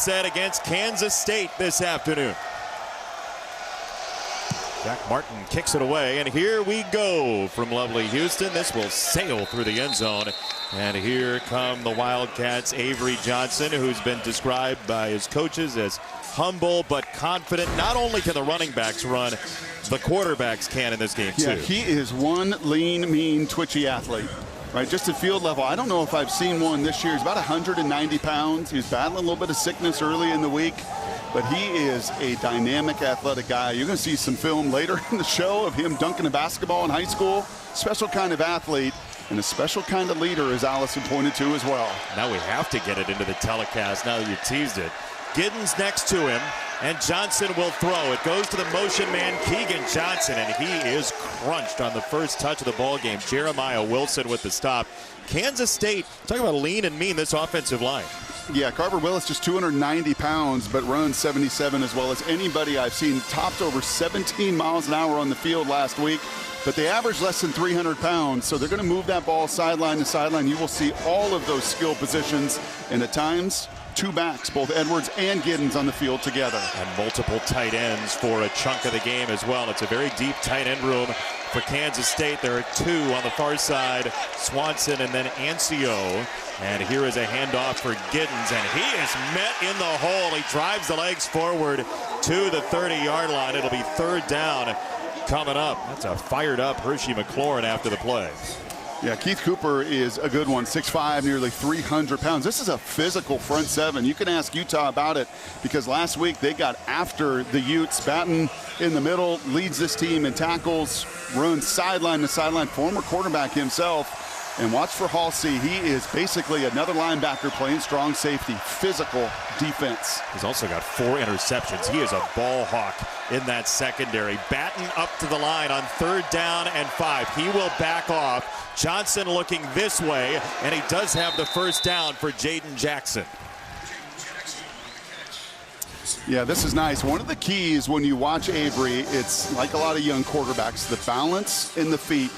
upset against Kansas State this afternoon. Jack Martin kicks it away, and here we go from lovely Houston. This will sail through the end zone. And here come the Wildcats. Avery Johnson, who's been described by his coaches as humble but confident. Not only can the running backs run, the quarterbacks can in this game, too. Yeah, he is one lean, mean, twitchy athlete. Right, just at field level. I don't know if I've seen one this year. He's about 190 pounds. He's battling a little bit of sickness early in the week, but he is a dynamic, athletic guy. You're going to see some film later in the show of him dunking a basketball in high school. Special kind of athlete and a special kind of leader, as Allison pointed to as well. Now we have to get it into the telecast now that you teased it. Giddens next to him, and Johnson will throw. It goes to the motion man, Keegan Johnson, and he is crunched on the first touch of the ball game. Jeremiah Wilson with the stop. Kansas State, talk about lean and mean, this offensive line. Yeah, Carver Willis just 290 pounds, but runs 77 as well as anybody I've seen. Topped over 17 miles an hour on the field last week, but they average less than 300 pounds, so they're going to move that ball sideline to sideline. You will see all of those skill positions, and at times, two backs, both Edwards and Giddens on the field together. And multiple tight ends for a chunk of the game as well. It's a very deep tight end room for Kansas State. There are two on the far side, Swanson and then Ancio. And here is a handoff for Giddens, and he is met in the hole. He drives the legs forward to the 30-yard line. It'll be third down coming up. That's a fired-up Hershey McLaurin after the play. Yeah, Keith Cooper is a good one, 6'5", nearly 300 pounds. This is a physical front seven. You can ask Utah about it because last week they got after the Utes. Batten in the middle, leads this team in tackles, runs sideline to sideline, former quarterback himself. And watch for Halsey. He is basically another linebacker playing strong safety, physical defense. He's also got 4 interceptions. He is a ball hawk in that secondary. Batten up to the line on third down and 5. He will back off. Johnson looking this way, and he does have the first down for Jaden Jackson. Yeah, this is nice. One of the keys when you watch Avery, it's like a lot of young quarterbacks, the balance in the feet.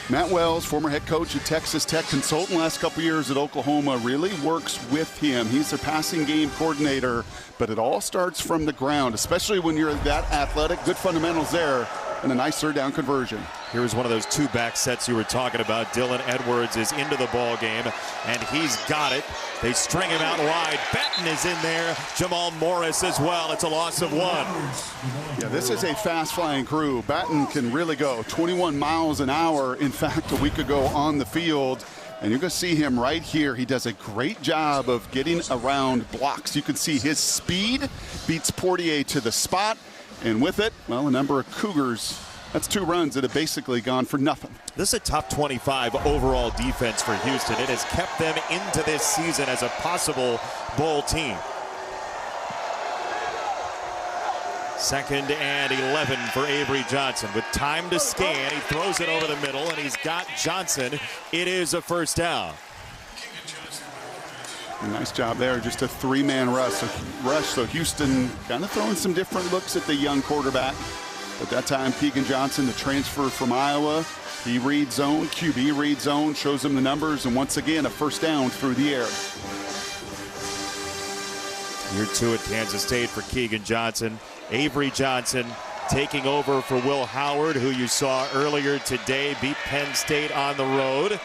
Matt Wells, former head coach at Texas Tech, consultant last couple years at Oklahoma, really works with him. He's their passing game coordinator, but it all starts from the ground, especially when you're that athletic. Good fundamentals there, and a nice third down conversion. Here's one of those two back sets you were talking about. Dylan Edwards is into the ball game, and he's got it. They string him out wide. Batten is in there. Jamal Morris as well. It's a loss of 1. Yeah, this is a fast-flying crew. Batten can really go 21 miles an hour, in fact, a week ago on the field. And you're going to see him right here. He does a great job of getting around blocks. You can see his speed beats Portier to the spot. And with it, well, a number of Cougars. That's 2 runs that have basically gone for nothing. This is a top 25 overall defense for Houston. It has kept them into this season as a possible bowl team. 2nd and 11 for Avery Johnson. With time to scan, he throws it over the middle, and he's got Johnson. It is a first down. Nice job there, just a 3-man rush. So Houston kind of throwing some different looks at the young quarterback. But that time, Keegan Johnson, the transfer from Iowa, he reads zone, QB reads zone, shows him the numbers, and once again, a first down through the air. Year 2 at Kansas State for Keegan Johnson. Avery Johnson taking over for Will Howard, who you saw earlier today beat Penn State on the road.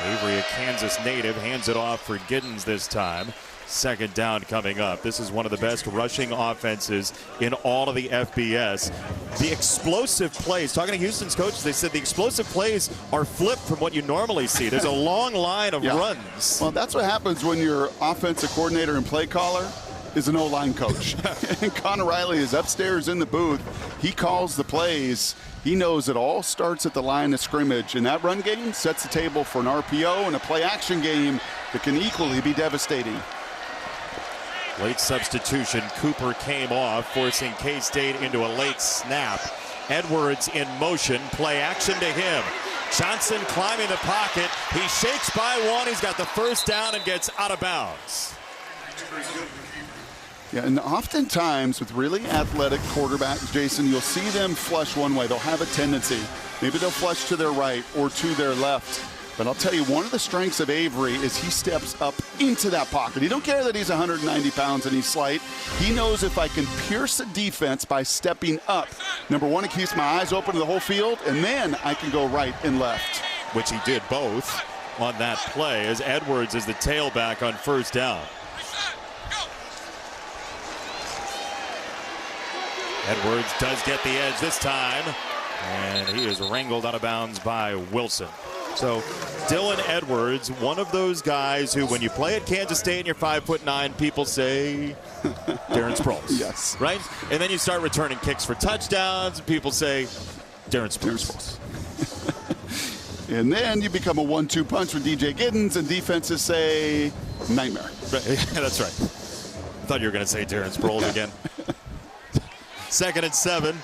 Avery, a Kansas native, hands it off for Giddens this time. 2nd down coming up. This is one of the best rushing offenses in all of the FBS. The explosive plays, talking to Houston's coaches, they said the explosive plays are flipped from what you normally see. There's a long line of runs. Well, that's what happens when your offensive coordinator and play caller is an O-line coach. And Connor Riley is upstairs in the booth. He calls the plays. He knows it all starts at the line of scrimmage, and that run game sets the table for an RPO and a play-action game that can equally be devastating. Late substitution. Cooper came off, forcing K-State into a late snap. Edwards in motion. Play action to him. Johnson climbing the pocket. He shakes by 1. He's got the first down and gets out of bounds. Yeah, and oftentimes with really athletic quarterbacks, Jason, you'll see them flush one way. They'll have a tendency. Maybe they'll flush to their right or to their left. But I'll tell you, one of the strengths of Avery is he steps up into that pocket. He don't care that he's 190 pounds and he's slight. He knows if I can pierce a defense by stepping up, number one, it keeps my eyes open to the whole field, and then I can go right and left. Which he did both on that play, as Edwards is the tailback on first down. Edwards does get the edge this time, and he is wrangled out of bounds by Wilson. So Dylan Edwards, one of those guys who, when you play at Kansas State and you're 5'9", people say Darren Sproles. Yes. Right? And then you start returning kicks for touchdowns, and people say Darren Sproles. And then you become a 1-2 punch with DJ Giddens, and defenses say nightmare. Right. That's right. I thought you were going to say Darren Sproles again. 2nd and 7.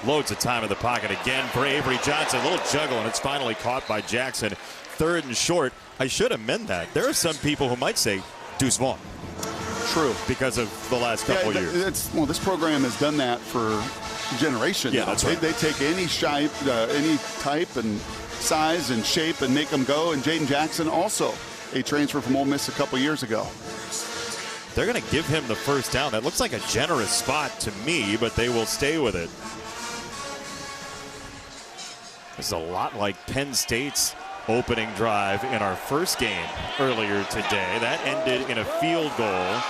Loads of time in the pocket again for Avery Johnson. A little juggle, and it's finally caught by Jackson. 3rd and short. I should amend that. There are some people who might say Deuce Vaughn. True. Because of the last couple of years. Well, this program has done that for generations. Yeah, that's right. They take any type and size and shape and make them go. And Jaden Jackson, also a transfer from Ole Miss a couple years ago. They're going to give him the first down. That looks like a generous spot to me, but they will stay with it. This is a lot like Penn State's opening drive in our first game earlier today. That ended in a field goal.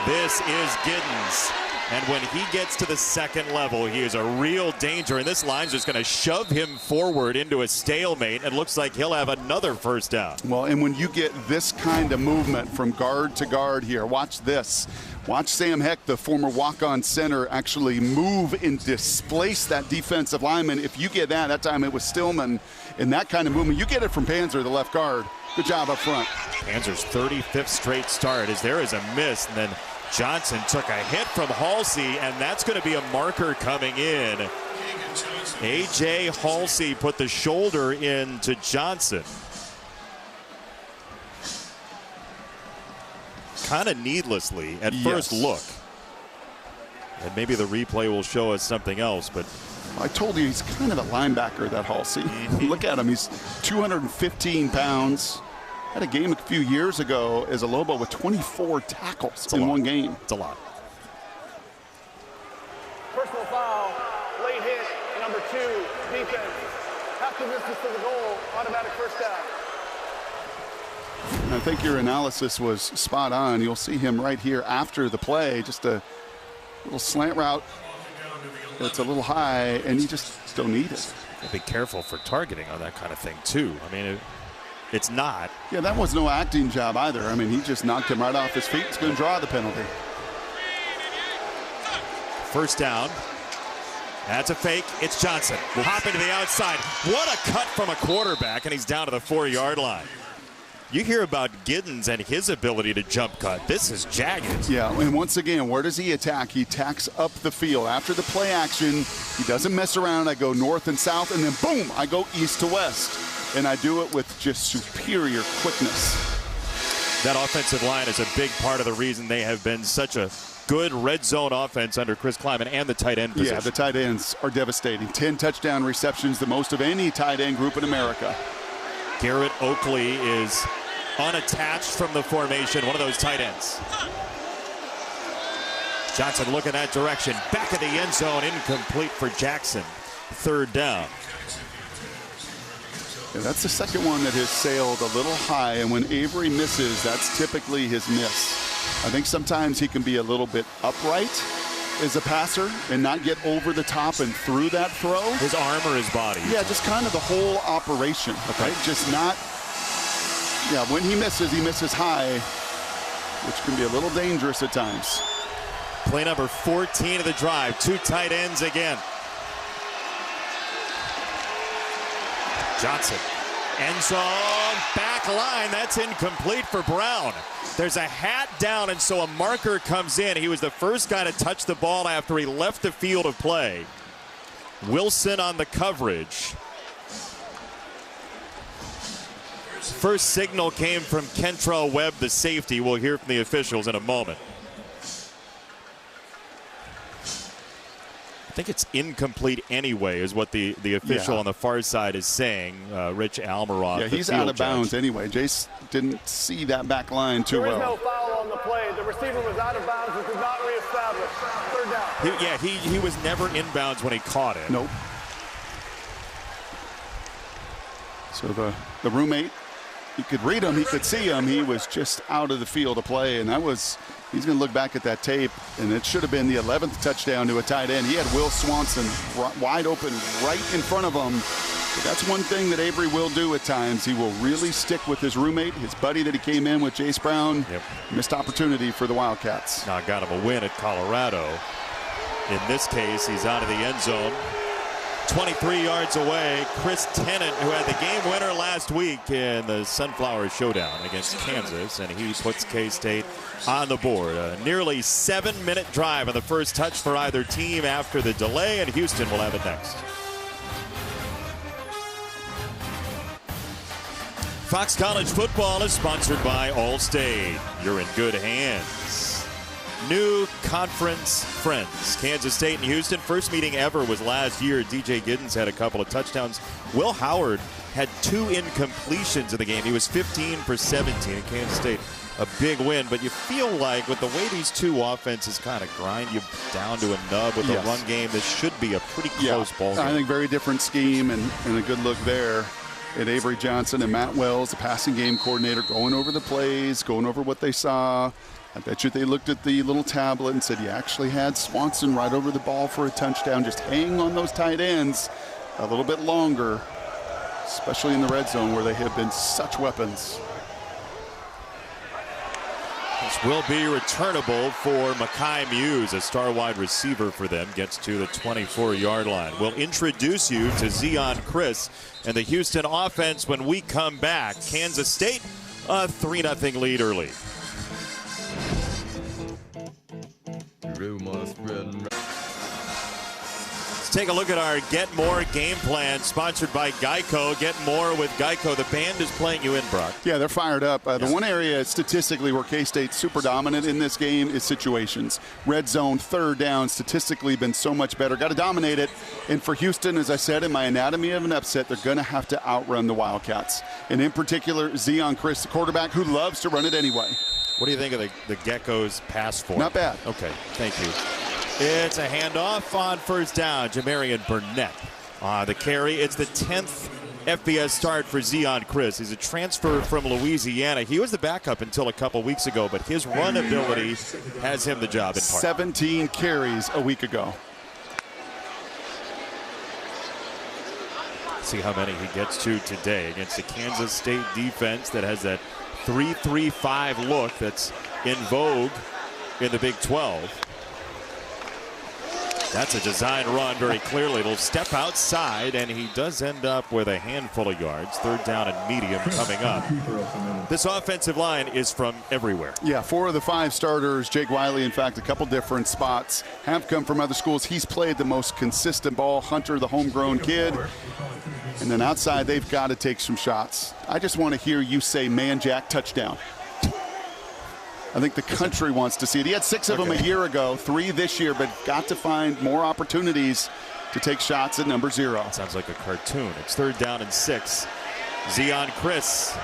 This is Giddens. And when he gets to the second level, he is a real danger. And this line's just going to shove him forward into a stalemate. It looks like he'll have another first down. Well, and when you get this kind of movement from guard to guard here, watch this. Watch Sam Heck, the former walk-on center, actually move and displace that defensive lineman. If you get that time it was Stillman, in that kind of movement, you get it from Panzer, the left guard. Good job up front. Panzer's 35th straight start as there is a miss, and then Johnson took a hit from Halsey, and that's going to be a marker coming in. A.J. Halsey put the shoulder into Johnson. Kind of needlessly at first look. And maybe the replay will show us something else, but I told you he's kind of a linebacker, that Halsey. Look at him. He's 215 pounds. Had a game a few years ago as a Lobo with 24 tackles in one game. It's a lot. Personal foul, late hit, number 2, defense. Half the distance to the goal, automatic first down. I think your analysis was spot on. You'll see him right here after the play, just a little slant route. It's a little high, and you just don't need it. Be careful for targeting on that kind of thing, too. I mean, it's not. Yeah, that was no acting job either. I mean, he just knocked him right off his feet. He's going to draw the penalty. First down. That's a fake. It's Johnson. Hopping to the outside. What a cut from a quarterback, and he's down to the 4-yard line. You hear about Giddens and his ability to jump cut. This is jagged. Yeah, and once again, where does he attack? He attacks up the field. After the play action, he doesn't mess around. I go north and south, and then boom, I go east to west. And I do it with just superior quickness. That offensive line is a big part of the reason they have been such a good red zone offense under Chris Kleiman, and the tight end position. Yeah, the tight ends are devastating. 10 touchdown receptions, the most of any tight end group in America. Garrett Oakley is unattached from the formation, one of those tight ends. Johnson looking that direction. Back of the end zone, incomplete for Jackson. 3rd down. Yeah, that's the second one that has sailed a little high, and when Avery misses, that's typically his miss. I think sometimes he can be a little bit upright as a passer and not get over the top and through that throw. His arm or his body? Yeah, just kind of the whole operation, right? Just not, yeah, when he misses high, which can be a little dangerous at times. Play number 14 of the drive. 2 tight ends again. Johnson, end zone, back line. That's incomplete for Brown. There's a hat down, and so a marker comes in. He was the first guy to touch the ball after he left the field of play. Wilson on the coverage. First signal came from Kentrell Webb, the safety. We'll hear from the officials in a moment. I think it's incomplete anyway, is what the official on the far side is saying. Rich Almiroth. Yeah, he's out of bounds anyway. Jace didn't see that back line too well. There is no foul on the play. The receiver was out of bounds and could not reestablish. Third down. He was never inbounds when he caught it. Nope. So the roommate, he could read him, he could see him. He was just out of the field of play, and he's going to look back at that tape, and it should have been the 11th touchdown to a tight end. He had Will Swanson wide open right in front of him. But that's one thing that Avery will do at times. He will really stick with his roommate, his buddy that he came in with, Jace Brown. Yep. Missed opportunity for the Wildcats. Now got him a win at Colorado. In this case, he's out of the end zone. 23 yards away, Chris Tennant, who had the game winner last week in the Sunflower Showdown against Kansas, and he puts K-State on the board. A nearly 7-minute drive on the first touch for either team after the delay, and Houston will have it next. Fox College football is sponsored by Allstate. You're in good hands. New conference friends. Kansas State and Houston. First meeting ever was last year. DJ Giddens had a couple of touchdowns. Will Howard had 2 incompletions in the game. He was 15 for 17 in Kansas State. A big win, but you feel like with the way these two offenses kind of grind you down to a nub with the run game, this should be a pretty close ball game. I think very different scheme and a good look there at Avery Johnson and Matt Wells, the passing game coordinator, going over the plays, going over what they saw. I bet you they looked at the little tablet and said, you actually had Swanson right over the ball for a touchdown. Just hang on those tight ends a little bit longer, especially in the red zone where they have been such weapons. This will be returnable for Makai Muse, a star wide receiver for them. Gets to the 24-yard line. We'll introduce you to Zeon Chriss and the Houston offense when we come back. Kansas State, a 3-0 lead early. Let's take a look at our Get More game plan, sponsored by Geico. Get more with Geico. The band is playing you in, Brock. Yeah, they're fired up. The one area statistically where K-State's super dominant in this game is situations. Red zone, third down, statistically been so much better. Got to dominate it. And for Houston, as I said, in my anatomy of an upset, they're going to have to outrun the Wildcats. And in particular, Zeon Chriss, the quarterback who loves to run it anyway. What do you think of the Geckos' pass form? Not bad. Okay, thank you. It's a handoff on first down. Jamarian Burnett the carry. It's the 10th FBS start for Zeon Chriss. He's a transfer from Louisiana. He was the backup until a couple weeks ago, but his run ability has him the job in part. 17 carries a week ago. See how many he gets to today against the Kansas State defense that has that 3-3-5 look that's in vogue in the Big 12. That's a design run very clearly. It'll step outside, and he does end up with a handful of yards. Third down and medium coming up. This offensive line is from everywhere. Yeah, 4 of the 5 starters, Jake Wiley, in fact, a couple different spots, have come from other schools. He's played the most consistent ball. Hunter, the homegrown kid. And then outside, they've got to take some shots. I just want to hear you say, man, Jack, touchdown. I think the country wants to see it. He had 6 of them a year ago, 3 this year, but got to find more opportunities to take shots at number 0. Sounds like a cartoon. It's third down and 6. Zeon Chriss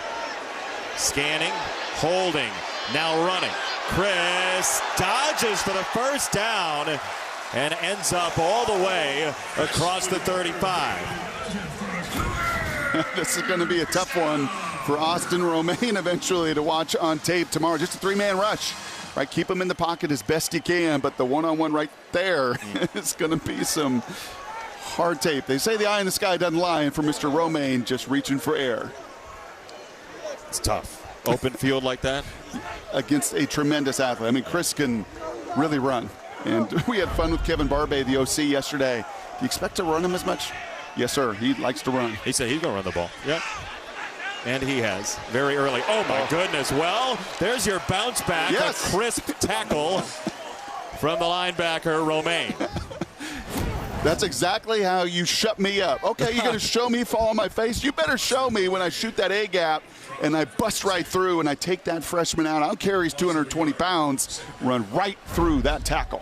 scanning, holding, now running. Chriss dodges for the first down and ends up all the way across the 35. This is going to be a tough one for Austin Romaine eventually to watch on tape tomorrow. Just a 3-man rush, right? Keep him in the pocket as best you can, but the one-on-one right there is going to be some hard tape. They say the eye in the sky doesn't lie, and for Mr. Romaine, just reaching for air. It's tough. Open field like that? Against a tremendous athlete. I mean, Chris can really run. And we had fun with Kevin Barbay, the OC, yesterday. Do you expect to run him as much? Yes, sir. He likes to run. He said he's going to run the ball. Yep. And he has very early. Oh, my goodness. Well, there's your bounce back. Yes. A crisp tackle from the linebacker, Romaine. That's exactly how you shut me up. Okay, you're going to show me fall on my face? You better show me when I shoot that A-gap and I bust right through and I take that freshman out. I don't care he's 220 pounds, run right through that tackle.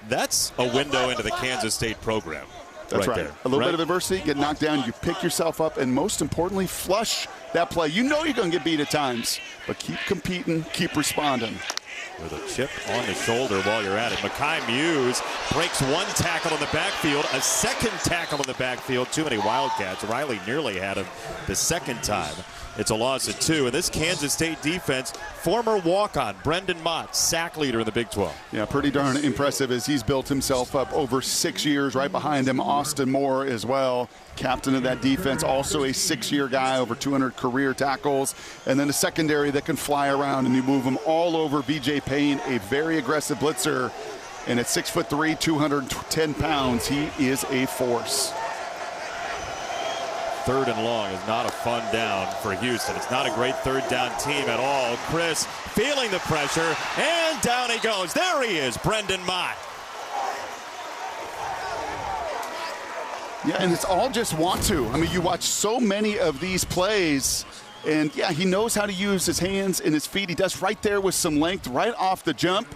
That's a window into the Kansas State program. That's right. There. A little bit of adversity, get knocked down, you pick yourself up, and most importantly, flush that play. You know you're going to get beat at times, but keep competing, keep responding. With a chip on the shoulder while you're at it. Makai Muse breaks one tackle in the backfield, a second tackle in the backfield. Too many Wildcats. Riley nearly had him the second time. It's a loss of 2. And this Kansas State defense, former walk-on Brendan Mott, sack leader in the Big 12. Yeah, pretty darn impressive as he's built himself up over 6 years. Right behind him, Austin Moore as well, captain of that defense, also a 6-year guy, over 200 career tackles. And then a secondary that can fly around, and you move them all over. VJ Payne, a very aggressive blitzer. And at 6'3", 210 pounds, he is a force. 3rd and long is not a fun down for Houston. It's not a great 3rd down team at all. Chris feeling the pressure, and down he goes. There he is, Brendan Mott. Yeah, and it's all just want to. I mean, you watch so many of these plays, and yeah, he knows how to use his hands and his feet. He does right there with some length right off the jump.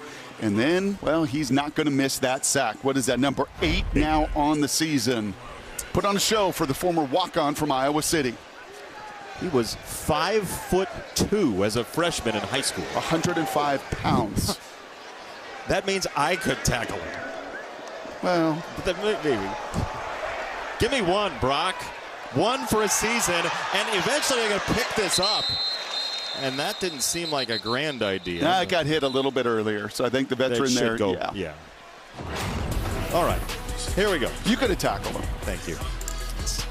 And then, well, he's not going to miss that sack. What is that, number 8 now on the season? Put on a show for the former walk-on from Iowa City. He was 5'2" as a freshman in high school. 105 pounds. That means I could tackle him. Well, maybe. Give me one, Brock. One for a season, and eventually I'm going to pick this up. And that didn't seem like a grand idea. Nah, it got hit a little bit earlier, so I think the veteran there. Go, yeah. All right. Here we go. You could have tackled him. Thank you. It's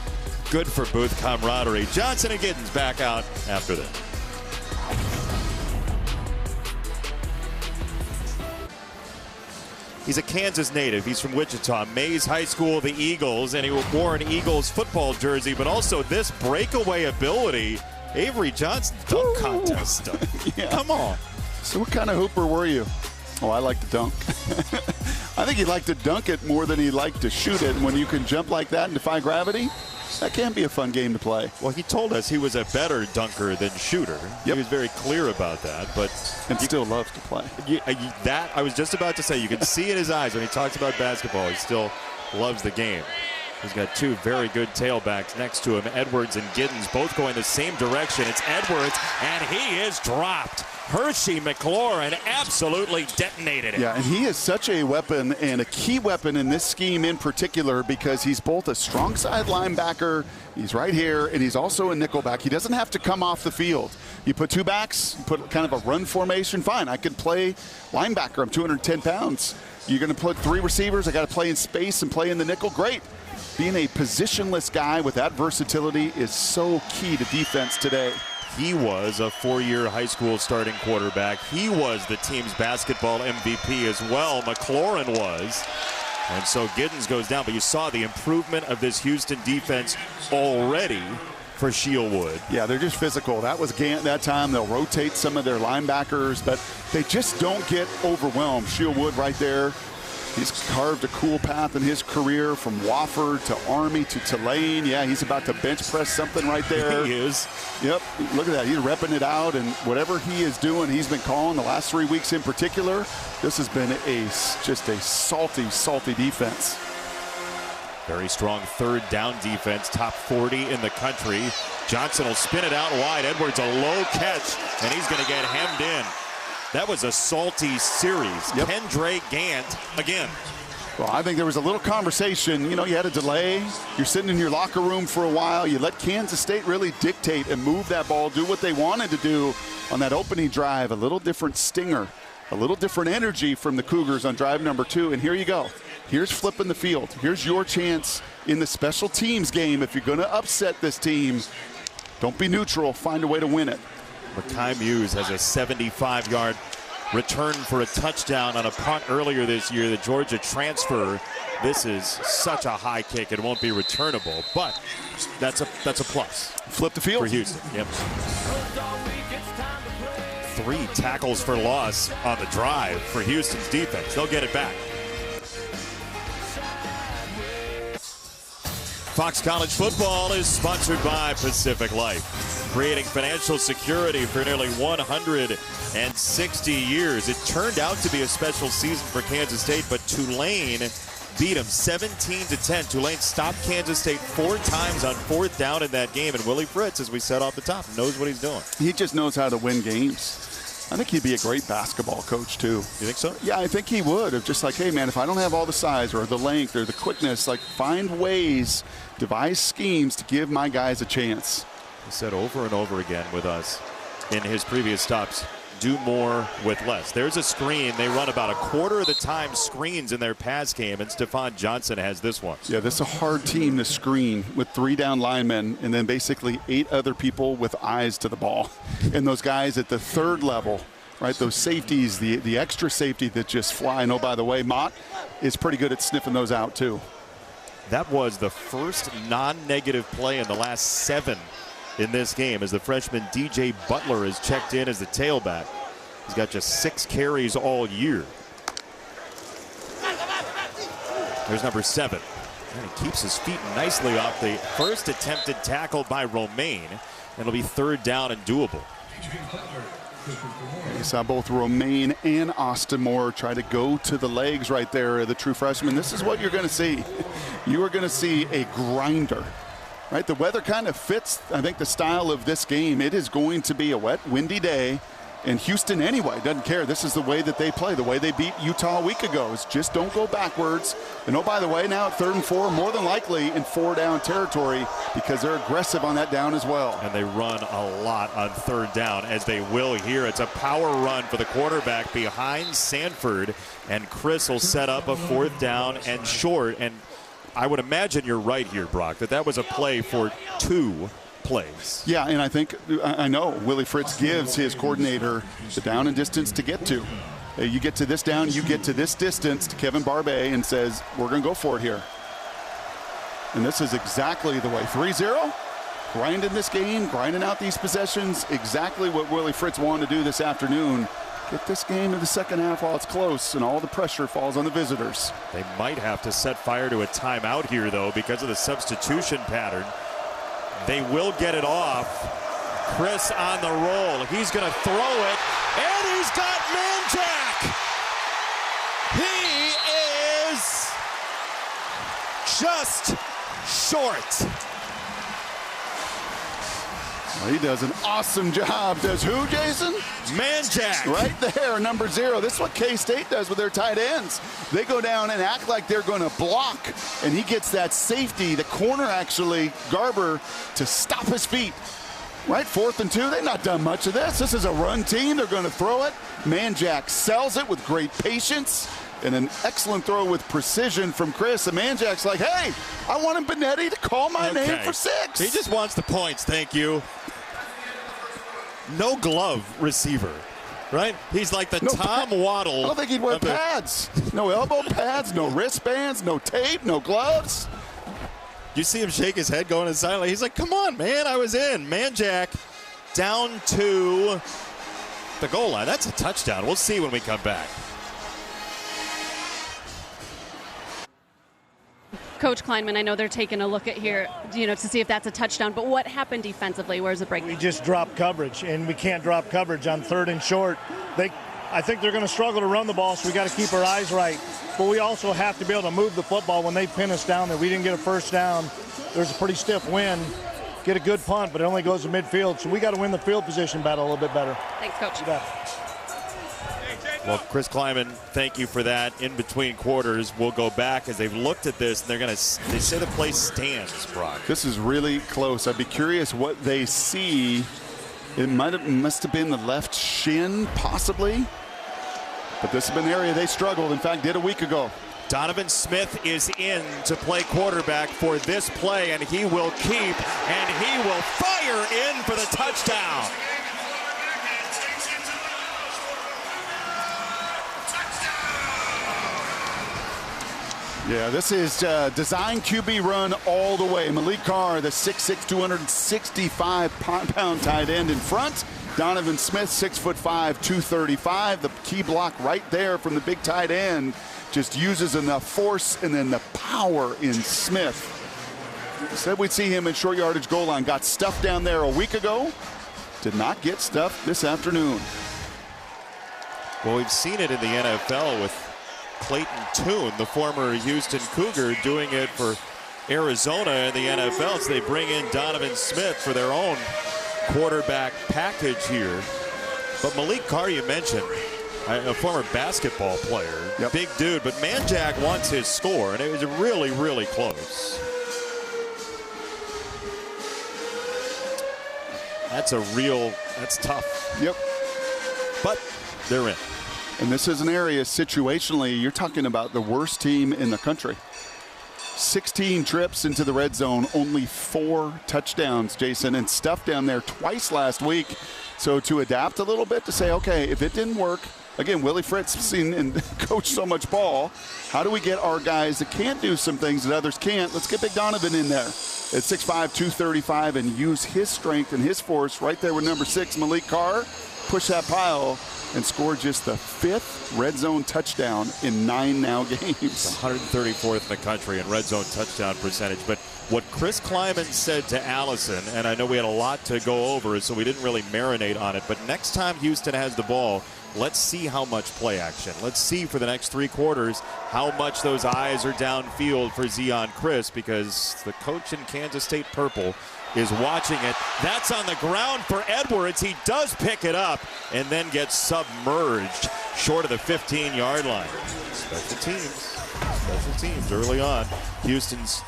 good for booth camaraderie. Johnson and Giddens back out after this. He's a Kansas native. He's from Wichita, Mays High School, the Eagles, and he wore an Eagles football jersey, but also this breakaway ability. Avery Johnson dunk contest stuff. Yeah. Come on. So what kind of hooper were you? Oh, I like to dunk. I think he liked to dunk it more than he liked to shoot it. And when you can jump like that and defy gravity, that can be a fun game to play. Well, he told us he was a better dunker than shooter. Yep. He was very clear about that. But and still loves to play. That I was just about to say. You can see in his eyes when he talks about basketball, he still loves the game. He's got 2 very good tailbacks next to him. Edwards and Giddens both going the same direction. It's Edwards, and he is dropped. Hershey McLaurin absolutely detonated it. Yeah, and he is such a weapon and a key weapon in this scheme in particular because he's both a strong side linebacker, he's right here, and he's also a nickelback. He doesn't have to come off the field. You put 2 backs, you put kind of a run formation, fine. I could play linebacker. I'm 210 pounds. You're going to put 3 receivers. I got to play in space and play in the nickel. Great. Being a positionless guy with that versatility is so key to defense today. He was a 4-year high school starting quarterback. He was the team's basketball MVP as well. McLaurin was. And so Giddens goes down. But you saw the improvement of this Houston defense already for Shieldwood. Yeah, they're just physical. That was Gant that time. They'll rotate some of their linebackers, but they just don't get overwhelmed. Shieldwood right there. He's carved a cool path in his career from Wofford to Army to Tulane. Yeah, he's about to bench press something right there. He is. Yep, look at that. He's repping it out, and whatever he is doing, he's been calling the last 3 weeks in particular. This has been just a salty, salty defense. Very strong 3rd down defense, top 40 in the country. Johnson will spin it out wide. Edwards a low catch, and he's going to get hemmed in. That was a salty series. Yep. Kendra Gant again. Well, I think there was a little conversation. You know, you had a delay. You're sitting in your locker room for a while. You let Kansas State really dictate and move that ball, do what they wanted to do on that opening drive. A little different stinger, a little different energy from the Cougars on drive number 2. And here you go. Here's flipping the field. Here's your chance in the special teams game. If you're going to upset this team, don't be neutral. Find a way to win it. Makai Muse has a 75-yard return for a touchdown on a punt earlier this year. The Georgia transfer. This is such a high kick, it won't be returnable, but that's a plus. Flip the field for Houston. Yep. 3 tackles for loss on the drive for Houston's defense. They'll get it back. Fox College Football is sponsored by Pacific Life, creating financial security for nearly 160 years. It turned out to be a special season for Kansas State, but Tulane beat them 17-10. Tulane stopped Kansas State 4 times on 4th down in that game, and Willie Fritz, as we said off the top, knows what he's doing. He just knows how to win games. I think he'd be a great basketball coach, too. You think so? Yeah, I think he would. Of just like, hey, man, if I don't have all the size or the length or the quickness, like find ways, devise schemes to give my guys a chance. He said over and over again with us in his previous stops, do more with less. There's a screen. They run about a quarter of the time screens in their pass game, and Stephon Johnson has this one. Yeah, this is a hard team to screen with 3 down linemen and then basically 8 other people with eyes to the ball. And those guys at the 3rd level, right, those safeties, the extra safety that just fly. And oh, by the way, Mott is pretty good at sniffing those out too. That was the first non-negative play in the last 7 in this game, as the freshman DJ Butler is checked in as the tailback. He's got just 6 carries all year. There's number 7. And he keeps his feet nicely off the first attempted tackle by Romaine. It'll be 3rd down and doable. You saw both Romaine and Austin Moore try to go to the legs right there, the true freshman. This is what you're going to see. You are going to see a grinder. Right, the weather kind of fits, I think, the style of this game. It is going to be a wet, windy day. And Houston, anyway, doesn't care. This is the way that they play, the way they beat Utah a week ago. Is just don't go backwards. And, oh, by the way, now at 3rd and 4, more than likely in 4-down territory because they're aggressive on that down as well. And they run a lot on 3rd down, as they will here. It's a power run for the quarterback behind Sanford. And Chris will set up a 4th down and short. And I would imagine you're right here, Brock, that was a play for 2 plays. Yeah, and I know Willie Fritz gives his coordinator the down and distance to get to. You get to this down, you get to this distance to Kevin Barbay and says, we're going to go for it here. And this is exactly the way. 3-0, grinding this game, grinding out these possessions, exactly what Willie Fritz wanted to do this afternoon. Get this game in the second half while it's close and all the pressure falls on the visitors. They might have to set fire to a timeout here, though, because of the substitution pattern. They will get it off. Chris on the roll. He's going to throw it, and he's got Manjack. He is just short. Well, he does an awesome job. Does who, Jason? Manjack. Right there, number 0. This is what K-State does with their tight ends. They go down and act like they're going to block, and he gets that safety, the corner actually, Garber, to stop his feet. Right, 4th and 2. They've not done much of this. This is a run team. They're going to throw it. Manjack sells it with great patience. And an excellent throw with precision from Chris. And Manjack's like, hey, I want Benetti to call my name for 6. He just wants the points, thank you. No glove receiver, right? He's like the Tom Waddle. I don't think he'd wear pads. No elbow pads, no wristbands, no tape, no gloves. You see him shake his head going silently. He's like, come on, man, I was in. Manjack down to the goal line. That's a touchdown. We'll see when we come back. Coach Kleinman, I know they're taking a look at here, to see if that's a touchdown, but what happened defensively? Where's the break? We just dropped coverage, and we can't drop coverage on 3rd and short. I think they're going to struggle to run the ball, so we got to keep our eyes right. But we also have to be able to move the football when they pin us down. That we didn't get a 1st down. There's a pretty stiff wind. Get a good punt, but it only goes to midfield, so we got to win the field position battle a little bit better. Thanks, Coach. You bet. Well, Chris Klieman, thank you for that. In between quarters, we'll go back as they've looked at this, and they say the play stands, Brock. This is really close. I'd be curious what they see. It must have been the left shin, possibly. But this has been the area they struggled, in fact, did a week ago. Donovan Smith is in to play quarterback for this play, and he will keep, and he will fire in for the touchdown. Yeah, this is design QB run all the way. Malik Carr, the 6'6", 265-pound tight end in front. Donovan Smith, 6'5", 235. The key block right there from the big tight end just uses enough force and then the power in Smith. Said we'd see him in short yardage goal line. Got stuffed down there a week ago. Did not get stuffed this afternoon. Well, we've seen it in the NFL with Clayton Tune, the former Houston Cougar, doing it for Arizona in the NFL. So they bring in Donovan Smith for their own quarterback package here. But Malik Carr, you mentioned, a former basketball player, big dude, but Manjack wants his score, and it was really, really close. That's tough. Yep. But they're in. And this is an area situationally, you're talking about the worst team in the country. 16 trips into the red zone, only 4 touchdowns, Jason, and stuff down there twice last week. So to adapt a little bit, to say, okay, if it didn't work, again, Willie Fritz seen and coached so much ball. How do we get our guys that can't do some things that others can't? Let's get Big Donovan in there at 6'5", 235, and use his strength and his force right there with number 6, Malik Carr. Push that pile and score just the 5th red zone touchdown in 9 now games. 134th in the country in red zone touchdown percentage. But what Chris Kleiman said to Allison, and I know we had a lot to go over, so we didn't really marinate on it, but next time Houston has the ball, let's see how much play action. Let's see for the next 3 quarters how much those eyes are downfield for Zeon Chriss, because the coach in Kansas State Purple is watching it. That's on the ground for Edwards. He does pick it up and then gets submerged short of the 15-yard line. Special teams early on. Houston's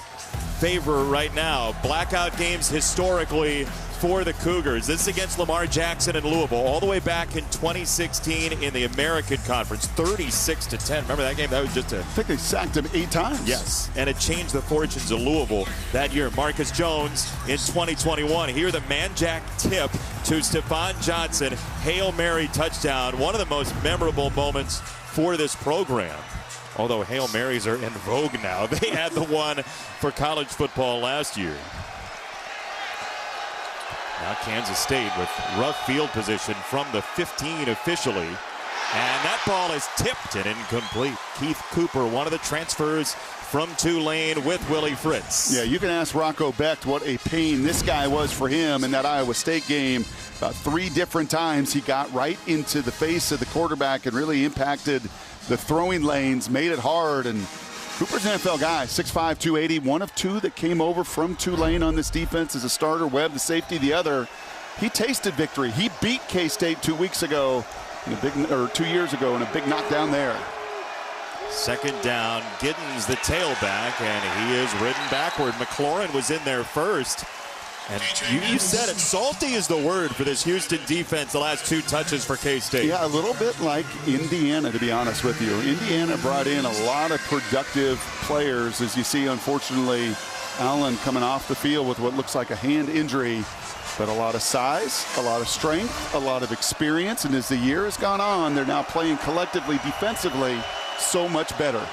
favor right now. Blackout games historically for the Cougars. This is against Lamar Jackson and Louisville all the way back in 2016 in the American Conference, 36-10. Remember that game? That was just I think they sacked him 8 times. Yes, and it changed the fortunes of Louisville that year. Marcus Jones in 2021. Here the Manjack tip to Stephon Johnson. Hail Mary touchdown. One of the most memorable moments for this program. Although Hail Marys are in vogue now. They had the one for college football last year. Now Kansas State with rough field position from the 15 officially. And that ball is tipped and incomplete. Keith Cooper, one of the transfers from Tulane with Willie Fritz. Yeah, you can ask Rocco Becht what a pain this guy was for him in that Iowa State game. About 3 different times he got right into the face of the quarterback and really impacted the throwing lanes, made it hard. And Cooper's an NFL guy, 6'5", 280, one of 2 that came over from Tulane on this defense as a starter. Webb, the safety, the other. He tasted victory. He beat K-State 2 weeks ago, or 2 years ago, in a big knockdown there. Second down, Giddens the tailback, and he is ridden backward. McLaurin was in there first. And you said it, salty is the word for this Houston defense the last 2 touches for K-State. Yeah, a little bit like Indiana, to be honest with you. Indiana brought in a lot of productive players, as you see, unfortunately, Allen coming off the field with what looks like a hand injury. But a lot of size, a lot of strength, a lot of experience, and as the year has gone on, they're now playing collectively, defensively, so much better.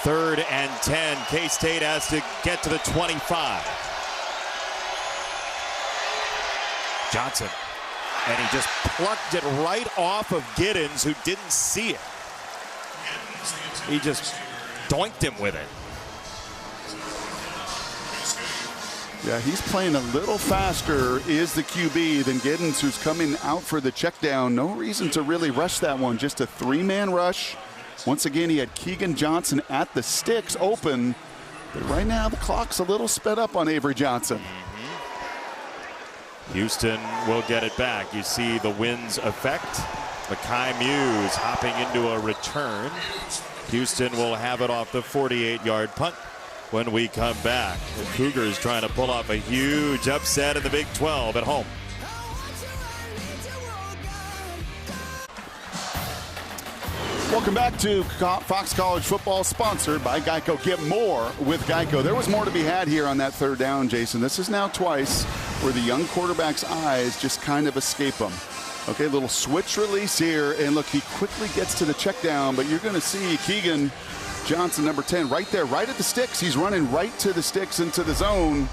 Third and 10. K-State has to get to the 25. Johnson. And he just plucked it right off of Giddens, who didn't see it. He just doinked him with it. Yeah, he's playing a little faster, is the QB, than Giddens, who's coming out for the check down. No reason to really rush that one. Just a 3-man rush. Once again, he had Keegan Johnson at the sticks open. But right now, the clock's a little sped up on Avery Johnson. Houston will get it back. You see the wind's effect. Mekhi Muse hopping into a return. Houston will have it off the 48-yard punt when we come back. The Cougars trying to pull off a huge upset in the Big 12 at home. Welcome back to Fox College Football, sponsored by Geico. Get more with Geico. There was more to be had here on that 3rd down, Jason. This is now twice where the young quarterback's eyes just kind of escape him. Okay, little switch release here, and look, he quickly gets to the check down, but you're going to see Keegan Johnson, number 10, right there, right at the sticks. He's running right to the sticks into the zone.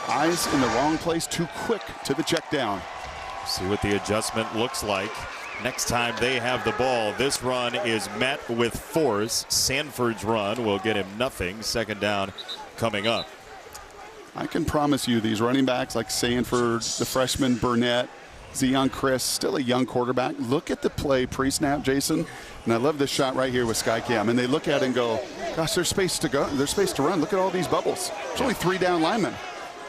Eyes in the wrong place, too quick to the check down. See what the adjustment looks like. next time they have the ball. This run is met with force. Sanford's run will get him nothing. Second down coming up. I can promise you these running backs like Sanford, the freshman Burnett, Zion Chris, still a young quarterback. Look at the play pre-snap, Jason. And I love this shot right here with Skycam. And they look at it and go, gosh, there's space to go. There's space to run. Look at all these bubbles. There's only 3 down linemen.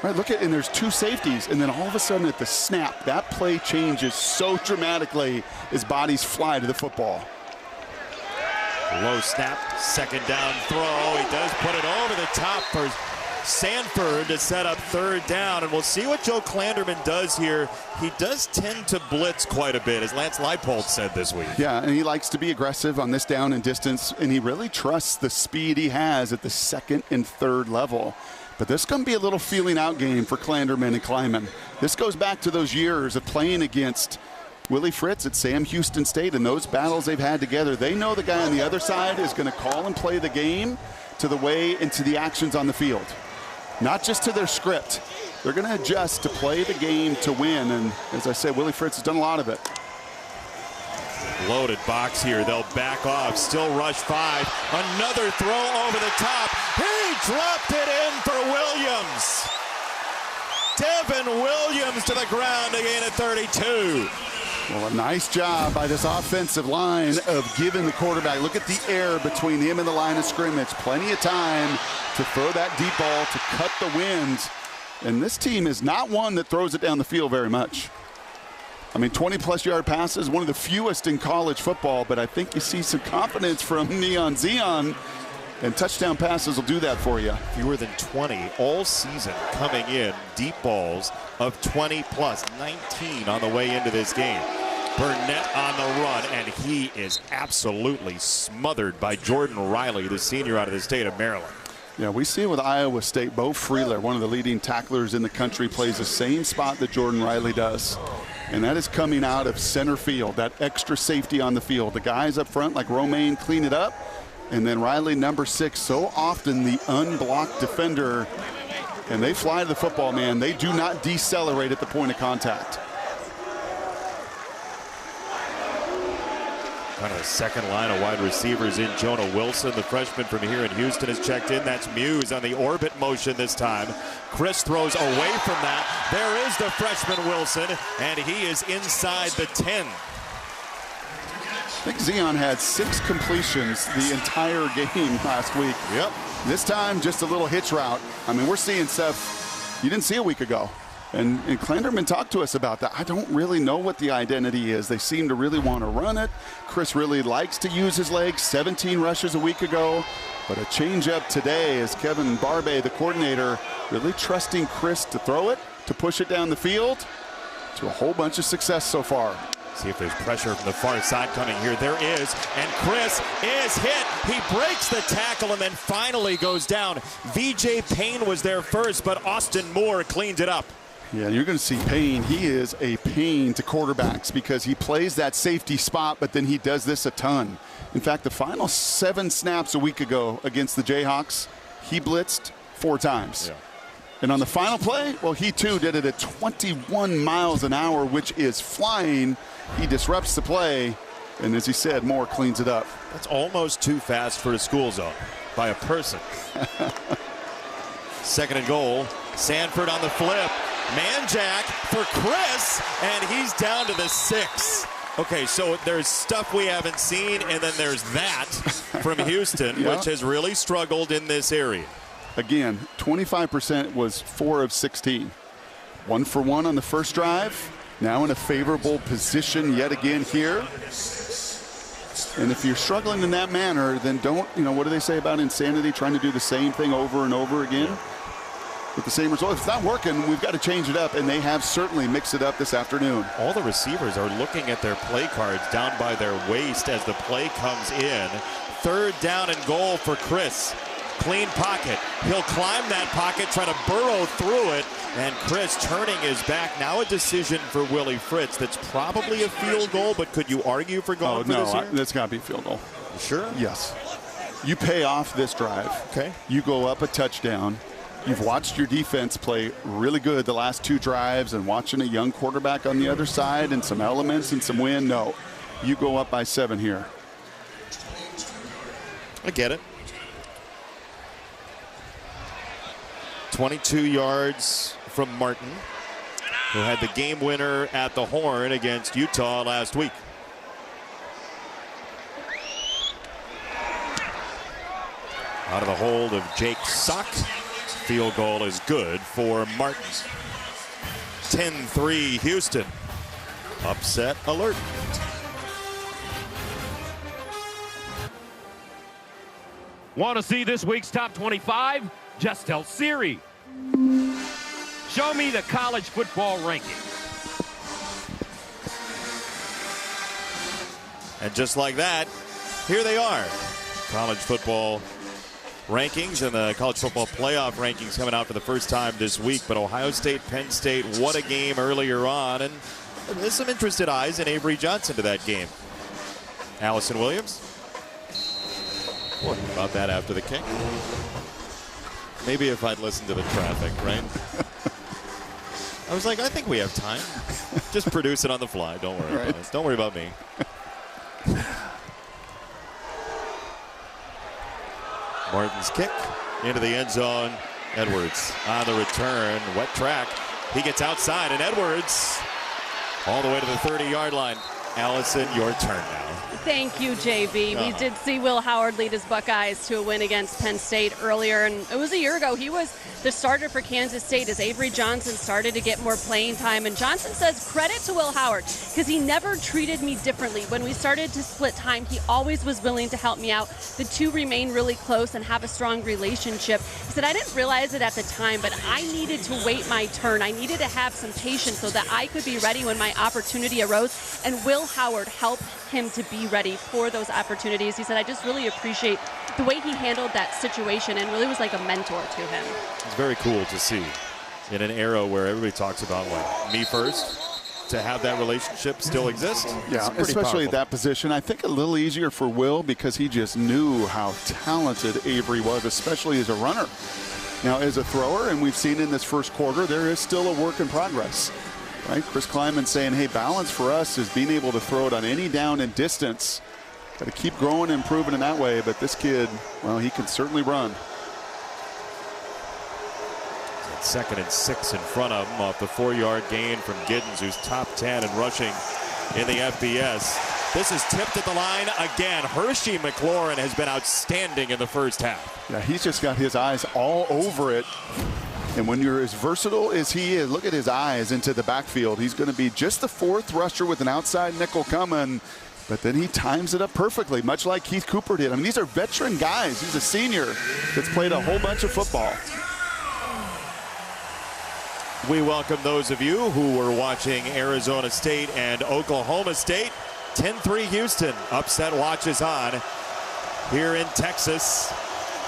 Right, look at, and there's 2 safeties. And then all of a sudden at the snap, that play changes so dramatically as bodies fly to the football. Low snap, second down throw. He does put it over the top for Sanford to set up third down, and we'll see what Joe Klanderman does here. He does tend to blitz quite a bit, as Lance Leipold said this week. Yeah, and he likes to be aggressive on this down and distance, and he really trusts the speed he has at the second and third level. But this is going to be a little feeling out game for Klanderman and Kleiman. This goes back to those years of playing against Willie Fritz at Sam Houston State and those battles they've had together. They know the guy on the other side is going to call and play the game to the way and to the actions on the field. Not just to their script. They're going to adjust to play the game to win. And as I said, Willie Fritz has done a lot of it. Loaded box here. They'll back off. Still rush 5. Another throw over the top. He dropped it in for Williams. Devin Williams to the ground to gain a 32. Well, a nice job by this offensive line of giving the quarterback. Look at the air between him and the line of scrimmage. Plenty of time to throw that deep ball to cut the wind. And this team is not one that throws it down the field very much. I mean, 20-plus yard passes, one of the fewest in college football, but I think you see some confidence from Neon Zion, and touchdown passes will do that for you. Fewer than 20 all season coming in, deep balls of 20-plus, 19 on the way into this game. Burnett on the run, and he is absolutely smothered by Jordan Riley, the senior out of the state of Maryland. Yeah, we see it with Iowa State. Bo Freeler, one of the leading tacklers in the country, plays the same spot that Jordan Riley does. And that is coming out of center field, that extra safety on the field. The guys up front, like Romaine, clean it up. And then Riley, number 6, so often the unblocked defender. And they fly to the football, man. They do not decelerate at the point of contact. Kind of the second line of wide receivers in. Jonah Wilson, the freshman from here in Houston, has checked in. That's Muse on the orbit motion this time. Chris throws away from that. There is the freshman Wilson, and he is inside the 10. I think Zion had 6 completions the entire game last week. Yep. This time, just a little hitch route. I mean, we're seeing stuff you didn't see a week ago. And Klanderman talked to us about that. I don't really know what the identity is. They seem to really want to run it. Chris really likes to use his legs. 17 rushes a week ago. But a change-up today as Kevin Barbe, the coordinator, really trusting Chris to throw it, to push it down the field, to a whole bunch of success so far. See if there's pressure from the far side coming here. There is, and Chris is hit. He breaks the tackle and then finally goes down. VJ Payne was there first, but Austin Moore cleaned it up. Yeah, you're going to see Payne. He is a pain to quarterbacks because he plays that safety spot, but then he does this a ton. In fact, the final 7 snaps a week ago against the Jayhawks, he blitzed 4 times. Yeah. And on the final play, well, he too did it at 21 miles an hour, which is flying. He disrupts the play, and as he said, Moore cleans it up. That's almost too fast for a school zone by a person. Second and goal. Sanford on the flip. Man jack for Chris, and he's down to the 6. Okay, so there's stuff we haven't seen, and then there's that from Houston, Yeah. which has really struggled in this area. Again, 25% was 4 of 16. 1 for 1 on the first drive. Now in a favorable position yet again here. And if you're struggling in that manner, then don't, what do they say about insanity? Trying to do the same thing over and over again with the same result. If it's not working, we've got to change it up, and they have certainly mixed it up this afternoon. All the receivers are looking at their play cards down by their waist as the play comes in. Third down and goal for Chris. Clean pocket. He'll climb that pocket, try to burrow through it, and Chris turning his back. Now a decision for Willie Fritz that's probably a field goal, but could you argue for going for this here? That's got to be a field goal. Sure? Yes. You pay off this drive. Okay. You go up a touchdown. You've watched your defense play really good the last 2 drives, and watching a young quarterback on the other side and some elements and some wind. No, you go up by 7 here. I get it. 22 yards from Martin, who had the game winner at the Horn against Utah last week. Out of the hold of Jake Sock. Field goal is good for Martin. 10-3 Houston. Upset alert. Want to see this week's top 25? Just tell Siri. Show me the college football rankings. And just like that, here they are. College football rankings and the college football playoff rankings coming out for the first time this week. But Ohio State, Penn State, what a game earlier on. And there's some interested eyes in Avery Johnson to that game. Allison Williams. What about that after the kick? Maybe if I'd listened to the traffic, right? I was like, I think we have time. Just produce it on the fly. Don't worry about it. Don't worry about me. Martin's kick into the end zone. Edwards on the return. Wet track. He gets outside, and Edwards all the way to the 30-yard line. Allison, your turn now. Thank you, JB. We did see Will Howard lead his Buckeyes to a win against Penn State earlier, and it was a year ago. He was the starter for Kansas State as Avery Johnson started to get more playing time. And Johnson says credit to Will Howard because he never treated me differently. When we started to split time, he always was willing to help me out. The two remain really close and have a strong relationship. He said, I didn't realize it at the time, but I needed to wait my turn. I needed to have some patience so that I could be ready when my opportunity arose. And Will Howard helped him to be ready for those opportunities. He said, I just really appreciate the way he handled that situation and really was like a mentor to him. It's very cool to see in an era where everybody talks about like me first, to have that relationship still exist. Yeah, especially at that position. I think a little easier for Will because he just knew how talented Avery was, especially as a runner. Now, as a thrower, and we've seen in this first quarter, there is still a work in progress. Right? Chris Klieman saying, hey, balance for us is being able to throw it on any down and distance. Got to keep growing and improving in that way. But this kid, well, he can certainly run. It's 2nd and 6 in front of him off the 4-yard gain from Giddens, who's top 10 in rushing in the FBS. This is tipped at the line again. Hershey McLaurin has been outstanding in the first half. Yeah, he's just got his eyes all over it. And when you're as versatile as he is, look at his eyes into the backfield. He's going to be just the 4th rusher with an outside nickel coming. But then he times it up perfectly, much like Keith Cooper did. I mean, these are veteran guys. He's a senior that's played a whole bunch of football. We welcome those of you who were watching Arizona State and Oklahoma State. 10-3 Houston. Upset watch is on here in Texas.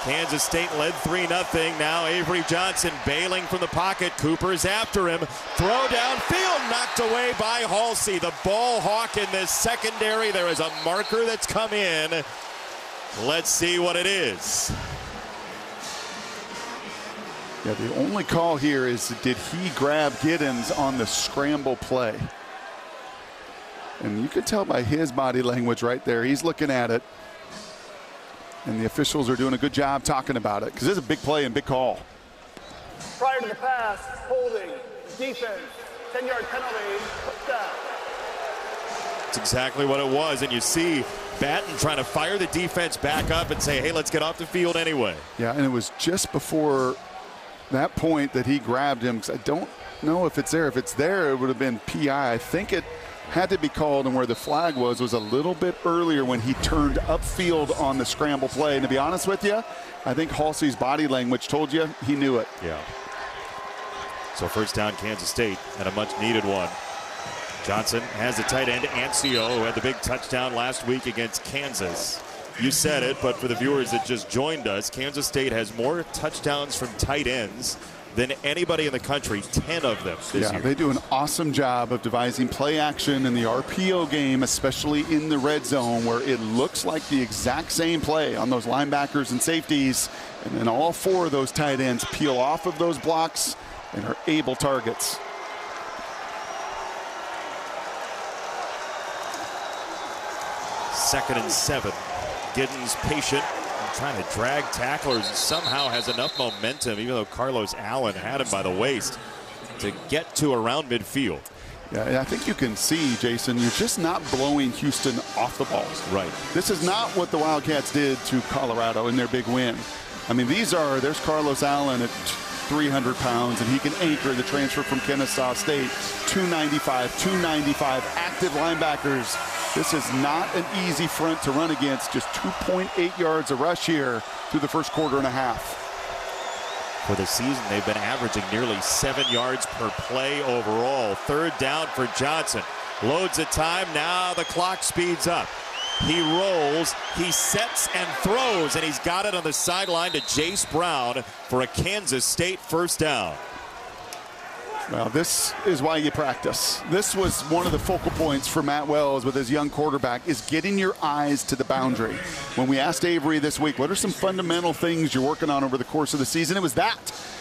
Kansas State led 3-0. Now Avery Johnson bailing from the pocket. Cooper's after him. Throw downfield, knocked away by Halsey. The ball hawk in this secondary. There is a marker that's come in. Let's see what it is. Yeah, the only call here is, did he grab Giddens on the scramble play? And you can tell by his body language right there. He's looking at it. And the officials are doing a good job talking about it because this is a big play and big call. Prior to the pass, holding, defense, 10-yard penalty, touchdown. That's exactly what it was. And you see Batten trying to fire the defense back up and say, hey, let's get off the field anyway. Yeah, and it was just before that point that he grabbed him. I don't know if it's there. If it's there, it would have been PI. I think it had to be called, and where the flag was a little bit earlier when he turned upfield on the scramble play. And to be honest with you, I think Halsey's body language told you he knew it. Yeah. So first down, Kansas State, and a much-needed one. Johnson has the tight end, Ancio, who had the big touchdown last week against Kansas. You said it, but for the viewers that just joined us, Kansas State has more touchdowns from tight ends than anybody in the country, 10 of them this year. They do an awesome job of devising play action in the RPO game, especially in the red zone, where it looks like the exact same play on those linebackers and safeties. And then all 4 of those tight ends peel off of those blocks and are able targets. 2nd and 7. Giddens patient, trying to drag tacklers, and somehow has enough momentum, even though Carlos Allen had him by the waist, to get to around midfield. Yeah, I think you can see, Jason, you're just not blowing Houston off the ball. Right. This is not what the Wildcats did to Colorado in their big win. I mean, there's Carlos Allen at 300 pounds, and he can anchor the transfer from Kennesaw State. 295, 295, active linebackers. This is not an easy front to run against. Just 2.8 yards a rush here through the first quarter and a half. For the season, they've been averaging nearly 7 yards per play overall. 3rd down for Johnson. Loads of time. Now the clock speeds up. He rolls, he sets and throws, and he's got it on the sideline to Jace Brown for a Kansas State 1st down. Well, this is why you practice. This was one of the focal points for Matt Wells with his young quarterback, is getting your eyes to the boundary. When we asked Avery this week, what are some fundamental things you're working on over the course of the season? It was that.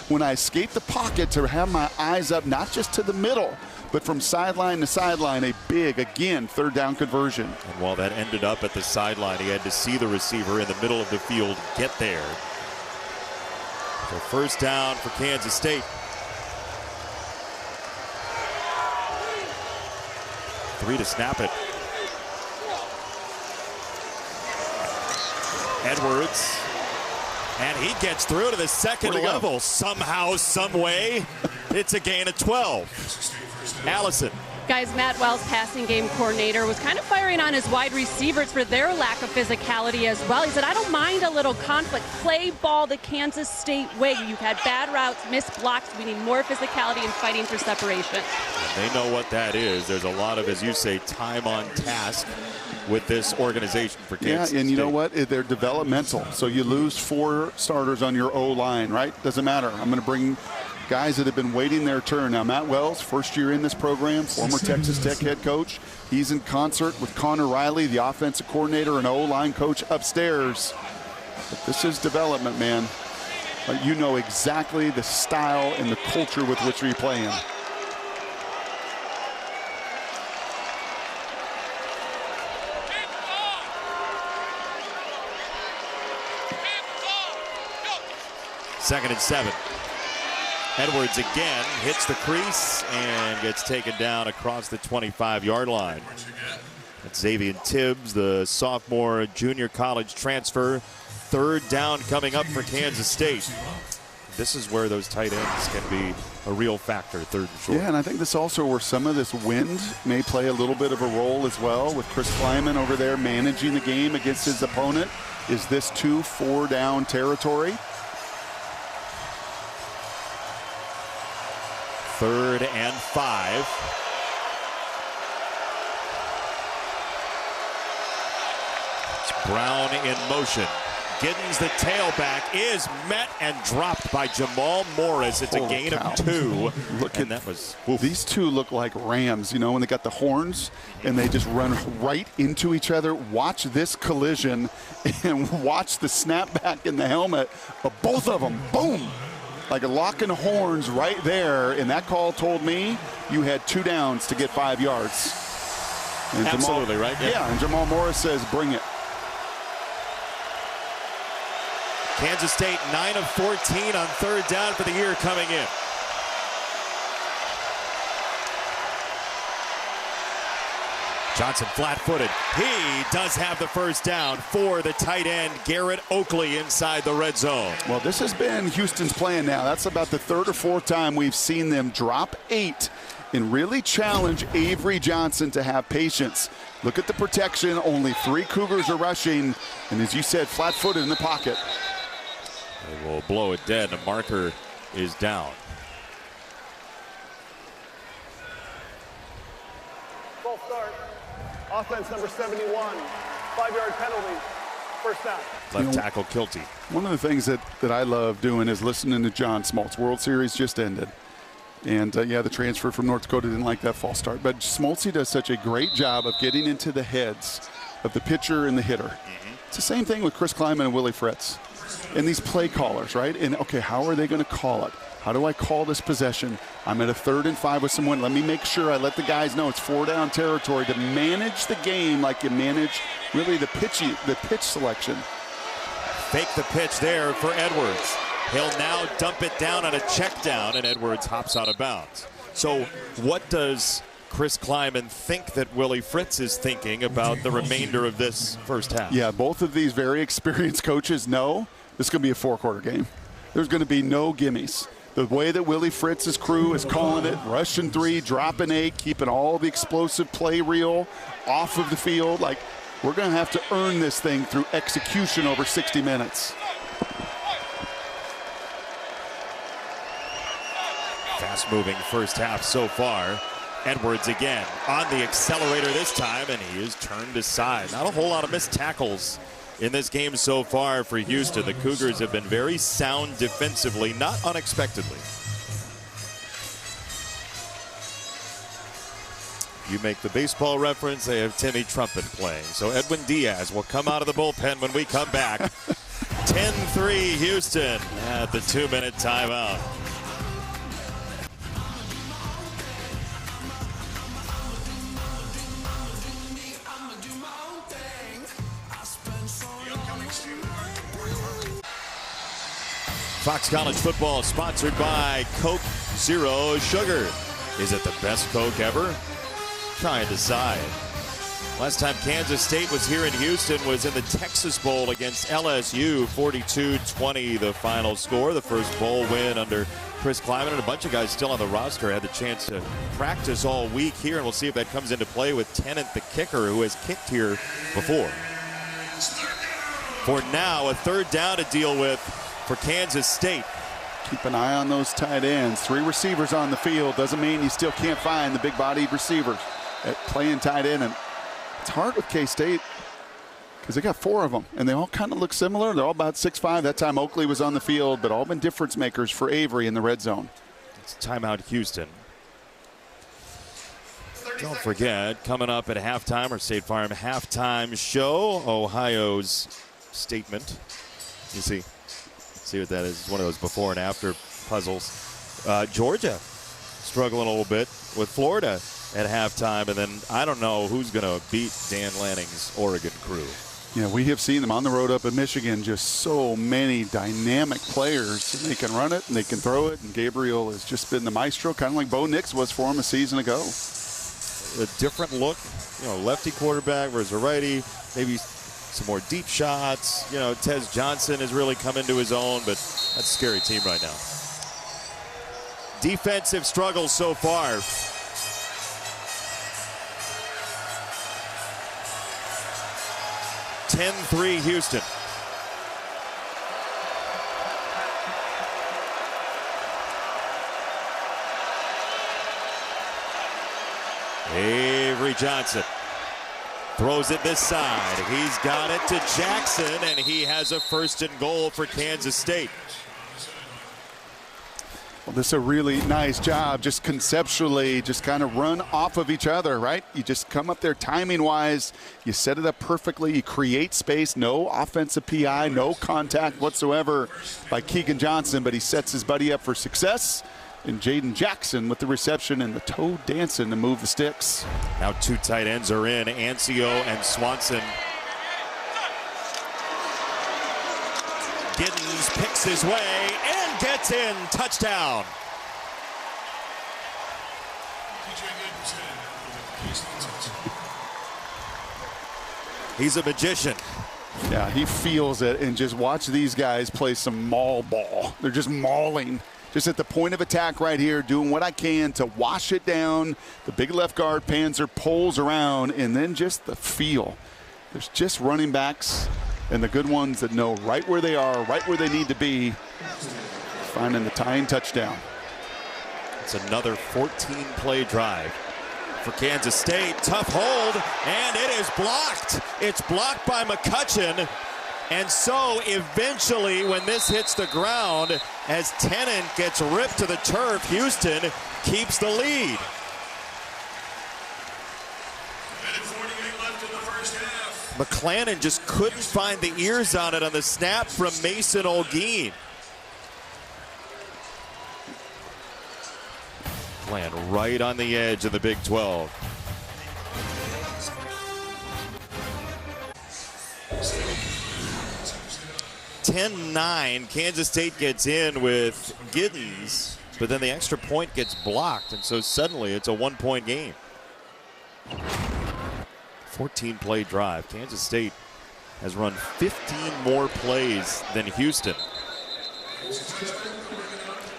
When I escaped the pocket, to have my eyes up, not just to the middle, but from sideline to sideline, a big, again, 3rd down conversion. And while that ended up at the sideline, he had to see the receiver in the middle of the field get there. So 1st down for Kansas State. 3 to snap it. Edwards, and he gets through to the 2nd level somehow, some way. It's a gain of 12. Allison. Guys, Matt Wells, passing game coordinator, was kind of firing on his wide receivers for their lack of physicality as well. He said, I don't mind a little conflict. Play ball the Kansas State way. You've had bad routes, missed blocks. We need more physicality and fighting for separation. And they know what that is. There's a lot of, as you say, time on task with this organization for Kansas State. Yeah, and you know what? They're developmental. So you lose 4 starters on your O-line, right? Doesn't matter. I'm going to bring guys that have been waiting their turn. Now, Matt Wells, 1st year in this program, former Texas Tech head coach. He's in concert with Connor Riley, the offensive coordinator and O-line coach upstairs. But this is development, man. You know exactly the style and the culture with which we play in. Second and 7. Edwards again hits the crease and gets taken down across the 25-yard line. That's Xavier Tibbs, the sophomore junior college transfer. 3rd down coming up for Kansas State. This is where those tight ends can be a real factor, 3rd and short. Yeah, and I think this also where some of this wind may play a little bit of a role as well, with Chris Kleiman over there managing the game against his opponent. Is this 2-4 down territory? 3rd and 5. It's Brown in motion. Giddens, the tailback, is met and dropped by Jamal Morris. It's a gain of 2. Look at that. These two look like rams, you know, when they got the horns and they just run right into each other. Watch this collision and watch the snapback in the helmet of both of them. Boom! Like a locking horns right there, and that call told me you had 2 downs to get 5 yards. And Absolutely, right? Yeah, and Jamal Morris says, bring it. Kansas State 9 of 14 on 3rd down for the year coming in. Johnson flat-footed. He does have the 1st down for the tight end, Garrett Oakley, inside the red zone. Well, this has been Houston's plan now. That's about the 3rd or 4th time we've seen them drop 8 and really challenge Avery Johnson to have patience. Look at the protection. Only 3 Cougars are rushing. And as you said, flat-footed in the pocket. They will blow it dead. The marker is down. False start. Offense number 71. 5-yard penalty. 1st down. Left tackle Kilty. One of the things that I love doing is listening to John Smoltz. World Series just ended. And, yeah, the transfer from North Dakota didn't like that false start. But Smoltz does such a great job of getting into the heads of the pitcher and the hitter. It's the same thing with Chris Kleiman and Willie Fritz. And these play callers, right? And, okay, how are they going to call it? How do I call this possession? I'm at a 3rd and 5 with someone. Let me make sure I let the guys know it's 4-down territory to manage the game like you manage really the pitch selection. Fake the pitch there for Edwards. He'll now dump it down on a check down, and Edwards hops out of bounds. So what does Chris Klieman think that Willie Fritz is thinking about the remainder of this first half? Yeah, both of these very experienced coaches know this is going to be a 4-quarter game. There's going to be no gimmies. The way that Willie Fritz's crew is calling it, rushing 3, dropping 8, keeping all the explosive play reel off of the field, like we're going to have to earn this thing through execution over 60 minutes. Fast-moving first half so far. Edwards again on the accelerator this time, and he is turned aside. Not a whole lot of missed tackles in this game so far for Houston. The Cougars have been very sound defensively, not unexpectedly. You make the baseball reference, they have Timmy Trumpet playing. So Edwin Diaz will come out of the bullpen when we come back. 10-3 Houston at the 2-minute timeout. Fox College Football sponsored by Coke Zero Sugar. Is it the best Coke ever? Try and decide. Last time Kansas State was here in Houston was in the Texas Bowl against LSU. 42-20 the final score. The first bowl win under Chris Klieman, and a bunch of guys still on the roster had the chance to practice all week here, and we'll see if that comes into play with Tennant, the kicker, who has kicked here before. For now, a 3rd down to deal with for Kansas State. Keep an eye on those tight ends. 3 receivers on the field doesn't mean you still can't find the big-bodied receiver at playing tight end. And it's hard with K-State because they got 4 of them, and they all kind of look similar. They're all about 6'5". That time Oakley was on the field, but all been difference makers for Avery in the red zone. It's timeout Houston. Don't forget, coming up at halftime, our State Farm halftime show, Ohio's statement. You see what that is. It's one of those before and after puzzles. Georgia struggling a little bit with Florida at halftime, and then I don't know who's going to beat Dan Lanning's Oregon crew. Yeah, we have seen them on the road up in Michigan. Just so many dynamic players. And they can run it and they can throw it, and Gabriel has just been the maestro, kind of like Bo Nix was for him a season ago. A different look, lefty quarterback versus a righty, maybe some more deep shots. Tez Johnson has really come into his own, but that's a scary team right now. Defensive struggles so far. (10-3) Houston. Avery Johnson throws it this side. He's got it to Jackson, and he has a 1st and goal for Kansas State. Well, this is a really nice job, just conceptually, just kind of run off of each other, right? You just come up there timing-wise, you set it up perfectly, you create space, no offensive PI, no contact whatsoever by Keegan Johnson, but he sets his buddy up for success. And Jaden Jackson with the reception and the toe dancing to move the sticks. Now 2 tight ends are in, Ancio and Swanson. Giddens picks his way and gets in. Touchdown. He's a magician. Yeah, he feels it, and just watch these guys play some maul ball. They're just mauling. Just at the point of attack right here, doing what I can to wash it down. The big left guard, Panzer, pulls around, and then just the feel. There's just running backs and the good ones that know right where they are, right where they need to be, finding the tying touchdown. It's another 14-play drive for Kansas State. Tough hold, and it is blocked. It's blocked by McCutcheon. And so eventually, when this hits the ground, as Tennant gets ripped to the turf, Houston keeps the lead. McClannon just couldn't find the ears on it on the snap from Mason Olguin. playing right on the edge of the Big 12. (10-9). Kansas State gets in with Giddens, but then the extra point gets blocked, and so suddenly it's a 1-point game. 14-play drive. Kansas State has run 15 more plays than Houston.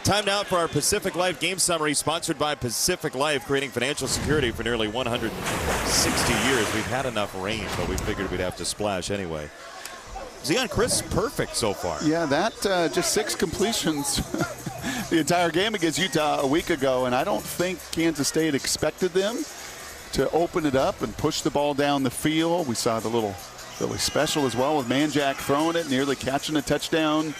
Time now for our Pacific Life game summary, sponsored by Pacific Life, creating financial security for nearly 160 years. We've had enough rain, but we figured we'd have to splash anyway. Zeon, Chris, perfect so far. Yeah, that just 6 completions the entire game against Utah a week ago, and I don't think Kansas State expected them to open it up and push the ball down the field. We saw the little Philly special as well with Manjack throwing it, nearly catching a touchdown,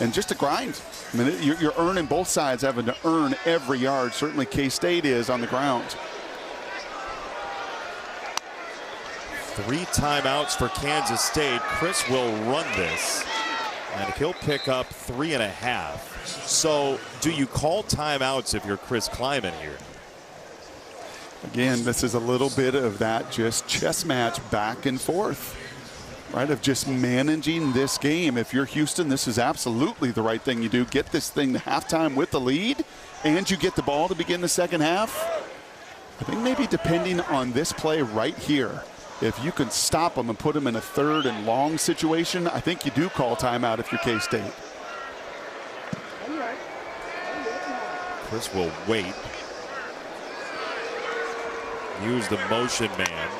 and just a grind. I mean, you're earning, both sides having to earn every yard. Certainly K-State is on the ground. 3 timeouts for Kansas State. Chris will run this, and he'll pick up 3.5. So do you call timeouts if you're Chris Klieman here? Again, this is a little bit of that just chess match back and forth, right, of just managing this game. If you're Houston, this is absolutely the right thing you do. Get this thing to halftime with the lead, and you get the ball to begin the second half. I think maybe depending on this play right here, if you can stop them and put them in a 3rd and long situation, I think you do call timeout if you're K-State. Chris will wait. Use the motion man.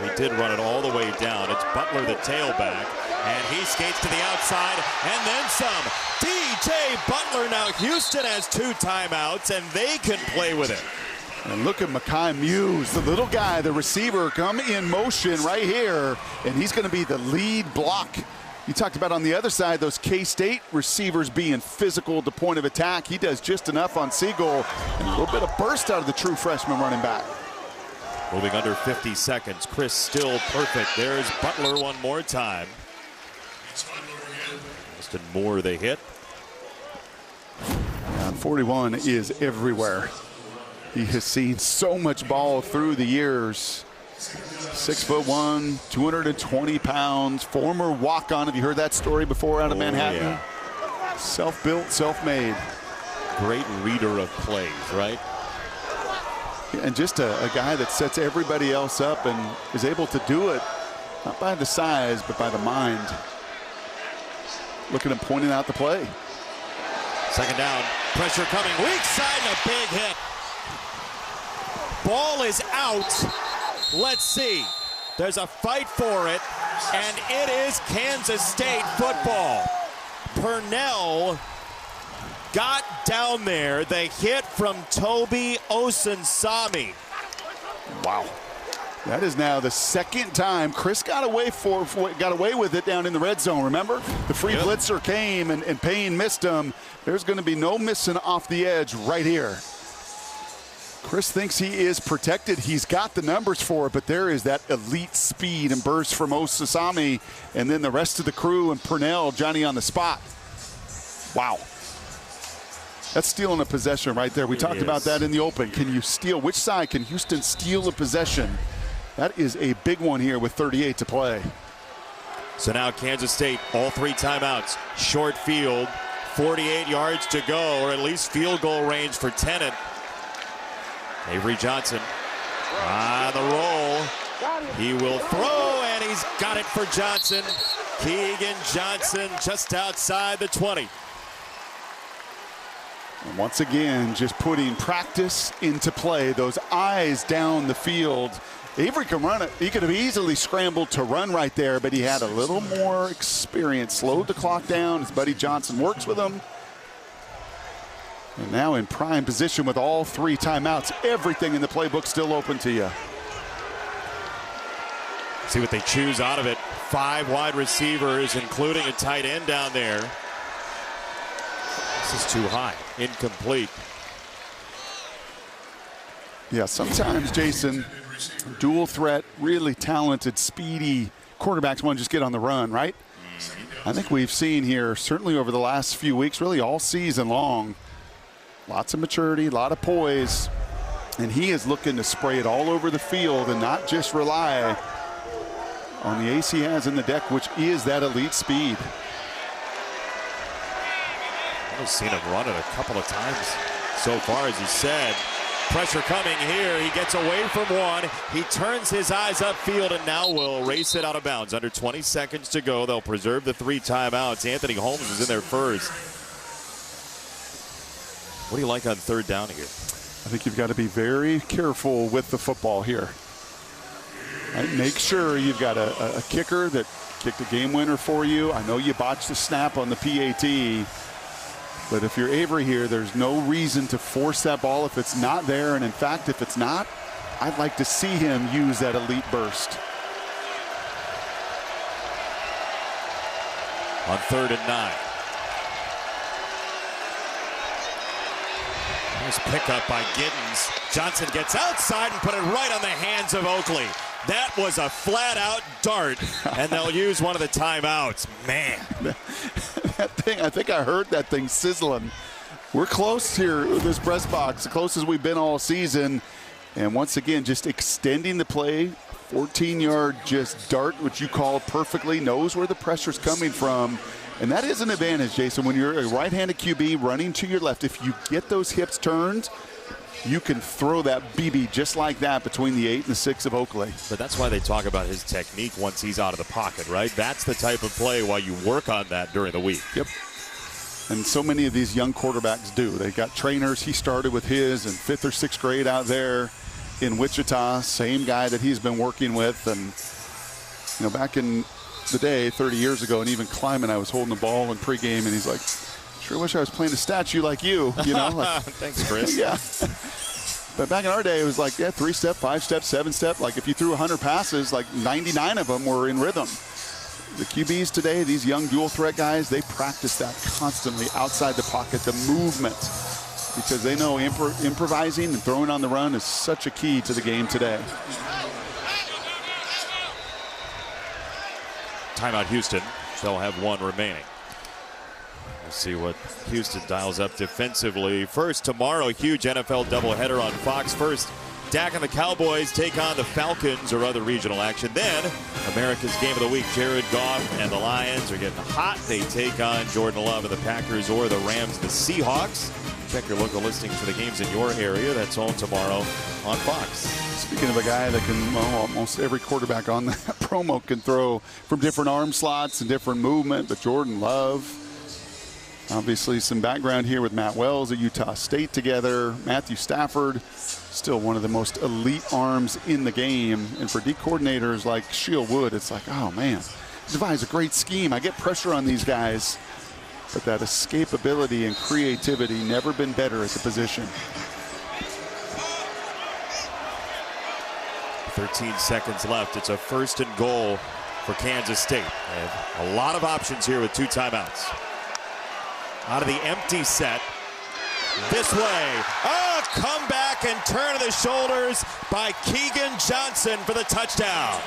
He did run it all the way down. It's Butler, the tailback, and he skates to the outside, and then some. DJ Butler. Now Houston has 2 timeouts, and they can play with it. And look at Makai Muse, the little guy, the receiver, come in motion right here, and he's going to be the lead block. You talked about on the other side, those K-State receivers being physical at the point of attack. He does just enough on Siegel, and a little bit of burst out of the true freshman running back. Moving under 50 seconds. Chris still perfect. There's Butler one more time. Austin Moore, the hit. And 41 is everywhere. He has seen so much ball through the years. 6'1", 220 pounds, former walk-on. Have you heard that story before out of Manhattan? Yeah. Self-built, self-made. Great reader of plays, right? And just a guy that sets everybody else up and is able to do it, not by the size, but by the mind. Look at him pointing out the play. Second down, pressure coming, weak side, and a big hit. Ball is out. Let's see. There's a fight for it, and it is Kansas State football. Purnell got down there. The hit from Toby Osunsami. Wow. That is now the second time Chris got away with it down in the red zone. Remember? The free blitzer came and Payne missed him. There's going to be no missing off the edge right here. Chris thinks he is protected. He's got the numbers for it, but there is that elite speed and burst from Osunsami, and then the rest of the crew and Purnell, Johnny on the spot. Wow. That's stealing a possession right there. We talked about that in the open. Can you steal? Which side can Houston steal a possession? That is a big one here with 38 to play. So now Kansas State, all 3 timeouts, short field, 48 yards to go, or at least field goal range for Tennant. Avery Johnson on the roll. He will throw, and he's got it for Johnson. Keegan Johnson just outside the 20. And once again, just putting practice into play. Those eyes down the field. Avery can run it. He could have easily scrambled to run right there, but he had a little more experience. Slowed the clock down. His buddy Johnson works with him. And now in prime position with all 3 timeouts. Everything in the playbook still open to you. See what they choose out of it. 5 wide receivers, including a tight end down there. This is too high. Incomplete. Yeah, sometimes, Jason, dual threat, really talented, speedy quarterbacks want to just get on the run, right? I think we've seen here, certainly over the last few weeks, really all season long, lots of maturity, a lot of poise, And he is looking to spray it all over the field and not just rely on the ace he has in the deck, which is that elite speed. I've seen him run it a couple of times so far, as you said. Pressure coming here. He gets away from one. He turns his eyes upfield and now will race it out of bounds. Under 20 seconds to go. They'll preserve the 3 timeouts. Anthony Holmes is in there first. What do you like on third down here? I think you've got to be very careful with the football here. Right? Make sure you've got a kicker that kicked a game winner for you. I know you botched the snap on the PAT, but if you're Avery here, there's no reason to force that ball if it's not there. And in fact, if it's not, I'd like to see him use that elite burst. On 3rd and 9. Nice pickup by Giddens. Johnson gets outside and put it right on the hands of Oakley. That was a flat-out dart, and they'll use one of the timeouts. Man. That thing, I think I heard that thing sizzling. We're close here with this press box, the closest we've been all season. And once again, just extending the play. 14-yard just dart, which you call perfectly, knows where the pressure's coming from. And that is an advantage, Jason, when you're a right-handed QB running to your left. If you get those hips turned, you can throw that BB just like that between the 8 and the 6 of Oakley. But that's why they talk about his technique once he's out of the pocket, right? That's the type of play while you work on that during the week. Yep. And so many of these young quarterbacks do. They got trainers. He started with his in 5th or 6th grade out there in Wichita. Same guy that he's been working with. And, you know, back in the day, 30 years ago, and even climbing, I was holding the ball in pregame, and he's like, sure wish I was playing a statue like you, you know? Like, thanks, Chris. Yeah. But back in our day, it was like, yeah, 3-step, 5-step, 7-step. Like if you threw 100 passes, like 99 of them were in rhythm. The QBs today, these young dual threat guys, they practice that constantly outside the pocket, the movement, because they know improvising and throwing on the run is such a key to the game today. Timeout Houston. They'll have one remaining. We'll see what Houston dials up defensively. First, tomorrow, huge NFL doubleheader on Fox. First, Dak and the Cowboys take on the Falcons or other regional action. Then, America's Game of the Week, Jared Goff and the Lions are getting hot. They take on Jordan Love and the Packers or the Rams, the Seahawks. Check your local listings for the games in your area. That's on tomorrow on Fox. Speaking of a guy that can, well, almost every quarterback on that promo can throw from different arm slots and different movement, but Jordan Love, obviously some background here with Matt Wells at Utah State together. Matthew Stafford, still one of the most elite arms in the game. And for D coordinators like Shield Wood, it's like, oh man, devise a great scheme. I get pressure on these guys. But that escapability and creativity never been better at the position. 13 seconds left. It's a 1st and goal for Kansas State. They have a lot of options here with 2 timeouts. Out of the empty set. This way. Oh, comeback and turn of the shoulders by Keegan Johnson for the touchdown.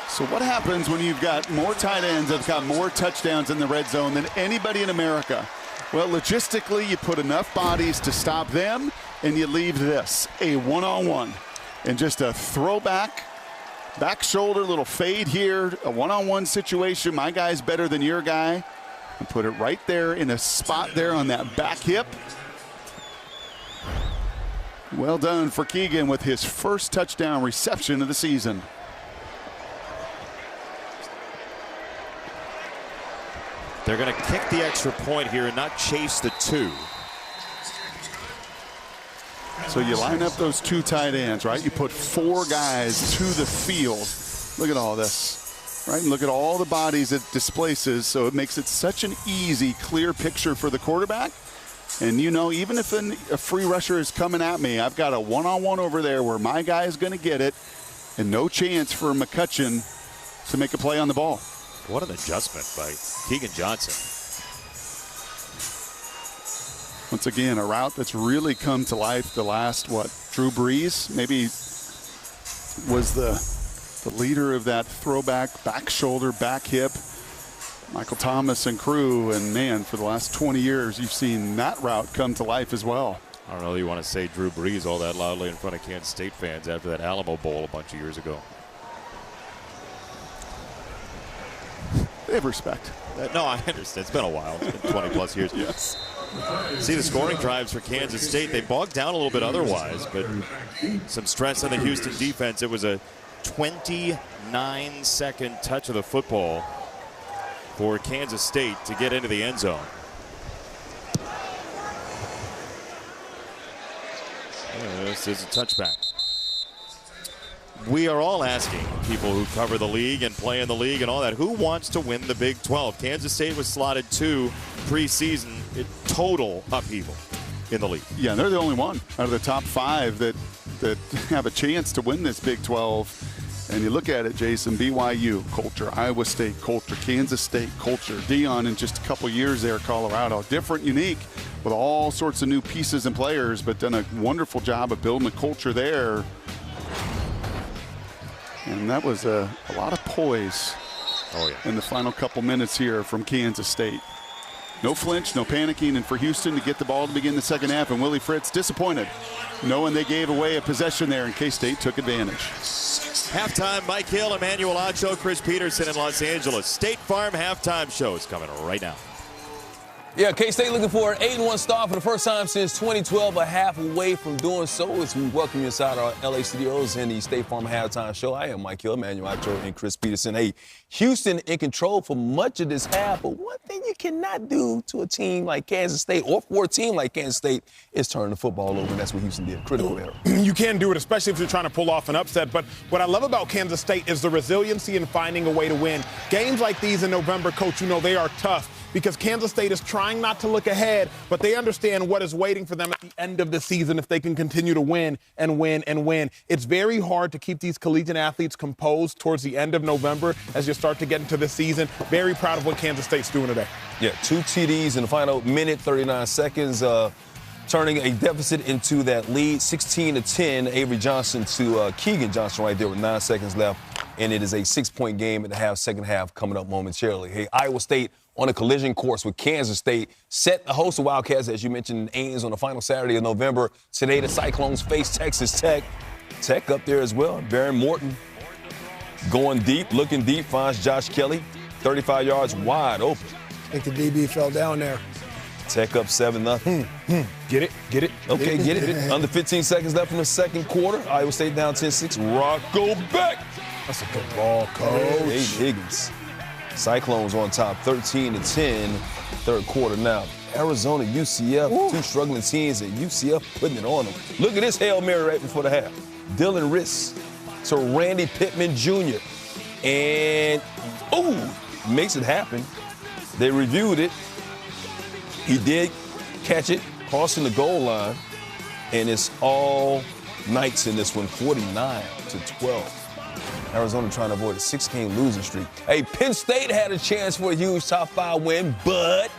So what happens when you've got more tight ends that have got more touchdowns in the red zone than anybody in America? Well, logistically, you put enough bodies to stop them, and you leave this, a one-on-one. And just a throwback, back shoulder, little fade here, a one-on-one situation. My guy's better than your guy. And put it right there in a spot there on that back hip. Well done for Keegan with his first touchdown reception of the season. They're going to kick the extra point here and not chase the 2. So you line up those 2 tight ends, right? You put 4 guys to the field. Look at all this, right? And look at all the bodies it displaces. So it makes it such an easy, clear picture for the quarterback. And, you know, even if a free rusher is coming at me, I've got a one-on-one over there where my guy is going to get it and no chance for McCutcheon to make a play on the ball. What an adjustment by Keegan Johnson. Once again, a route that's really come to life the last, Drew Brees maybe was the leader of that throwback, back shoulder, back hip. Michael Thomas and crew, and man, for the last 20 years, you've seen that route come to life as well. I don't know if you want to say Drew Brees all that loudly in front of Kansas State fans after that Alamo Bowl a bunch of years ago. They have respect. No, I understand. It's been a while. It's been 20-plus years. Yes. See the scoring drives for Kansas State. They bogged down a little bit otherwise, but some stress on the Houston defense. It was a 29-second touch of the football for Kansas State to get into the end zone. This is a touchback. We are all asking people who cover the league and play in the league and all that, who wants to win the Big 12? Kansas State was slotted 2 preseason. Total upheaval in the league. Yeah, they're the only one out of the top 5 that have a chance to win this Big 12. And you look at it, Jason, BYU, culture, Iowa State, culture, Kansas State, culture, Deion in just a couple years there, Colorado. Different, unique, with all sorts of new pieces and players, but done a wonderful job of building a culture there. And that was a lot of poise in the final couple minutes here from Kansas State. No flinch, no panicking, and for Houston to get the ball to begin the second half, and Willie Fritz disappointed, knowing they gave away a possession there, and K-State took advantage. Halftime, Mike Hill, Emmanuel Acho, Chris Peterson in Los Angeles. State Farm halftime show is coming right now. Yeah, K-State looking for an 8-1 start for the first time since 2012, a half away from doing so. As we welcome you inside our LA studios in the State Farm Halftime Show. I am Mike Hill, Emmanuel Acho, and Chris Peterson. Hey, Houston in control for much of this half, but one thing you cannot do to a team like Kansas State, or for a team like Kansas State, is turn the football over, and that's what Houston did. Critical error. You can do it, especially if you're trying to pull off an upset, but what I love about Kansas State is the resiliency in finding a way to win. Games like these in November, Coach, you know they are tough, because Kansas State is trying not to look ahead, but they understand what is waiting for them at the end of the season if they can continue to win and win and win. It's very hard to keep these collegiate athletes composed towards the end of November as you start to get into the season. Very proud of what Kansas State's doing today. Yeah, 2 TDs in the final minute, 39 seconds, turning a deficit into that lead, 16-10. Avery Johnson to Keegan Johnson right there with 9 seconds left, and it is a 6-point game at the second half coming up momentarily. Hey, Iowa State on a collision course with Kansas State, set the host of Wildcats, as you mentioned, in Ames on the final Saturday of November. Today, the Cyclones face Texas Tech. Tech up there as well. Baron Morton going deep, looking deep, finds Josh Kelly, 35 yards wide open. I think the DB fell down there. Tech up 7-0. Get it? Okay, get it. Under 15 seconds left in the second quarter. Iowa State down 10-6. Rocco Beck. That's a good ball, Coach. Abe Higgins. Cyclones on top, 13-10, third quarter now. Arizona, UCF, two struggling teams, and UCF putting it on them. Look at this Hail Mary right before the half. Dylan Riss to Randy Pittman Jr. And, makes it happen. They reviewed it. He did catch it, crossing the goal line, and it's all Knights in this one, 49-12. Arizona trying to avoid a 6-game losing streak. Hey, Penn State had a chance for a huge top 5 win, but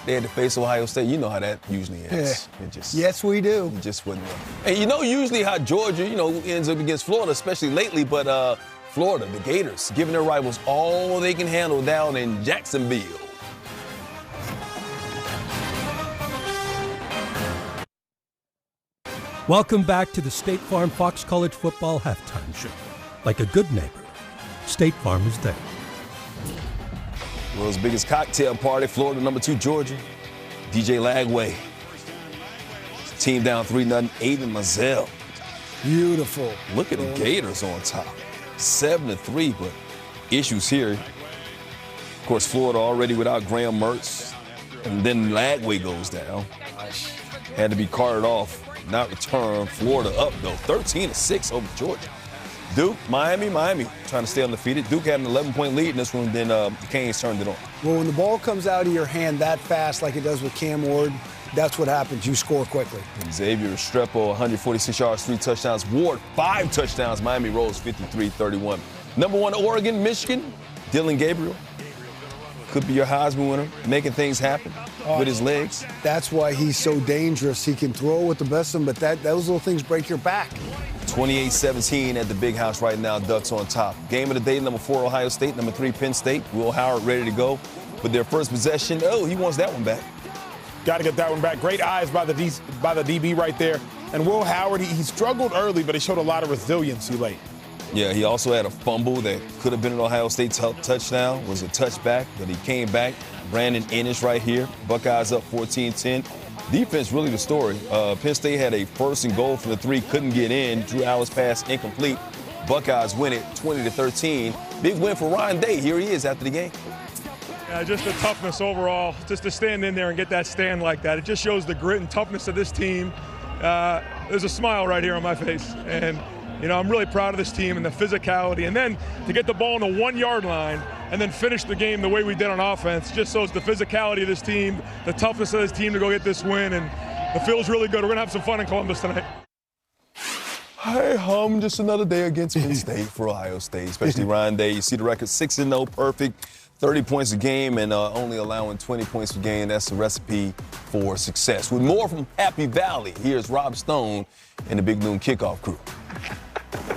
they had to face Ohio State. You know how that usually ends. Yeah. Yes, we do. It just wasn't. And you know usually how Georgia, ends up against Florida, especially lately, but Florida, the Gators, giving their rivals all they can handle down in Jacksonville. Welcome back to the State Farm Fox College Football Halftime Show. Like a good neighbor, State Farm is there. World's biggest cocktail party, Florida #2 Georgia. DJ Lagway. Team down 3-0, Aiden Mazel. Beautiful. Look at the Gators on top. 7-3, but issues here. Of course, Florida already without Graham Mertz. And then Lagway goes down. Had to be carted off, not returned. Florida up, though, 13-6 over Georgia. Duke, Miami trying to stay undefeated. Duke had an 11-point lead in this one, then the Canes turned it on. Well, when the ball comes out of your hand that fast like it does with Cam Ward, that's what happens. You score quickly. Xavier Restrepo, 146 yards, 3 touchdowns. Ward, 5 touchdowns. Miami rolls 53-31. #1 Oregon, Michigan, Dylan Gabriel. Could be your Heisman winner, making things happen with his legs. That's why he's so dangerous. He can throw with the best of them, but those little things break your back. 28-17 at the Big House right now. Ducks on top. Game of the day, #4 Ohio State, #3 Penn State. Will Howard ready to go with their first possession. Oh, he wants that one back. Got to get that one back. Great eyes by the DB right there. And Will Howard, he struggled early, but he showed a lot of resiliency late. Yeah, he also had a fumble that could have been an Ohio State touchdown. Was a touchback, but he came back. Brandon Ennis right here. Buckeyes up 14-10. Defense really the story. Penn State had a 1st and goal from the 3, couldn't get in. Drew Allen's pass incomplete. Buckeyes win it 20-13. Big win for Ryan Day. Here he is after the game. Yeah, just the toughness overall, just to stand in there and get that stand like that. It just shows the grit and toughness of this team. There's a smile right here on my face. And, you know, I'm really proud of this team and the physicality. And then to get the ball on the 1-yard line and then finish the game the way we did on offense just shows the physicality of this team, the toughness of this team to go get this win. And it feels really good. We're going to have some fun in Columbus tonight. Hey, just another day against Penn State for Ohio State, especially Ryan Day. You see the record, 6-0, perfect, 30 points a game, and only allowing 20 points a game. That's a recipe for success. With more from Happy Valley, here's Rob Stone and the Big Noon Kickoff crew.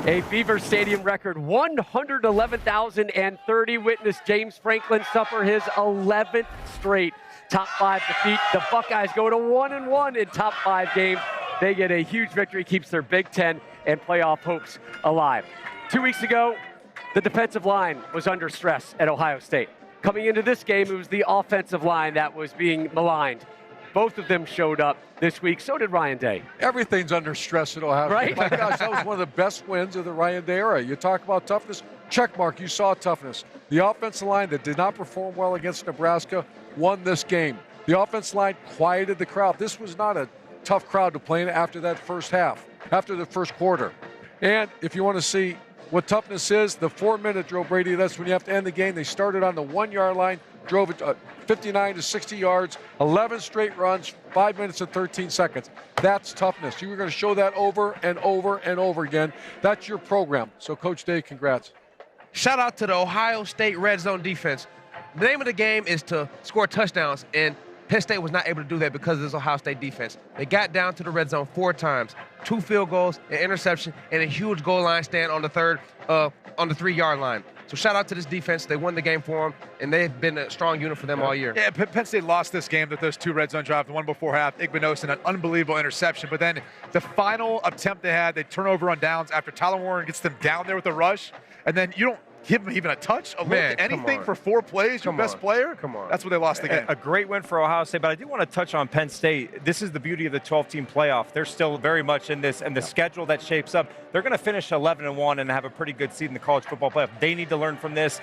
A Beaver Stadium record, 111,030 witnessed James Franklin suffer his 11th straight top 5 defeat. The Buckeyes go to 1-1 in top 5 games. They get a huge victory, keeps their Big Ten and playoff hopes alive. 2 weeks ago, the defensive line was under stress at Ohio State. Coming into this game, it was the offensive line that was being maligned. Both of them showed up this week. So did Ryan Day. Everything's under stress at Ohio State. Right? My gosh, that was one of the best wins of the Ryan Day era. You talk about toughness, check mark, you saw toughness. The offensive line that did not perform well against Nebraska won this game. The offensive line quieted the crowd. This was not a tough crowd to play in after that first half, after the first quarter. And if you want to see what toughness is, the 4-minute drill, Brady, that's when you have to end the game. They started on the 1-yard line, drove it 59 to 60 yards, 11 straight runs, 5 minutes and 13 seconds. That's toughness. You were going to show that over and over and over again. That's your program. So, Coach Day, congrats. Shout out to the Ohio State red zone defense. The name of the game is to score touchdowns, and Penn State was not able to do that because of this Ohio State defense. They got down to the red zone 4 times, 2 field goals, an interception, and a huge goal line stand on the 3-yard line. So shout out to this defense. They won the game for them, and they've been a strong unit for them all year. Yeah, Penn State lost this game with those 2 red zone drives, the one before half, Igbenogson, an unbelievable interception. But then the final attempt they had, they turn over on downs after Tyler Warren gets them down there with a rush, and then you don't give them even a touch, a look, anything for 4 plays, your best player. Come on. That's what they lost the game. A great win for Ohio State, but I do want to touch on Penn State. This is the beauty of the 12-team playoff. They're still very much in this, and the schedule that shapes up, they're going to finish 11-1 and have a pretty good seed in the college football playoff. They need to learn from this.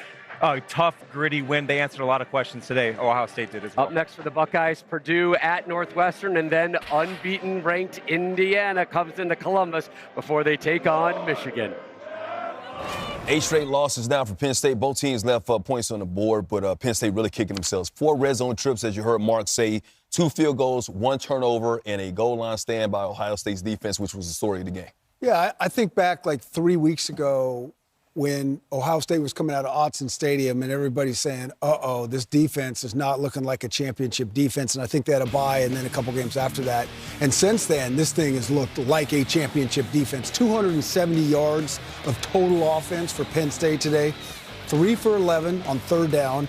Tough, gritty win. They answered a lot of questions today. Ohio State did as well. Up next for the Buckeyes, Purdue at Northwestern, and then unbeaten ranked Indiana comes into Columbus before they take on Michigan. 8 straight losses now for Penn State. Both teams left points on the board, but Penn State really kicking themselves. 4 red zone trips, as you heard Mark say, 2 field goals, 1 turnover, and a goal line stand by Ohio State's defense, which was the story of the game. Yeah, I think back like 3 weeks ago when Ohio State was coming out of Autzen Stadium and everybody's saying, uh-oh, this defense is not looking like a championship defense. And I think they had a bye and then a couple games after that. And since then, this thing has looked like a championship defense. 270 yards of total offense for Penn State today. 3 for 11 on 3rd down.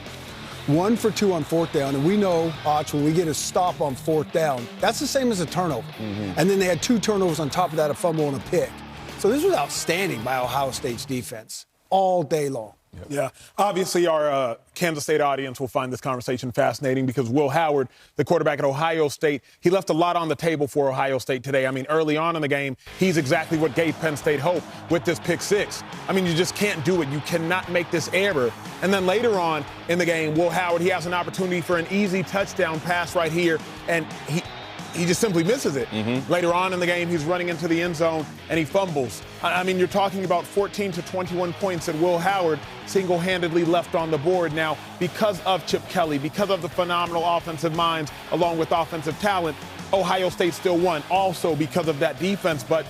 1 for 2 on 4th down. And we know, Arch, when we get a stop on 4th down, that's the same as a turnover. And then they had 2 turnovers on top of that, a fumble and a pick. So this was outstanding by Ohio State's defense all day long. Yeah, obviously our Kansas State audience will find this conversation fascinating because Will Howard, the quarterback at Ohio State, he left a lot on the table for Ohio State today. I mean, early on in the game, he's exactly what gave Penn State hope with this pick 6. I mean, you just can't do it. You cannot make this error. And then later on in the game, Will Howard, he has an opportunity for an easy touchdown pass right here, and he just simply misses it. Later on in the game, he's running into the end zone, and he fumbles. I mean, you're talking about 14 to 21 points that Will Howard single-handedly left on the board. Now, because of Chip Kelly, because of the phenomenal offensive minds along with offensive talent, Ohio State still won. Also because of that defense, but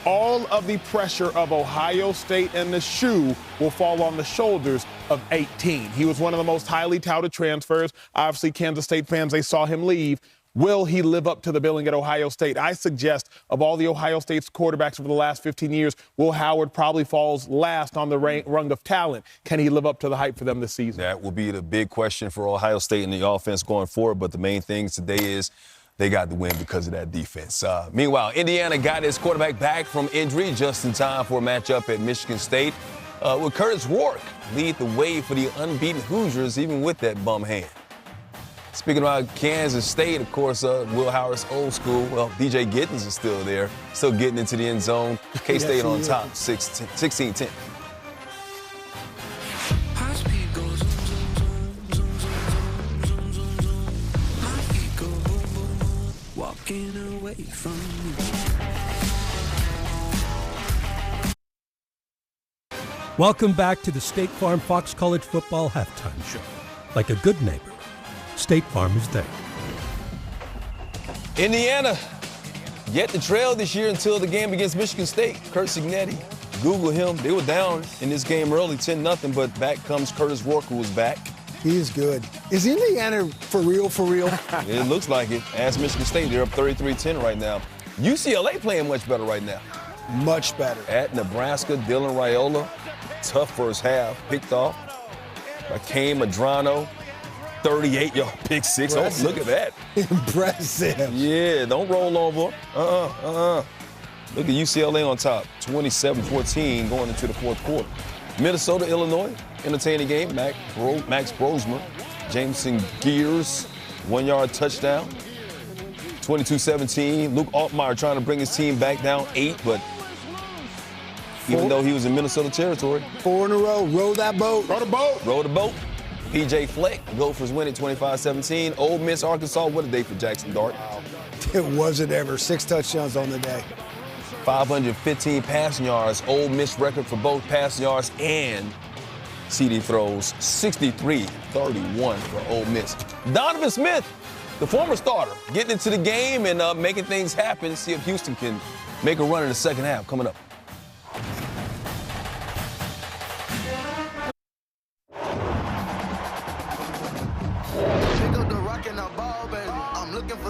all of the pressure of Ohio State and the shoe will fall on the shoulders of 18. He was one of the most highly touted transfers. Obviously, Kansas State fans, they saw him leave. Will he live up to the billing at Ohio State? I suggest of all the Ohio State's quarterbacks over the last 15 years, Will Howard probably falls last on the rung of talent. Can he live up to the hype for them this season? That will be the big question for Ohio State and the offense going forward. But the main thing today is they got the win because of that defense. Meanwhile, Indiana got his quarterback back from injury just in time for a matchup at Michigan State. Will Curtis Rourke lead the way for the unbeaten Hoosiers, even with that bum hand? Speaking about Kansas State, of course, Will Howard's old school. Well, DJ Giddens is still there, still getting into the end zone. K-State on top, 16-10. Walking away from you. Welcome back to the State Farm Fox College Football Halftime Show. Like a good neighbor, State Farm is there. Indiana, yet to trail this year until the game against Michigan State. Curt Cignetti, Google him. They were down in this game early, 10-0, but back comes Curtis Rourke, who was back. He is good. Is Indiana for real, for real? It looks like it. Ask Michigan State. They're up 33-10 right now. UCLA playing much better right now. Much better. At Nebraska, Dylan Raiola. Tough first half. Picked off by Kane Madrano. 38-yard pick six. Oh, look at that. Impressive. Yeah, don't roll over. Look at UCLA on top. 27-14 going into the fourth quarter. Minnesota, Illinois. Entertaining game. Max Brosmer, Jameson Gears, 1-yard touchdown. 22-17. Luke Altmaier trying to bring his team back down 8, but even though he was in Minnesota territory. 4 in a row. Row that boat. Row the boat. Row the boat. P.J. Fleck, Gophers win at 25-17. Ole Miss, Arkansas, what a day for Jackson Dart. It wasn't ever. 6 touchdowns on the day. 515 passing yards. Ole Miss record for both passing yards and CD throws. 63-31 for Ole Miss. Donovan Smith, the former starter, getting into the game and making things happen. See if Houston can make a run in the second half. Coming up.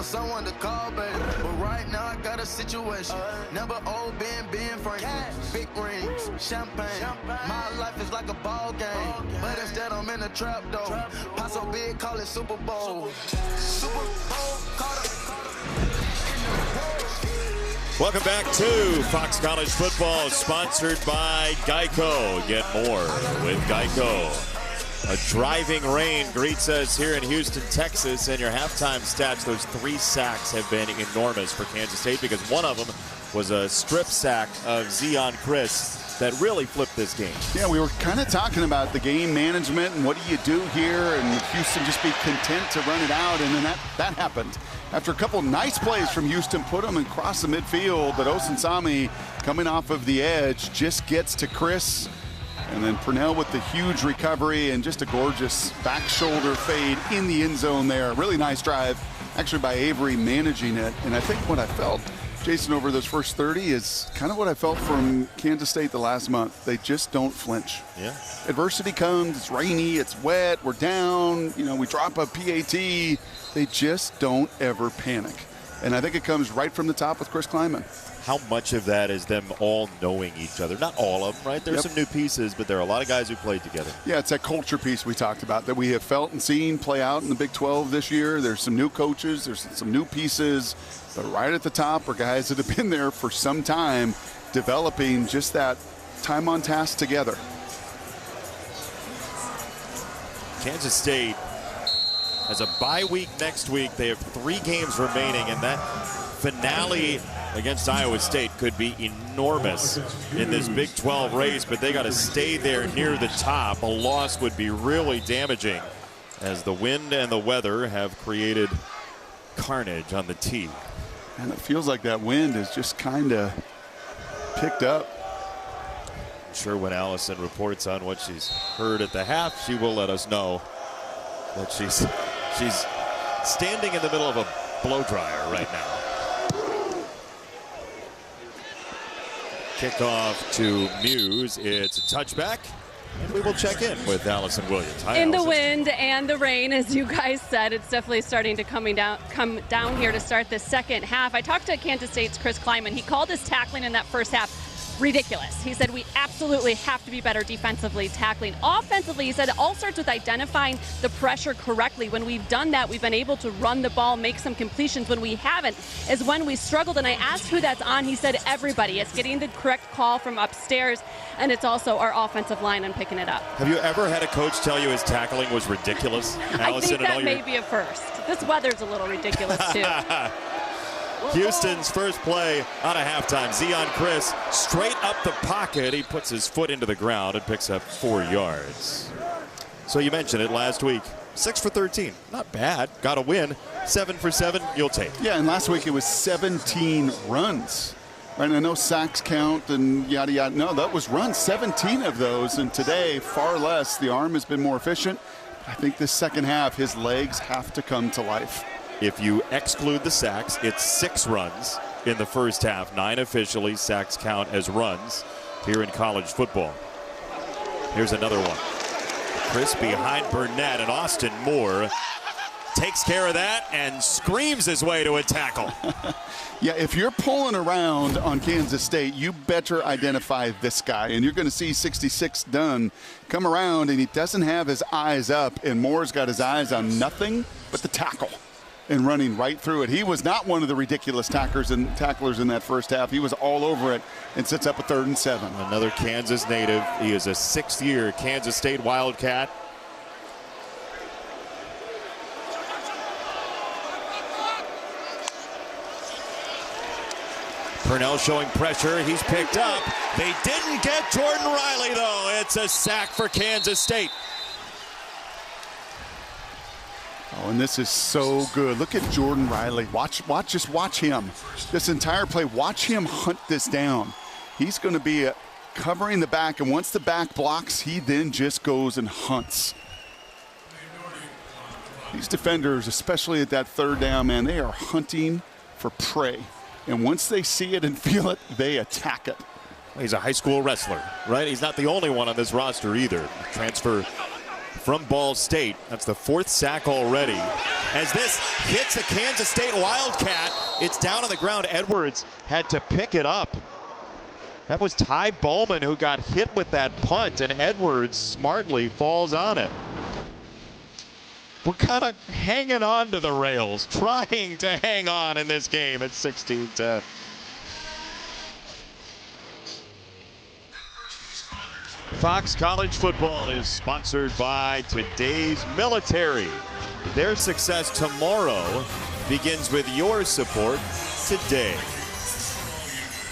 Someone to call, baby. But right now I got a situation. Never old Ben Franklin. Big rings, champagne. My life is like a ball game. But instead I'm in a trap though. Pot so big, call it Super Bowl. Super Bowl, Welcome back to Fox College Football, sponsored by Geico. Get more with Geico. A driving rain greets us here in Houston, Texas, and your halftime stats, those 3 sacks have been enormous for Kansas State because one of them was a strip sack of Zeon Chriss that really flipped this game. Yeah, we were kind of talking about the game management and what do you do here, and Houston just be content to run it out, and then that happened. After a couple nice plays from Houston, put them across the midfield, but Osunsami coming off of the edge just gets to Chris. And then Purnell with the huge recovery and just a gorgeous back shoulder fade in the end zone there. Really nice drive, actually, by Avery managing it. And I think what I felt, Jason, over those first 30 is kind of what I felt from Kansas State the last month. They just don't flinch. Yeah. Adversity comes, it's rainy, it's wet, we're down, we drop a PAT. They just don't ever panic. And I think it comes right from the top with Chris Klieman. How much of that is them all knowing each other? Not all of them, right? There's some new pieces, but there are a lot of guys who played together. Yeah, it's that culture piece we talked about that we have felt and seen play out in the Big 12 this year. There's some new coaches, there's some new pieces, but right at the top are guys that have been there for some time developing just that time on task together. Kansas State has a bye week next week. They have 3 games remaining, and that finale against Iowa State could be enormous in this Big 12 race, but they got to stay there near the top. A loss would be really damaging as the wind and the weather have created carnage on the tee. And it feels like that wind is just kind of picked up. I'm sure when Allison reports on what she's heard at the half, she will let us know that she's standing in the middle of a blow dryer right now. Kickoff to Muse. It's a touchback. And we will check in with Allison Williams. Hi, in Allison. the wind and the rain, as you guys said, it's definitely starting to come down here to start the second half. I talked to Kansas State's Chris Klieman. He called his tackling in that first half ridiculous. He said we absolutely have to be better defensively tackling. Offensively, he said it all starts with identifying the pressure correctly. When we've done that, we've been able to run the ball, make some completions. When we haven't is when we struggled. And I asked who that's on. He said everybody. It's getting the correct call from upstairs, and it's also our offensive line on picking it up. Have you ever had a coach tell you his tackling was ridiculous, Allison? I think that may be a first. This weather's a little ridiculous, too. Houston's first play out of halftime. Zeon Chriss straight up the pocket. He puts his foot into the ground and picks up 4 yards. So you mentioned it last week. 6 for 13. Not bad. Got a win. 7 for 7. You'll take. Yeah, and last week it was 17 runs. Right, and I know sacks count and yada, yada. No, that was runs. 17 of those. And today, far less. The arm has been more efficient. I think this second half, his legs have to come to life. If you exclude the sacks, it's 6 runs in the first half. 9 officially. Sacks count as runs here in college football. Here's another one. Chriss behind Burnett, and Austin Moore takes care of that and screams his way to a tackle. Yeah, if you're pulling around on Kansas State, you better identify this guy. And you're going to see 66 done come around, and he doesn't have his eyes up, and Moore's got his eyes on nothing but the tackle and running right through it. He was not one of the ridiculous tacklers in that first half. He was all over it and sets up a 3rd and 7. Another Kansas native. He is a 6th-year Kansas State Wildcat. Purnell showing pressure. He's picked up. They didn't get Jordan Riley, though. It's a sack for Kansas State. Oh, and this is so good. Look at Jordan Riley. Just watch him. This entire play, watch him hunt this down. He's going to be covering the back, and once the back blocks, he then just goes and hunts. These defenders, especially at that 3rd down, man, they are hunting for prey. And once they see it and feel it, they attack it. He's a high school wrestler, right? He's not the only one on this roster either. Transfer from Ball State. That's the 4th sack already. As this hits a Kansas State Wildcat, it's down on the ground. Edwards had to pick it up. That was Ty Bowman who got hit with that punt, and Edwards smartly falls on it. We're kind of hanging on to the rails, trying to hang on in this game at 16-10. Fox College Football is sponsored by today's military. Their success tomorrow begins with your support today.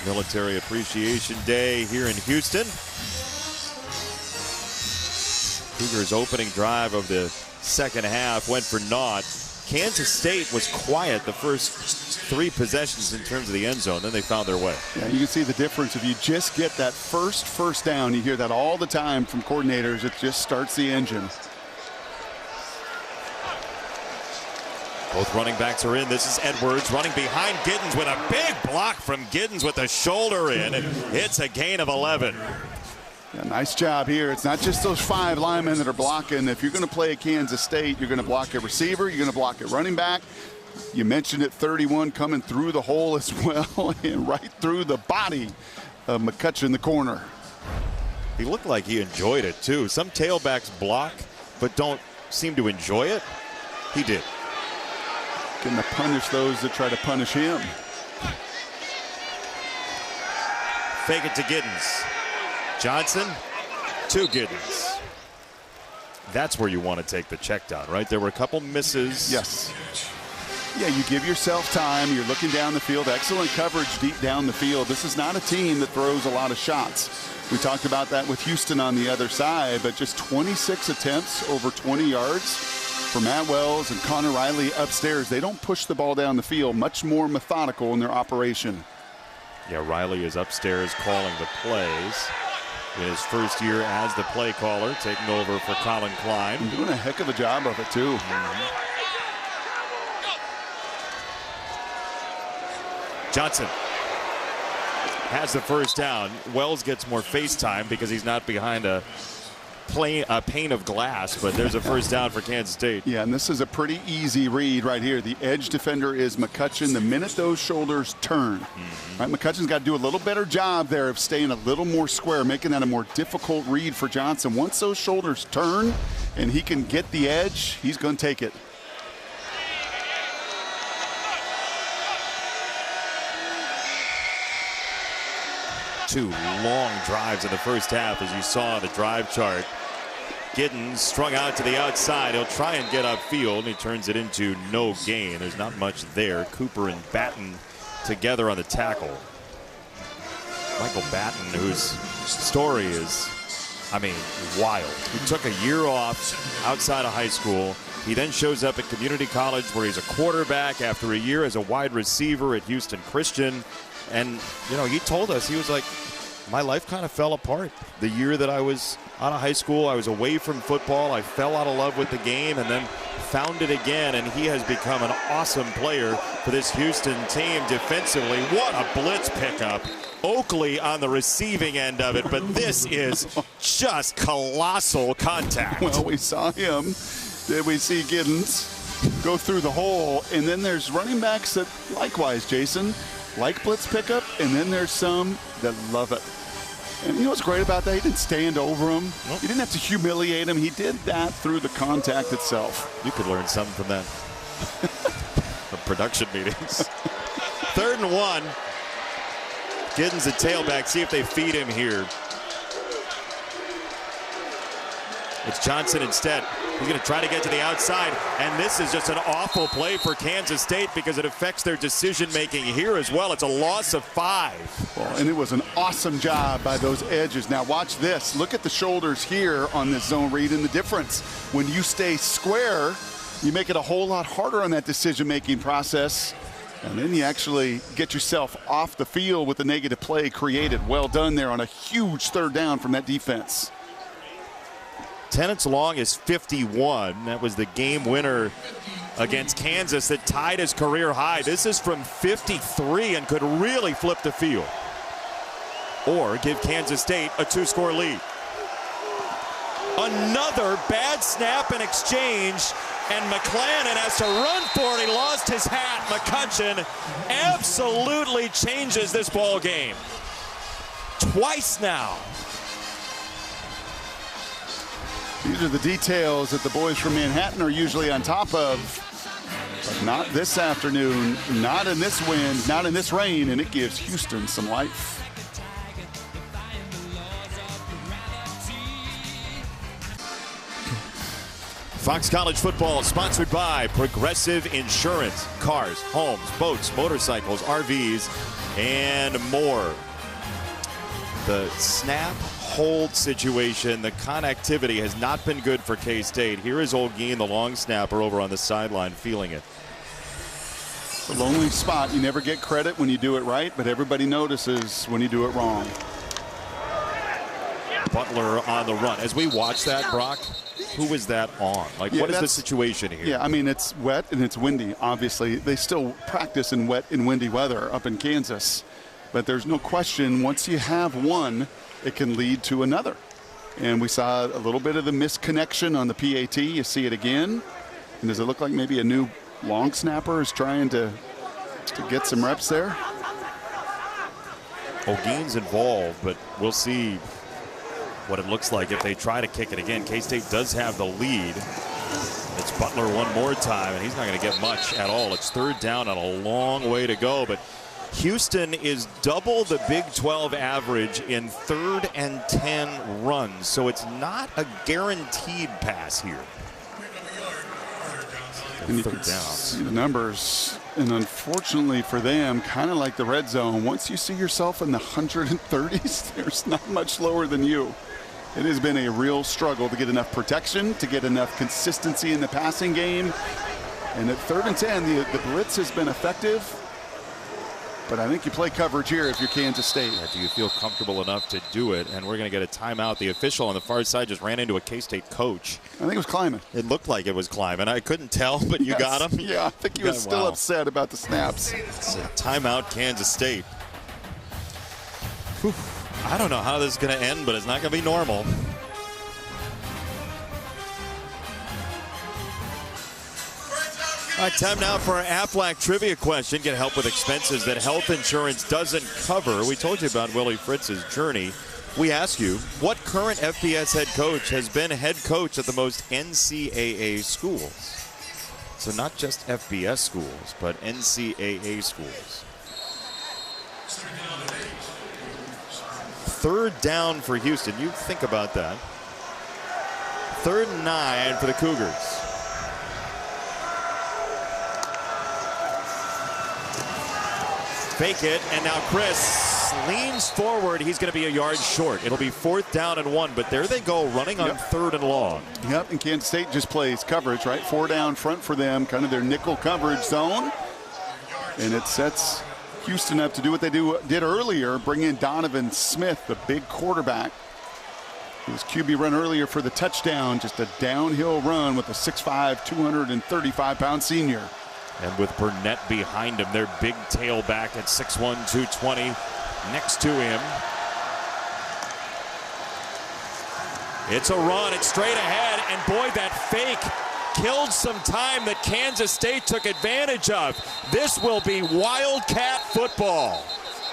Military Appreciation Day here in Houston. Cougars' opening drive of the second half went for naught. Kansas State was quiet the first 3 possessions in terms of the end zone. Then they found their way. Yeah, you can see the difference. If you just get that first down, you hear that all the time from coordinators. It just starts the engine. Both running backs are in. This is Edwards running behind Giddens with a big block from Giddens with the shoulder in. It's a gain of 11. Yeah, nice job here. It's not just those 5 linemen that are blocking. If you're going to play at Kansas State, you're going to block a receiver, you're going to block a running back. You mentioned it, 31 coming through the hole as well and right through the body of McCutcheon in the corner. He looked like he enjoyed it too. Some tailbacks block but don't seem to enjoy it. He did. Going to punish those that try to punish him. Fake it to Giddens. Johnson to Giddens. That's where you want to take the check down, right? There were a couple misses. Yes. Yeah, you give yourself time. You're looking down the field. Excellent coverage deep down the field. This is not a team that throws a lot of shots. We talked about that with Houston on the other side, but just 26 attempts over 20 yards for Matt Wells and Connor Riley upstairs. They don't push the ball down the field. Much more methodical in their operation. Yeah, Riley is upstairs calling the plays. In his first year as the play caller, taking over for Colin Klein. And doing a heck of a job of it, too. Johnson has the first down. Wells gets more face time because he's not behind a pane of glass, but there's a first down for Kansas State. Yeah, and this is a pretty easy read right here. The edge defender is McCutcheon. The minute those shoulders turn, right, McCutcheon's got to do a little better job there of staying a little more square, making that a more difficult read for Johnson. Once those shoulders turn and he can get the edge, he's going to take it. Two long drives in the first half, as you saw the drive chart. Giddens strung out to the outside. He'll try and get upfield. He turns it into no gain. There's not much there. Cooper and Batten together on the tackle. Michael Batten, whose story is, I mean, wild. He took a year off outside of high school. He then shows up at community college where he's a quarterback after a year as a wide receiver at Houston Christian. And, you know, he told us, he was like, my life kind of fell apart. The year that I was out of high school, I was away from football. I fell out of love with the game and then found it again. And he has become an awesome player for this Houston team defensively. What a blitz pickup. Oakley on the receiving end of it, but this is just colossal contact. Well, we saw him. Did we see Giddens go through the hole? And then there's running backs that likewise, Jason, like blitz pickup, and then there's some that love it. And you know what's great about that? He didn't stand over him. He didn't have to humiliate him. He did that through the contact itself. You could learn something from that. From production meetings. 3rd and 1. Giddens at tailback. See if they feed him here. It's Johnson instead. He's going to try to get to the outside, and this is just an awful play for Kansas State because it affects their decision-making here as well. It's a loss of 5. Well, and it was an awesome job by those edges. Now watch this. Look at the shoulders here on this zone read and the difference. When you stay square, you make it a whole lot harder on that decision-making process, and then you actually get yourself off the field with the negative play created. Well done there on a huge 3rd down from that defense. Tennett's long is 51. That was the game winner against Kansas that tied his career high. This is from 53 and could really flip the field or give Kansas State a 2-score lead. Another bad snap and exchange, and McClanahan has to run for it. He lost his hat. McCutcheon absolutely changes this ball game. Twice now. These are the details that the boys from Manhattan are usually on top of. But not this afternoon, not in this wind, not in this rain, and it gives Houston some life. Fox College Football sponsored by Progressive Insurance. Cars, homes, boats, motorcycles, RVs, and more. The snap hold situation, the connectivity has not been good for K-State. Here is Olguin, the long snapper, over on the sideline feeling it. It's a lonely spot. You never get credit when you do it right, but everybody notices when you do it wrong. Butler on the run. As we watch that, Brock, who is that on? Like, what is the situation here? Yeah, I mean, it's wet and it's windy, obviously. They still practice in wet and windy weather up in Kansas. But there's no question, once you have one, it can lead to another. And we saw a little bit of the misconnection on the PAT. You see it again. And does it look like maybe a new long snapper is trying to get some reps there? Olguin's involved, but we'll see what it looks like if they try to kick it again. K-State does have the lead. It's Butler one more time, and he's not going to get much at all. It's 3rd down and a long way to go, but Houston is double the Big 12 average in 3rd and 10 runs, so it's not a guaranteed pass here. And you can see the numbers, and unfortunately for them, kind of like the red zone, once you see yourself in the 130s, there's not much lower than you. It has been a real struggle to get enough protection, to get enough consistency in the passing game. And at 3rd and 10, the blitz has been effective. But I think you play coverage here if you're Kansas State. Yeah, do you feel comfortable enough to do it? And we're going to get a timeout. The official on the far side just ran into a K-State coach. I think it was Kleiman. It looked like it was Kleiman. I couldn't tell, but you got him. Yeah, I think he was still upset about the snaps. It's a timeout, Kansas State. Whew. I don't know how this is going to end, but it's not going to be normal. All right, time now for our Aflac trivia question. Get help with expenses that health insurance doesn't cover. We told you about Willie Fritz's journey. We ask you, what current FBS head coach has been head coach at the most NCAA schools? So not just FBS schools, but NCAA schools. Third down for Houston. You think about that. 3rd and 9 for the Cougars. Fake it, and now Chris leans forward. He's going to be a yard short. It'll be 4th down and 1, but there they go, running on 3rd and long. Yep, and Kansas State just plays coverage, right? 4 down front for them, kind of their nickel coverage zone. And it sets Houston up to do what they did earlier, bring in Donovan Smith, the big quarterback. It was QB run earlier for the touchdown, just a downhill run with a 6'5", 235-pound senior. And with Burnett behind him, their big tailback at 6'1", 220 next to him. It's a run, it's straight ahead, and boy, that fake killed some time that Kansas State took advantage of. This will be Wildcat football.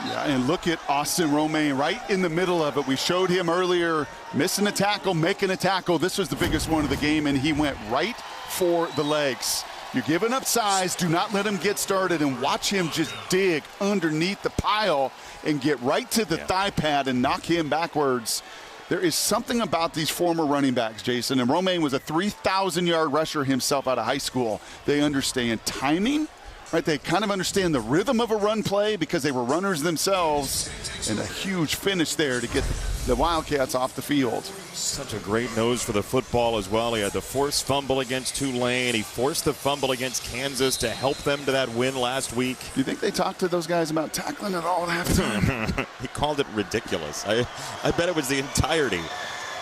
Yeah, and look at Austin Romaine right in the middle of it. We showed him earlier missing a tackle, making a tackle. This was the biggest one of the game, and he went right for the legs. You're giving up size. Do not let him get started, and watch him just dig underneath the pile and get right to the thigh pad and knock him backwards. There is something about these former running backs, Jason, and Romaine was a 3,000-yard rusher himself out of high school. They understand timing, right? They kind of understand the rhythm of a run play because they were runners themselves, and a huge finish there to get the Wildcats off the field. Such a great nose for the football as well. He had the forced fumble against Tulane. He forced the fumble against Kansas to help them to that win last week. Do you think they talked to those guys about tackling at all at halftime? He called it ridiculous. I bet it was the entirety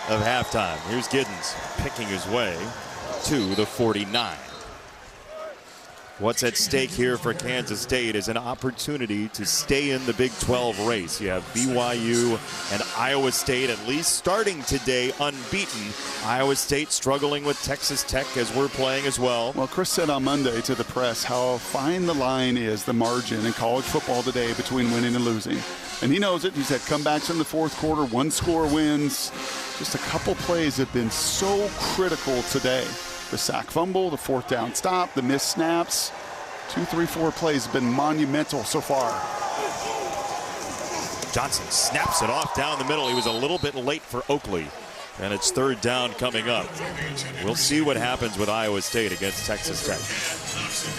of halftime. Here's Giddens picking his way to the 49. What's at stake here for Kansas State is an opportunity to stay in the Big 12 race. You have BYU and Iowa State at least starting today unbeaten. Iowa State struggling with Texas Tech as we're playing as well. Well, Chris said on Monday to the press how fine the line is, the margin in college football today between winning and losing. And he knows it. He's had comebacks in the fourth quarter, 1-score wins. Just a couple plays have been so critical today. The sack fumble, the 4th down stop, the missed snaps. 2, 3, 4 plays have been monumental so far. Johnson snaps it off down the middle. He was a little bit late for Oakley. And it's 3rd down coming up. We'll see what happens with Iowa State against Texas Tech.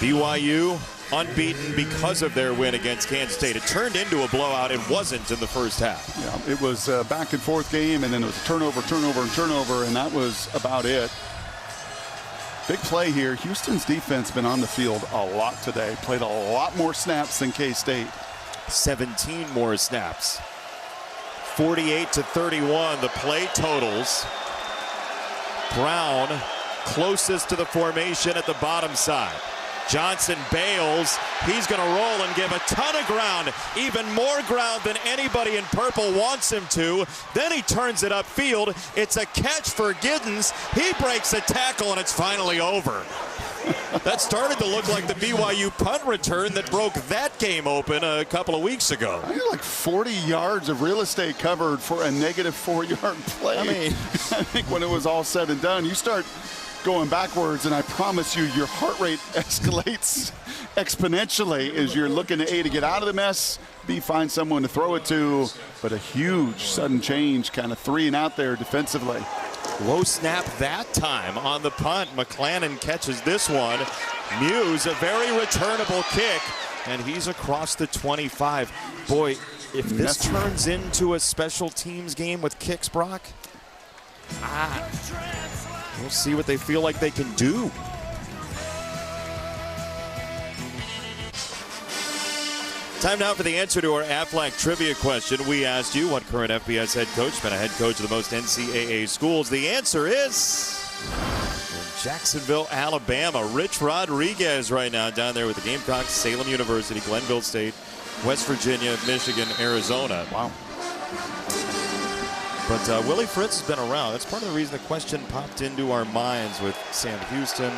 BYU unbeaten because of their win against Kansas State. It turned into a blowout. It wasn't in the first half. Yeah, it was a back and forth game, and then it was turnover, and that was about it. Big play here. Houston's defense been on the field a lot today. Played a lot more snaps than K-State. 17 more snaps. 48-31, the play totals. Brown closest to the formation at the bottom side. Johnson bails. He's going to roll and give a ton of ground, even more ground than anybody in purple wants him to. Then he turns it upfield. It's a catch for Giddens. He breaks a tackle, and it's finally over. That started to look like the BYU punt return that broke that game open a couple of weeks ago. I had like 40 yards of real estate covered for a negative 4-yard play. I mean, I think when it was all said and done, you start going backwards, and I promise you, your heart rate escalates exponentially as you're looking at A, to get out of the mess, B, find someone to throw it to, but a huge sudden change, kind of 3 and out there defensively. Low snap that time on the punt. McClannon catches this one. Muse, a very returnable kick, and he's across the 25. Boy, if this turns into a special teams game with kicks, Brock, we'll see what they feel like they can do. Time now for the answer to our Aflac trivia question. We asked you what current FBS head coach been a head coach of the most NCAA schools. The answer is in Jacksonville, Alabama. Rich Rodriguez right now down there with the Gamecocks, Salem University, Glenville State, West Virginia, Michigan, Arizona. Wow. But Willie Fritz has been around. That's part of the reason the question popped into our minds with Sam Houston,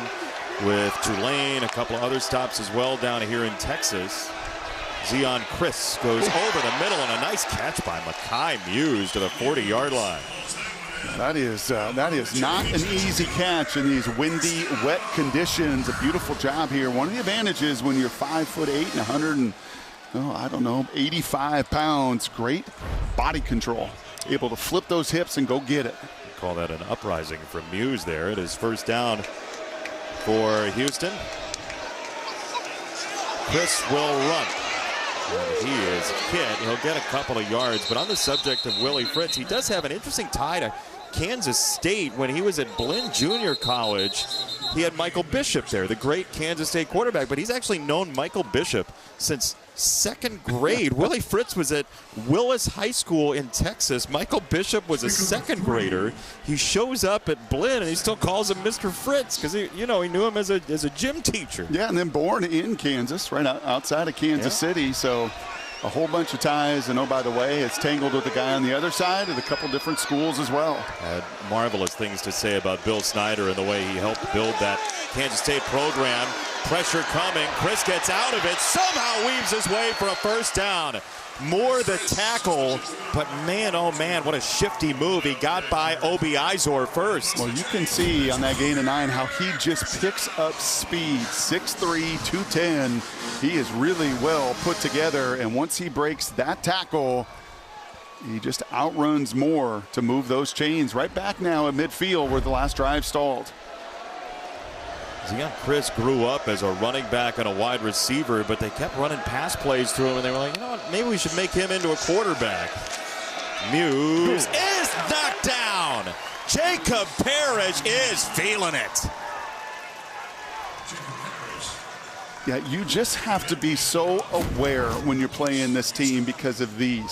with Tulane, a couple of other stops as well down here in Texas. Zeon Chris goes over the middle and a nice catch by Makai Muse to the 40-yard line. That is not an easy catch in these windy, wet conditions. A beautiful job here. One of the advantages when you're 5'8" and 85 pounds, great body control. Able to flip those hips and go get it. Call that an uprising from Muse there. It is first down for Houston. Chris will run. And he is hit. He'll get a couple of yards. But on the subject of Willie Fritz, he does have an interesting tie to Kansas State. When he was at Blinn Junior College, he had Michael Bishop there, the great Kansas State quarterback. But he's actually known Michael Bishop since second grade. Willie Fritz was at Willis High School in Texas. Michael Bishop was a second grader. He shows up at Blinn and he still calls him Mr. Fritz because he knew him as a gym teacher. Yeah, and then born in Kansas, right outside of Kansas City. So a whole bunch of ties. And oh, by the way, it's tangled with the guy on the other side at a couple different schools as well. Had marvelous things to say about Bill Snyder and the way he helped build that Kansas State program. Pressure coming. Chris gets out of it. Somehow weaves his way for a first down. Moore the tackle, but man, oh man, what a shifty move. He got by Obi Izor first. Well, you can see on that gain of 9 how he just picks up speed. 6'3", 210. He is really well put together, and once he breaks that tackle, he just outruns Moore to move those chains right back now at midfield where the last drive stalled. Zeon Chris grew up as a running back and a wide receiver, but they kept running pass plays through him, and they were like, you know what, maybe we should make him into a quarterback. Muse is knocked down. Jacob Parrish is feeling it. Yeah, you just have to be so aware when you're playing this team because of the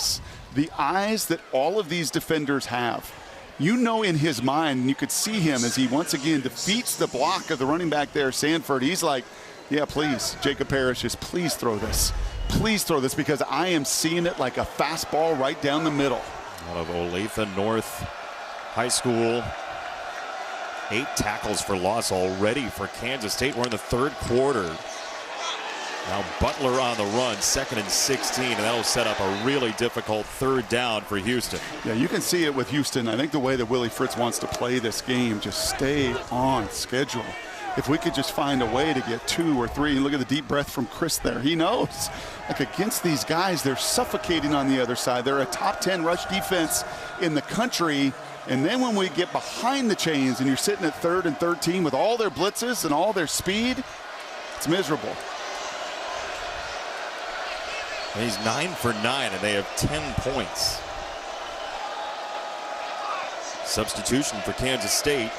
eyes that all of these defenders have. You know, in his mind, and you could see him as he once again defeats the block of the running back there, Sanford. He's like, yeah, please, Jacob Parrish, just please throw this. Please throw this because I am seeing it like a fastball right down the middle. Out of Olathe North High School. 8 tackles for loss already for Kansas State. We're in the third quarter. Now Butler on the run, 2nd and 16, and that'll set up a really difficult third down for Houston. Yeah, you can see it with Houston. I think the way that Willie Fritz wants to play this game, just stay on schedule. If we could just find a way to get 2 or 3, and look at the deep breath from Chris there. He knows, like against these guys, they're suffocating on the other side. They're a top 10 rush defense in the country. And then when we get behind the chains and you're sitting at 3rd and 13 with all their blitzes and all their speed, it's miserable. And he's 9 for 9, and they have 10 points. Substitution for Kansas State.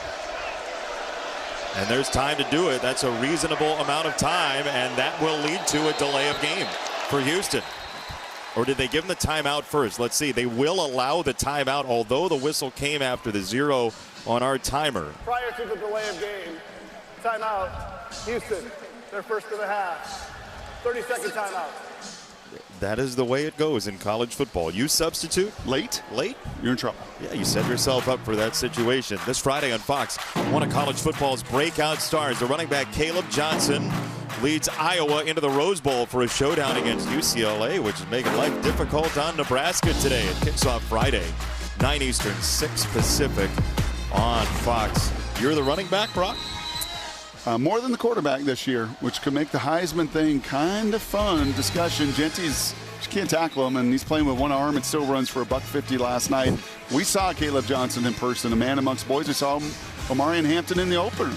And there's time to do it. That's a reasonable amount of time, and that will lead to a delay of game for Houston. Or did they give them the timeout first? Let's see. They will allow the timeout, although the whistle came after the 0 on our timer. Prior to the delay of game, timeout, Houston, their first of the half. 30-second timeout. That is the way it goes in college football. You substitute late, you're in trouble. Yeah, you set yourself up for that situation. This Friday on Fox, one of college football's breakout stars, the running back Caleb Johnson, leads Iowa into the Rose Bowl for a showdown against UCLA, which is making life difficult on Nebraska today. It kicks off Friday, 9 Eastern, 6 Pacific on Fox. You're the running back, Brock? More than the quarterback this year, which could make the Heisman thing kind of fun discussion. Genty's can't tackle him, and he's playing with one arm and still runs for $150 last night. We saw Caleb Johnson in person, a man amongst boys. We saw Omarion Hampton in the opener.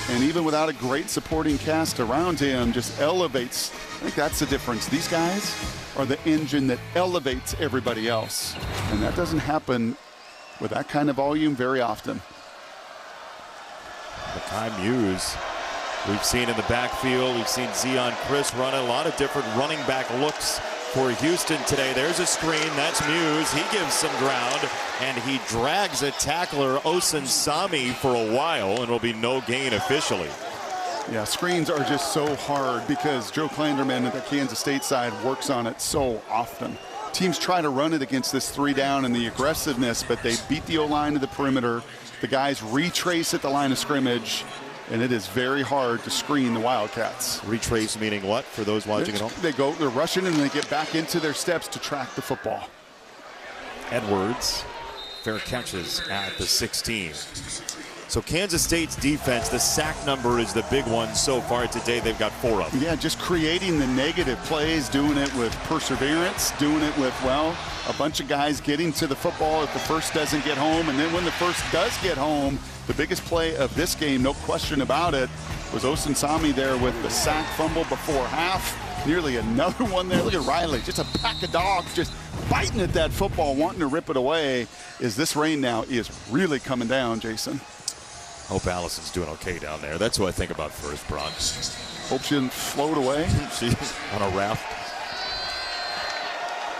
And even without a great supporting cast around him, just elevates. I think that's the difference. These guys are the engine that elevates everybody else. And that doesn't happen with that kind of volume very often. Makai Muse, we've seen in the backfield. We've seen Zeon Chris run a lot of different running back looks for Houston today. There's a screen. That's Muse. He gives some ground, and he drags a tackler, Osun Sami, for a while, and will be no gain officially. Yeah, screens are just so hard because Joe Klanderman at the Kansas State side works on it so often. Teams try to run it against this 3 down and the aggressiveness, but they beat the O-line to the perimeter. The guys retrace at the line of scrimmage, and it is very hard to screen the Wildcats. Retrace meaning what for those watching at home? They're rushing and they get back into their steps to track the football. Edwards, fair catches at the 16. So Kansas State's defense, the sack number is the big one so far today. They've got 4 of them. Yeah, just creating the negative plays, doing it with perseverance, doing it with, well, a bunch of guys getting to the football if the first doesn't get home. And then when the first does get home, the biggest play of this game, no question about it, was Osunsami there with the sack fumble before half. Nearly another one there. Look at Riley, just a pack of dogs just biting at that football, wanting to rip it away. As this rain now is really coming down, Jason. Hope Allison's doing okay down there. That's what I think about first, Bron. Hope she didn't float away. She's on a raft.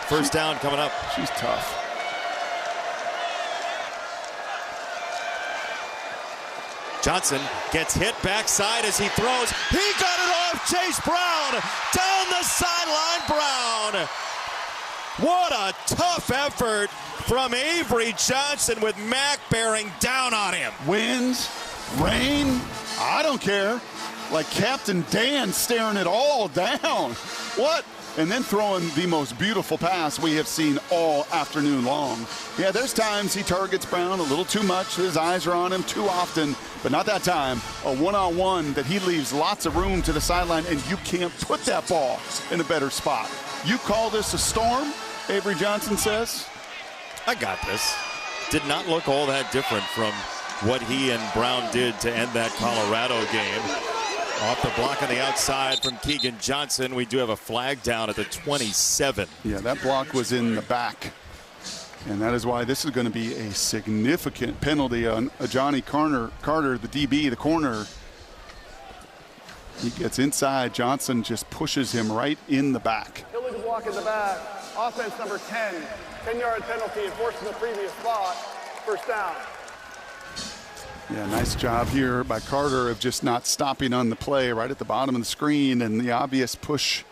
First down coming up. She's tough. Johnson gets hit backside as he throws. He got it off Chase Brown. Down the sideline, Brown. What a tough effort from Avery Johnson with Mack bearing down on him. Winds, rain, I don't care. Like Captain Dan staring it all down. What? And then throwing the most beautiful pass we have seen all afternoon long. Yeah, there's times he targets Brown a little too much. His eyes are on him too often, but not that time. A one-on-one that he leaves lots of room to the sideline, and you can't put that ball in a better spot. You call this a storm, Avery Johnson says. I got this. Did not look all that different from what he and Brown did to end that Colorado game. Off the block on the outside from Keegan Johnson. We do have a flag down at the 27. Yeah, that block was in the back. And that is why this is going to be a significant penalty on Johnny Carter, the DB, the corner. He gets inside. Johnson just pushes him right in the back. Illegal block in the back. Offense number 10. 10-yard penalty enforced in the previous spot. First down. Yeah, nice job here by Carter of just not stopping on the play right at the bottom of the screen and the obvious push.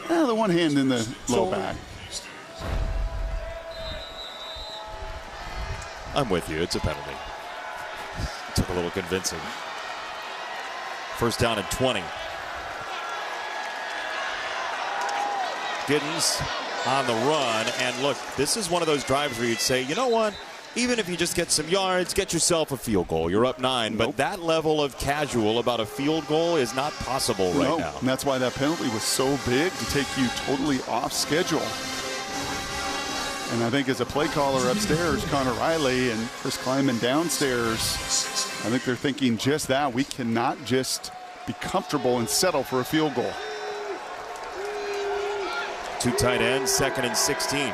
The one hand in the low back. I'm with you. It's a penalty. Took a little convincing. First down and 20. Giddens on the run, and look, this is one of those drives where you'd say, you know what, even if you just get some yards, get yourself a field goal. You're up 9, but that level of casual about a field goal is not possible right now. And that's why that penalty was so big, to take you totally off schedule. And I think as a play caller upstairs, Connor Riley and Chris Kleiman downstairs, I think they're thinking just that. We cannot just be comfortable and settle for a field goal. 2 tight ends, 2nd and 16.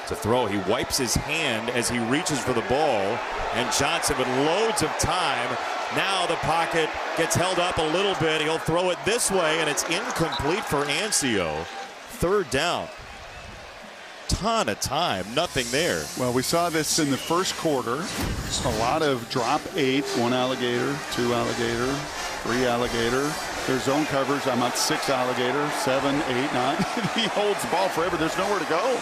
To throw, he wipes his hand as he reaches for the ball, and Johnson with loads of time. Now the pocket gets held up a little bit. He'll throw it this way, and it's incomplete for Ancio. 3rd down. Ton of time, nothing there. Well, we saw this in the first quarter. A lot of drop 8, 1 alligator, 2 alligator, 3 alligator. There's zone coverage. I'm at 6 alligator, 7, 8, 9. He holds the ball forever. There's nowhere to go.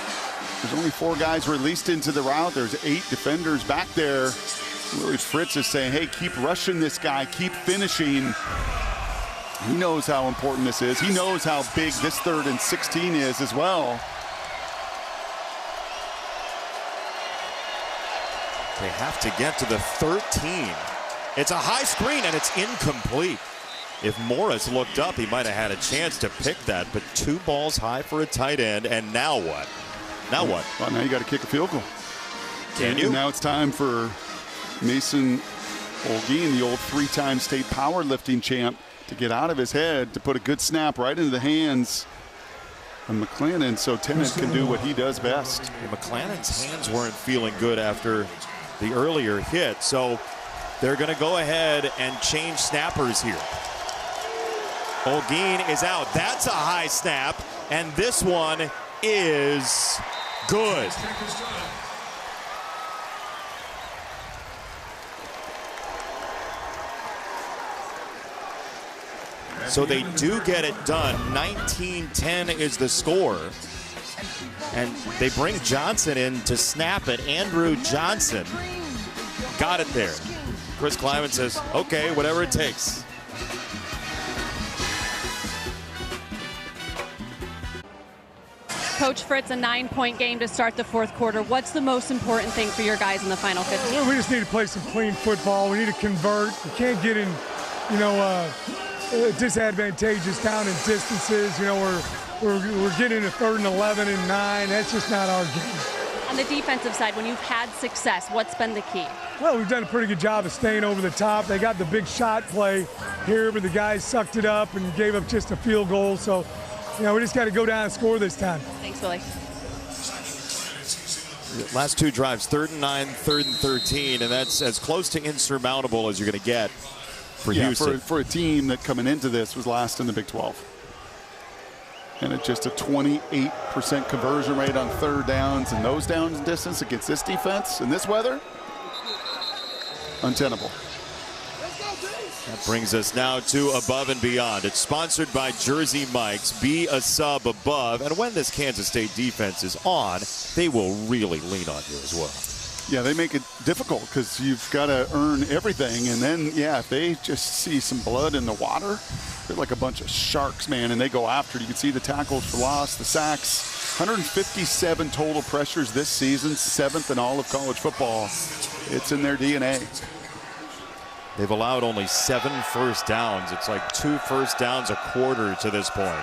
There's only 4 guys released into the route. There's 8 defenders back there. Willie Fritz is saying, hey, keep rushing this guy, keep finishing. He knows how important this is. He knows how big this 3rd and 16 is as well. They have to get to the 13. It's a high screen, and it's incomplete. If Morris looked up, he might have had a chance to pick that, but 2 balls high for a tight end, and now what? Now what? Well, now you got to kick a field goal. Can you? And now it's time for Mason Olguin, the old 3-time state powerlifting champ, to get out of his head, to put a good snap right into the hands of McClannon, so Tennant can do what he does best. And McClannon's hands weren't feeling good after the earlier hit, so they're going to go ahead and change snappers here. Olguin is out. That's a high snap, and this one is good. So they do get it done. 19-10 is the score. And they bring Johnson in to snap it. Andrew Johnson got it there. Chris Kleiman says, okay, whatever it takes. Coach Fritz, a 9-point game to start the fourth quarter. What's the most important thing for your guys in the final 15? Well, we just need to play some clean football. We need to convert. We can't get in, disadvantageous down in distances. We're getting a 3rd and 11 and 9. That's just not our game. On the defensive side, when you've had success, what's been the key? Well, we've done a pretty good job of staying over the top. They got the big shot play here, but the guys sucked it up and gave up just a field goal. So, we just got to go down and score this time. Thanks, Willie. Last 2 drives, 3rd and 9, 3rd and 13, and that's as close to insurmountable as you're going to get for Houston. For a team that coming into this was last in the Big 12. And it's just a 28% conversion rate on 3rd downs, and those downs distance against this defense in this weather, untenable. That brings us now to Above and Beyond. It's sponsored by Jersey Mike's. Be a sub above. And when this Kansas State defense is on, they will really lean on you as well. Yeah, they make it difficult because you've got to earn everything. And then, if they just see some blood in the water, they're like a bunch of sharks, man, and they go after it. You can see the tackles for loss, the sacks. 157 total pressures this season, 7th in all of college football. It's in their DNA. They've allowed only 7 first downs. It's like 2 first downs a quarter to this point.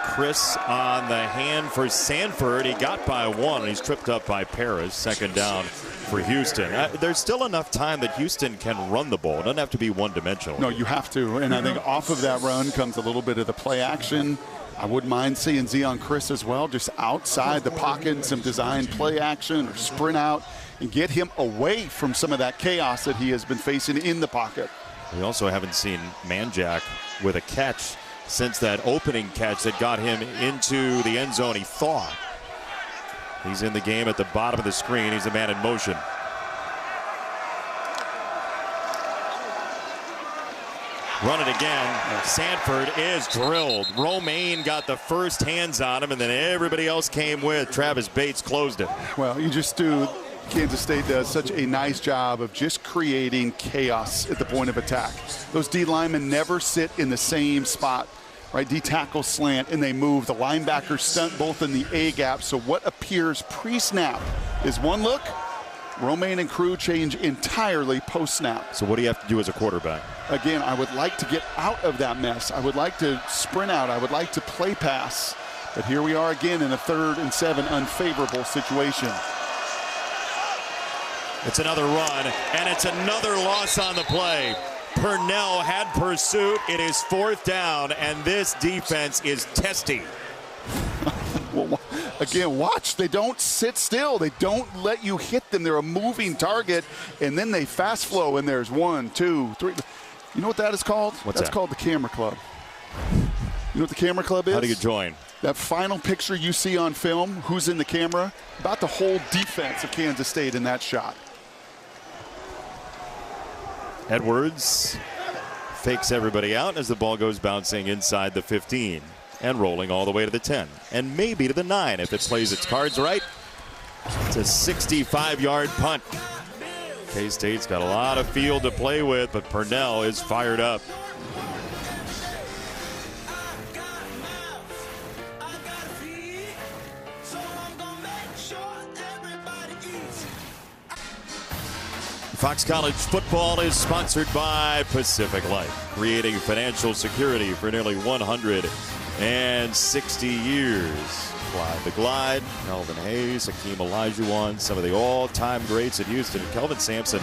Chris on the hand for Sanford. He got by 1, and he's tripped up by Paris. 2nd down for Houston. There's still enough time that Houston can run the ball. It doesn't have to be one-dimensional. No, you have to. And I think off of that run comes a little bit of the play action. I wouldn't mind seeing Zeon Chris as well, just outside the pocket, some design play action or sprint out and get him away from some of that chaos that he has been facing in the pocket. We also haven't seen Manjack with a catch since that opening catch that got him into the end zone, he thought. He's in the game at the bottom of the screen. He's a man in motion. Run it again. Sanford is drilled. Romaine got the first hands on him, and then everybody else came with. Travis Bates closed it. Well, you just do. Kansas State does such a nice job of just creating chaos at the point of attack. Those D linemen never sit in the same spot, right? D tackle slant, and they move. The linebackers stunt both in the A gap. So what appears pre-snap is one look. Romaine and crew change entirely post-snap. So what do you have to do as a quarterback? Again, I would like to get out of that mess. I would like to sprint out. I would like to play pass. But here we are again in a 3rd and 7 unfavorable situation. It's another run, and it's another loss on the play. Purnell had pursuit. It is 4th down, and this defense is testy. Well, again, watch. They don't sit still. They don't let you hit them. They're a moving target, and then they fast flow, and there's 1, 2, 3. You know what that is called? That's called the Camera Club. You know what the Camera Club is? How do you join? That final picture you see on film, who's in the camera, about the whole defense of Kansas State in that shot. Edwards fakes everybody out as the ball goes bouncing inside the 15 and rolling all the way to the 10 and maybe to the 9 if it plays its cards right. It's a 65-yard punt. K-State's got a lot of field to play with, but Purnell is fired up. Fox College football is sponsored by Pacific Life, creating financial security for nearly 160 years. Clyde the Glide, Melvin Hayes, Hakeem Olajuwon, some of the all-time greats at Houston, and Kelvin Sampson.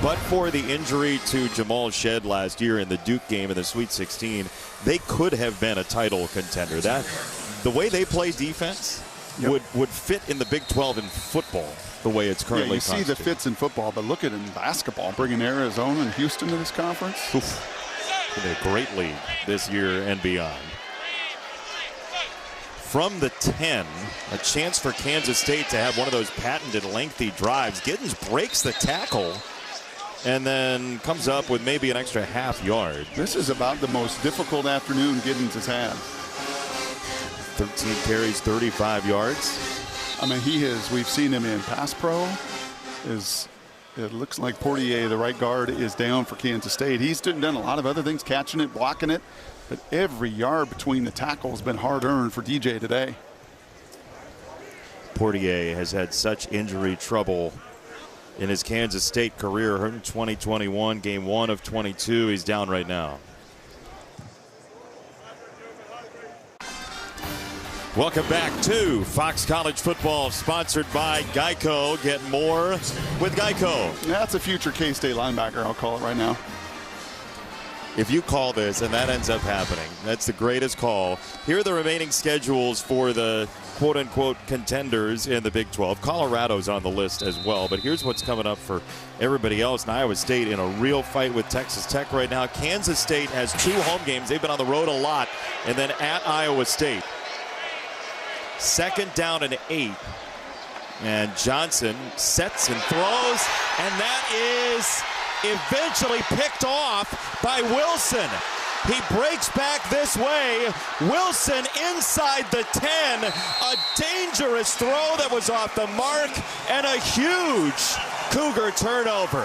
But for the injury to Jamal Shead last year in the Duke game in the Sweet 16, they could have been a title contender. The way they play defense would fit in the Big 12 in football. The way it's currently you see the fits in football, but look at it in basketball, bringing Arizona and Houston to this conference. Oof. Been a great league this year and beyond. From the 10, a chance for Kansas State to have one of those patented lengthy drives. Giddens breaks the tackle and then comes up with maybe an extra half yard. This is about the most difficult afternoon Giddens has had. 13 carries, 35 yards. I mean, we've seen him in pass pro. It looks like Portier, the right guard, is down for Kansas State. He's done a lot of other things, catching it, blocking it, but every yard between the tackles has been hard-earned for DJ today. Portier has had such injury trouble in his Kansas State career. In 2021, game 1 of 22, he's down right now. Welcome back to Fox College Football, sponsored by Geico. Get more with Geico. That's a future K-State linebacker, I'll call it right now. If you call this and that ends up happening, that's the greatest call. Here are the remaining schedules for the quote-unquote contenders in the Big 12. Colorado's on the list as well, but here's what's coming up for everybody else. And Iowa State in a real fight with Texas Tech right now. Kansas State has 2 home games. They've been on the road a lot. And then at Iowa State. 2nd down and 8. And Johnson sets and throws, and that is eventually picked off by Wilson. He breaks back this way. Wilson inside the 10. A dangerous throw that was off the mark, and a huge Cougar turnover.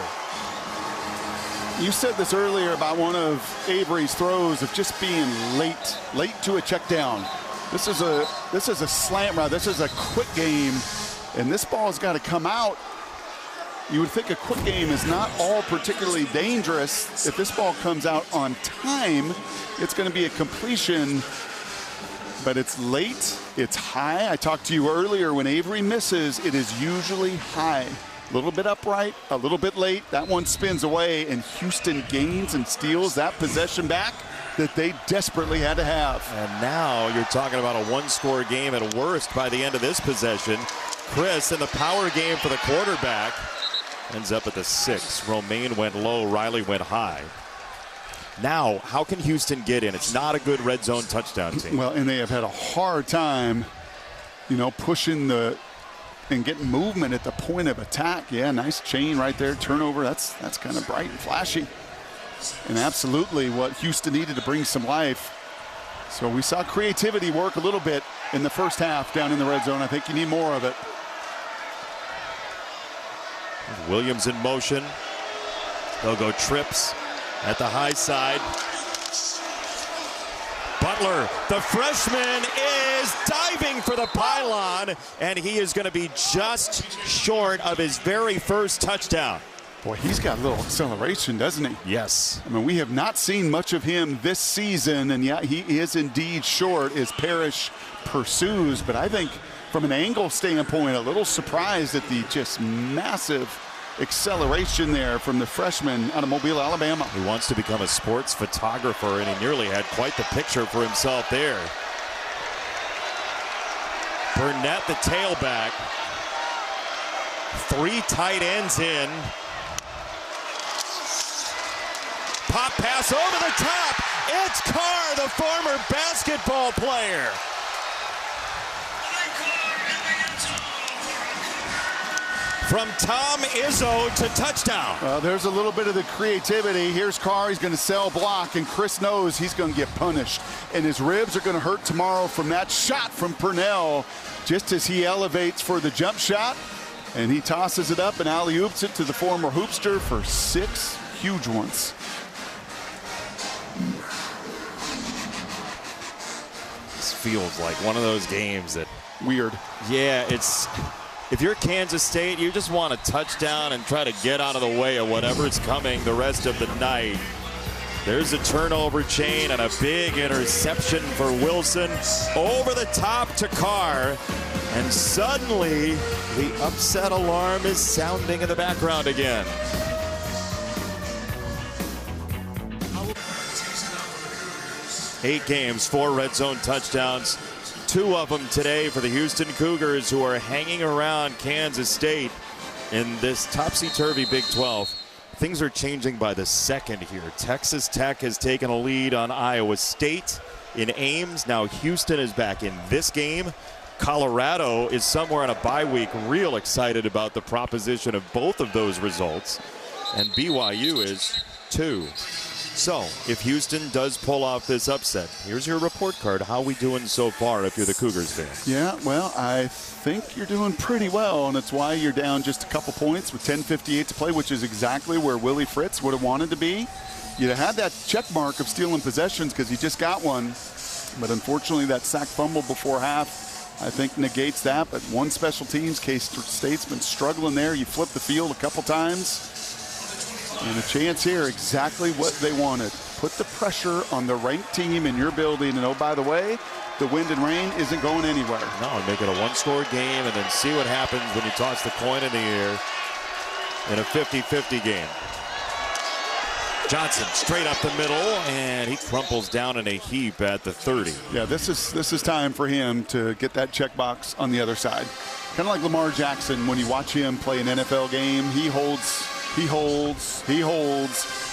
You said this earlier about one of Avery's throws of just being late to a check down. This is a slant route. This is a quick game, and this ball's got to come out. You would think a quick game is not all particularly dangerous. If this ball comes out on time, it's going to be a completion, but it's late, it's high. I talked to you earlier, when Avery misses, it is usually high. A little bit upright, a little bit late. That one spins away, and Houston gains and steals that possession back that they desperately had to have. And now you're talking about a 1-score game at worst by the end of this possession. Chris in the power game for the quarterback ends up at the 6. Romaine went low, Riley went high. Now, how can Houston get in? It's not a good red zone touchdown team. Well, and they have had a hard time, pushing and getting movement at the point of attack. Yeah, nice chain right there, turnover. That's kind of bright and flashy. And absolutely what Houston needed to bring some life. So we saw creativity work a little bit in the first half down in the red zone. I think you need more of it. Williams in motion. They'll go trips at the high side. Butler, the freshman, is diving for the pylon, and he is going to be just short of his very first touchdown. Boy, he's got a little acceleration, doesn't he? Yes. I mean, we have not seen much of him this season, and yeah, he is indeed short as Parrish pursues. But I think from an angle standpoint, a little surprised at the just massive acceleration there from the freshman out of Mobile, Alabama. He wants to become a sports photographer, and he nearly had quite the picture for himself there. Burnett, the tailback. 3 tight ends in. Pop pass over the top. It's Carr, the former basketball player. From Tom Izzo to touchdown. Well, there's a little bit of the creativity. Here's Carr. He's going to sell block, and Chris knows he's going to get punished. And his ribs are going to hurt tomorrow from that shot from Purnell, just as he elevates for the jump shot. And he tosses it up and alley-oops it to the former hoopster for 6 huge ones. This feels like one of those games that... Weird. Yeah, it's... If you're Kansas State, you just want a touchdown and try to get out of the way of whatever's coming the rest of the night. There's a turnover chain and a big interception for Wilson. Over the top to Carr. And suddenly, the upset alarm is sounding in the background again. Eight games, 4 red zone touchdowns. 2 of them today for the Houston Cougars, who are hanging around Kansas State in this topsy-turvy Big 12. Things are changing by the second here. Texas Tech has taken a lead on Iowa State in Ames. Now Houston is back in this game. Colorado is somewhere on a bye week, real excited about the proposition of both of those results. and BYU is 2. So if Houston does pull off this upset, here's your report card. How we doing so far if you're the Cougars fan? Yeah, well, I think you're doing pretty well, and it's why you're down just a couple points with 10:58 to play, which is exactly where Willie Fritz would have wanted to be. You'd have had that check mark of stealing possessions because you just got one, but unfortunately that sack fumble before half I think negates that. But one special teams, K-State's been struggling there. You flip the field a couple times. And a chance here, exactly what they wanted. Put the pressure on the ranked team in your building. And oh, by the way, the wind and rain isn't going anywhere. No, make it a one-score game and then see what happens when you toss the coin in the air in a 50-50 game. Johnson straight up the middle, and he crumples down in a heap at the 30. Yeah, this is time for him to get that checkbox on the other side. Kind of like Lamar Jackson when you watch him play an NFL game. He holds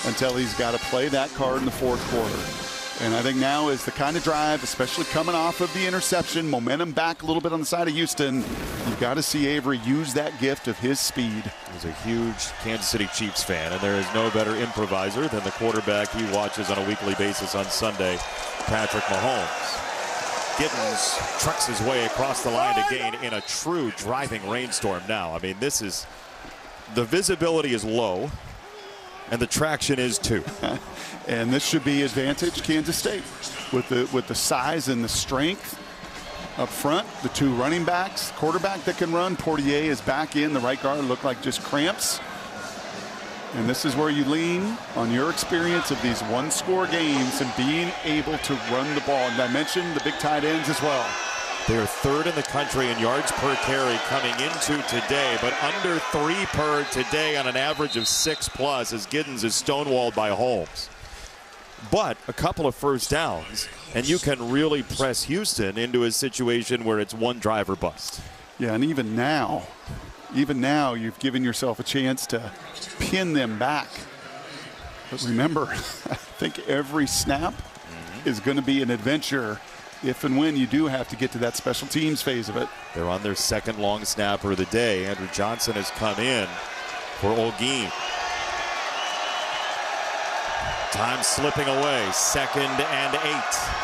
until he's got to play that card in the fourth quarter. And I think now is the kind of drive, especially coming off of the interception, momentum back a little bit on the side of Houston. You've got to see Avery use that gift of his speed. He's a huge Kansas City Chiefs fan, and there is no better improviser than the quarterback he watches on a weekly basis on Sunday, Patrick Mahomes. Giddens trucks his way across the line to gain in a true driving rainstorm now. I mean, this is, the visibility is low, and the traction is too. And this should be advantage Kansas State with the size and the strength up front. The two running backs, quarterback that can run. Portier is back in. The right guard looked like just cramps. And this is where you lean on your experience of these one-score games and being able to run the ball. And I mentioned the big tight ends as well. They're third in the country in yards per carry coming into today, but under 3 per today on an average of 6+ as Giddens is stonewalled by Holmes. But a couple of first downs, and you can really press Houston into a situation where it's one drive or bust. Yeah, and even now you've given yourself a chance to pin them back. But remember, I think every snap is going to be an adventure if and when you do have to get to that special teams phase of it. They're on their second long snapper of the day. Andrew Johnson has come in for Olguin. Time slipping away, 2nd and 8.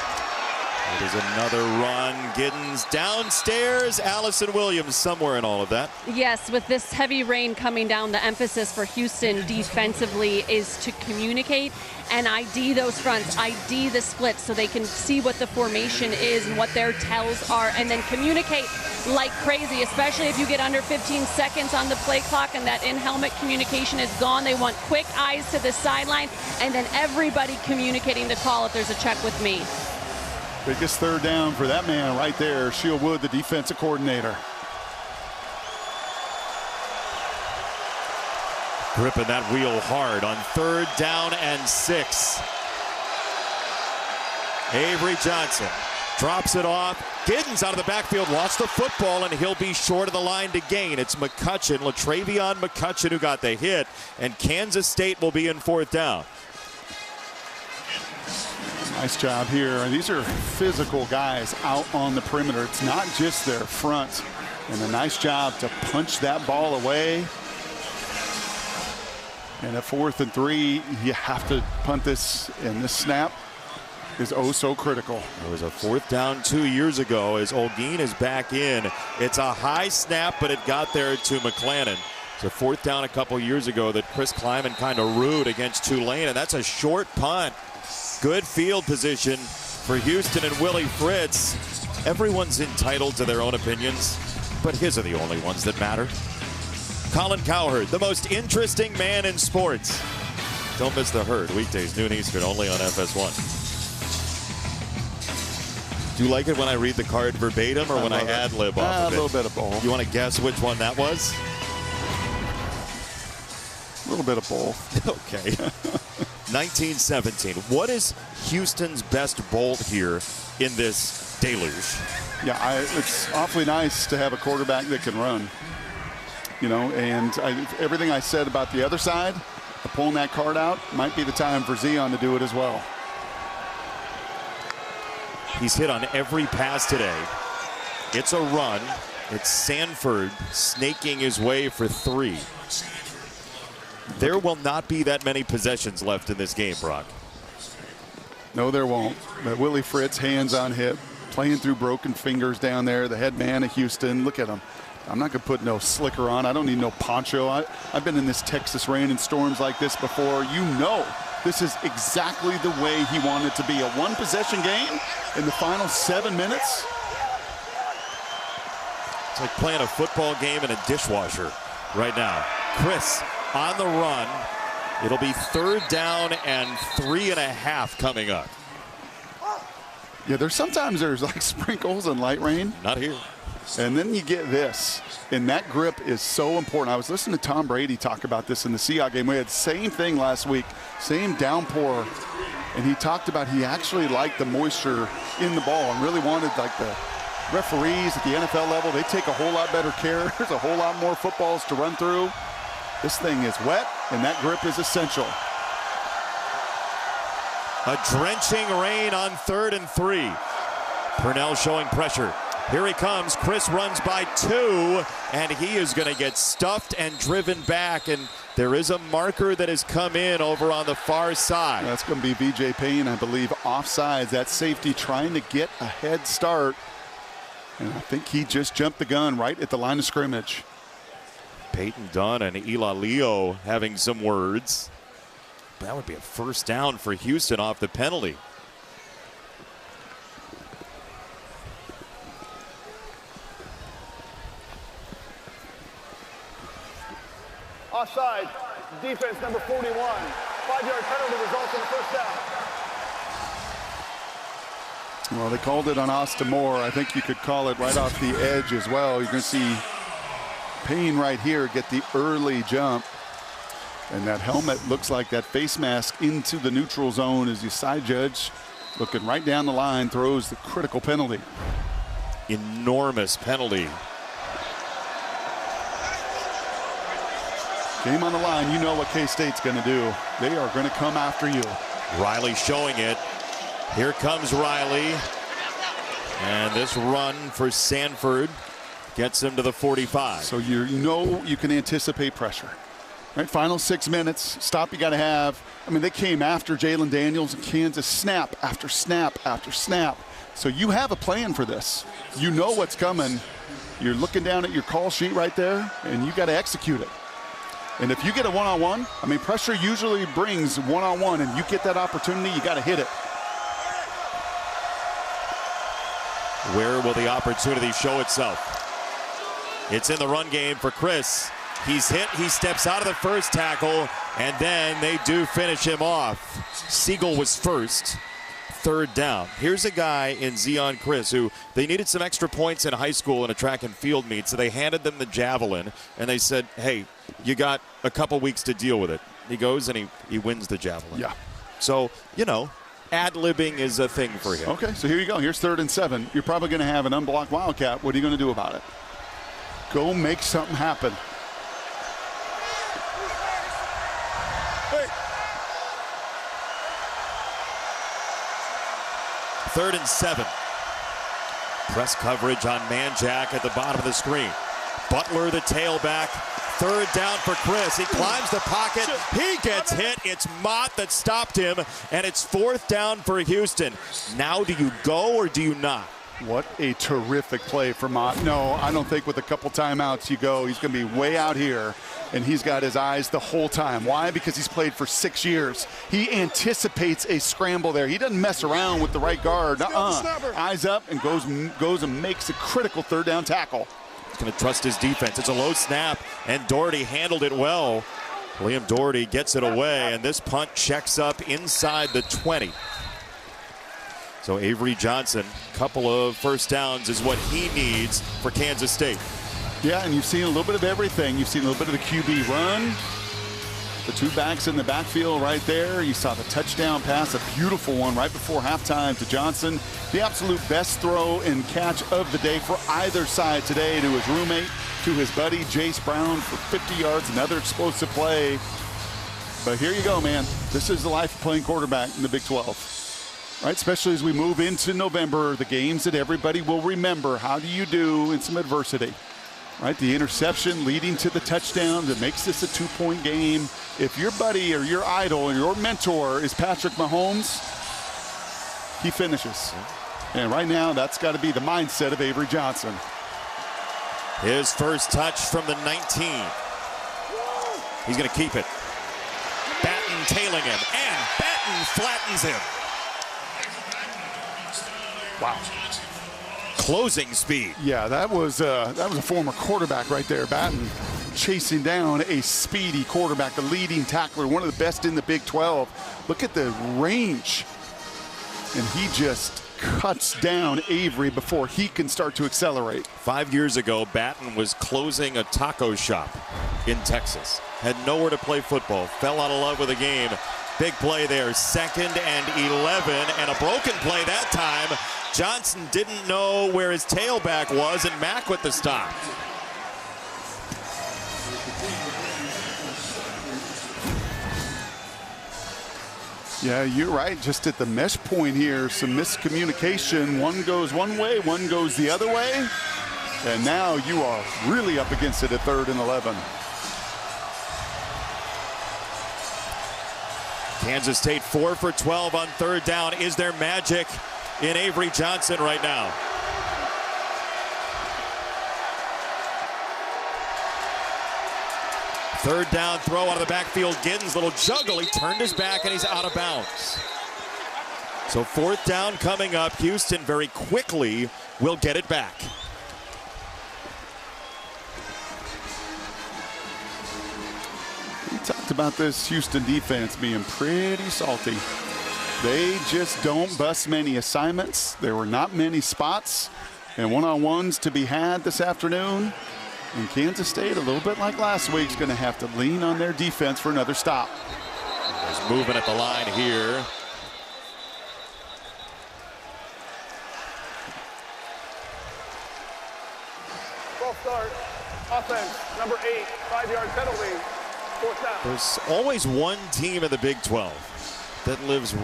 It is another run. Giddens downstairs. Allison Williams somewhere in all of that. Yes, with this heavy rain coming down, the emphasis for Houston defensively is to communicate and ID those fronts, ID the splits so they can see what the formation is and what their tells are, and then communicate like crazy, especially if you get under 15 seconds on the play clock and that in-helmet communication is gone. They want quick eyes to the sideline and then everybody communicating the call if there's a check with me. Biggest third down for that man right there, Sheil Wood, the defensive coordinator. Gripping that wheel hard on 3rd down and 6. Avery Johnson drops it off. Giddens out of the backfield, lost the football, and he'll be short of the line to gain. It's McCutcheon, Latravion McCutcheon, who got the hit, and Kansas State will be in 4th down. Nice job here. These are physical guys out on the perimeter. It's not just their front. And a nice job to punch that ball away. And at 4th and 3, you have to punt this, and this snap is oh so critical. It was a 4th down 2 years ago as Olguin is back in. It's a high snap, but it got there to McClannon. It's a 4th down a couple years ago that Chris Kleiman kind of rued against Tulane, and that's a short punt. Good field position for Houston and Willie Fritz. Everyone's entitled to their own opinions, but his are the only ones that matter. Colin Cowherd, the most interesting man in sports. Don't miss the Herd, weekdays, noon Eastern, only on FS1. Do you like it when I read the card verbatim or when I ad-lib off of it? A little bit of both. You want to guess which one that was? A little bit of both. Okay. 1917. What is Houston's best bolt here in this deluge? Yeah, it's awfully nice to have a quarterback that can run. You know, and everything I said about the other side, pulling that card out, might be the time for Zion to do it as well. He's hit on every pass today. It's a run. It's Sanford snaking his way for 3. There will not be that many possessions left in this game, Brock. No, there won't. But Willie Fritz, hands on hip, playing through broken fingers down there. The head man of Houston. Look at him. I'm not going to put no slicker on. I don't need no poncho. I've been in this Texas rain and storms like this before. You know this is exactly the way he wanted to be. A one-possession game in the final 7 minutes. It's like playing a football game in a dishwasher right now. Chris on the run. It'll be 3rd down and 3.5 coming up. Yeah, sometimes there's like sprinkles and light rain. Not here. And then you get this, and that grip is so important. I was listening to Tom Brady talk about this in the Seahawks game. We had the same thing last week, same downpour, and he talked about he actually liked the moisture in the ball and really wanted, like, the referees at the NFL level, they take a whole lot better care. There's a whole lot more footballs to run through. This thing is wet, and that grip is essential. A drenching rain on 3rd and 3. Purnell showing pressure. Here he comes. Chris runs by 2, and he is going to get stuffed and driven back. And there is a marker that has come in over on the far side. That's going to be VJ Payne, I believe, offsides. That safety trying to get a head start. And I think he just jumped the gun right at the line of scrimmage. Peyton Dunn and Ela Leo having some words. That would be a 1st down for Houston off the penalty. Offside, defense number 41. 5-yard penalty results in the 1st down. Well, they called it on Austin Moore. I think you could call it right off the edge as well. You're going to see Payne right here get the early jump. And that helmet looks like that face mask into the neutral zone as the side judge looking right down the line throws the critical penalty. Enormous penalty. Game on the line, you know what K-State's going to do. They are going to come after you. Riley showing it. Here comes Riley. And this run for Sanford gets him to the 45. So you know you can anticipate pressure. Right, final 6 minutes. Stop you got to have. I mean, they came after Jalen Daniels and Kansas snap after snap after snap. So you have a plan for this. You know what's coming. You're looking down at your call sheet right there, and you got to execute it. And if you get a one-on-one, I mean, pressure usually brings one-on-one, and you get that opportunity, you got to hit it. Where will the opportunity show itself? It's in the run game for Chris. He's hit, he steps out of the first tackle, and then they do finish him off. Siegel was first. 3rd down. Here's a guy in Zion Chris who they needed some extra points in high school in a track and field meet, so they handed them the javelin, and they said, hey, you got a couple weeks to deal with it. He goes and he wins the javelin. Yeah. So, you know, ad-libbing is a thing for him. Okay, so here you go. Here's 3rd and 7. You're probably going to have an unblocked Wildcat. What are you going to do about it? Go make something happen. Hey. 3rd and 7. Press coverage on Manjack at the bottom of the screen. Butler, the tailback. 3rd down for Chris. He climbs the pocket. He gets hit. It's Mott that stopped him, and it's 4th down for Houston. Now do you go or do you not? What a terrific play for Mott. No, I don't think with a couple timeouts you go. He's going to be way out here, and he's got his eyes the whole time. Why? Because he's played for 6 years. He anticipates a scramble there. He doesn't mess around with the right guard. Eyes up and goes and makes a critical 3rd down tackle. He's going to trust his defense. It's a low snap, and Doherty handled it well. Liam Doherty gets it away, and this punt checks up inside the 20. So Avery Johnson, couple of 1st downs is what he needs for Kansas State. Yeah, and you've seen a little bit of everything. You've seen a little bit of the QB run. The 2 backs in the backfield right there. You saw the touchdown pass, a beautiful one right before halftime to Johnson. The absolute best throw and catch of the day for either side today, to his roommate, to his buddy Jace Brown for 50 yards, another explosive play. But here you go, man. This is the life of playing quarterback in the Big 12. Right, especially as we move into November, the games that everybody will remember. How do you do in some adversity? right? The interception leading to the touchdown that makes this a 2-point game. If your buddy or your idol or your mentor is Patrick Mahomes, he finishes. And right now, that's got to be the mindset of Avery Johnson. His first touch from the 19. He's going to keep it. Batten tailing him, and Batten flattens him. Wow. Closing speed. Yeah, that was a former quarterback right there. Batten chasing down a speedy quarterback, the leading tackler, one of the best in the Big 12. Look at the range. And he just cuts down Avery before he can start to accelerate. 5 years ago, Batten was closing a taco shop in Texas. Had nowhere to play football. Fell out of love with the game. Big play there. 2nd and 11. And a broken play that time. Johnson didn't know where his tailback was, and Mack with the stop. Yeah, you're right. Just at the mesh point here, some miscommunication. One goes one way, one goes the other way. And now you are really up against it at 3rd and 11. Kansas State 4 for 12 on 3rd down. Is there magic in Avery Johnson right now? Third down throw out of the backfield. Giddens, little juggle. He turned his back and he's out of bounds. So 4th down coming up. Houston very quickly will get it back. We talked about this Houston defense being pretty salty. They just don't bust many assignments. There were not many spots and one-on-ones to be had this afternoon. And Kansas State, a little bit like last week, is going to have to lean on their defense for another stop. There's movement at the line here. False start. Offense, number 8, 5-yard penalty. 4th down. There's always one team in the Big 12 that lives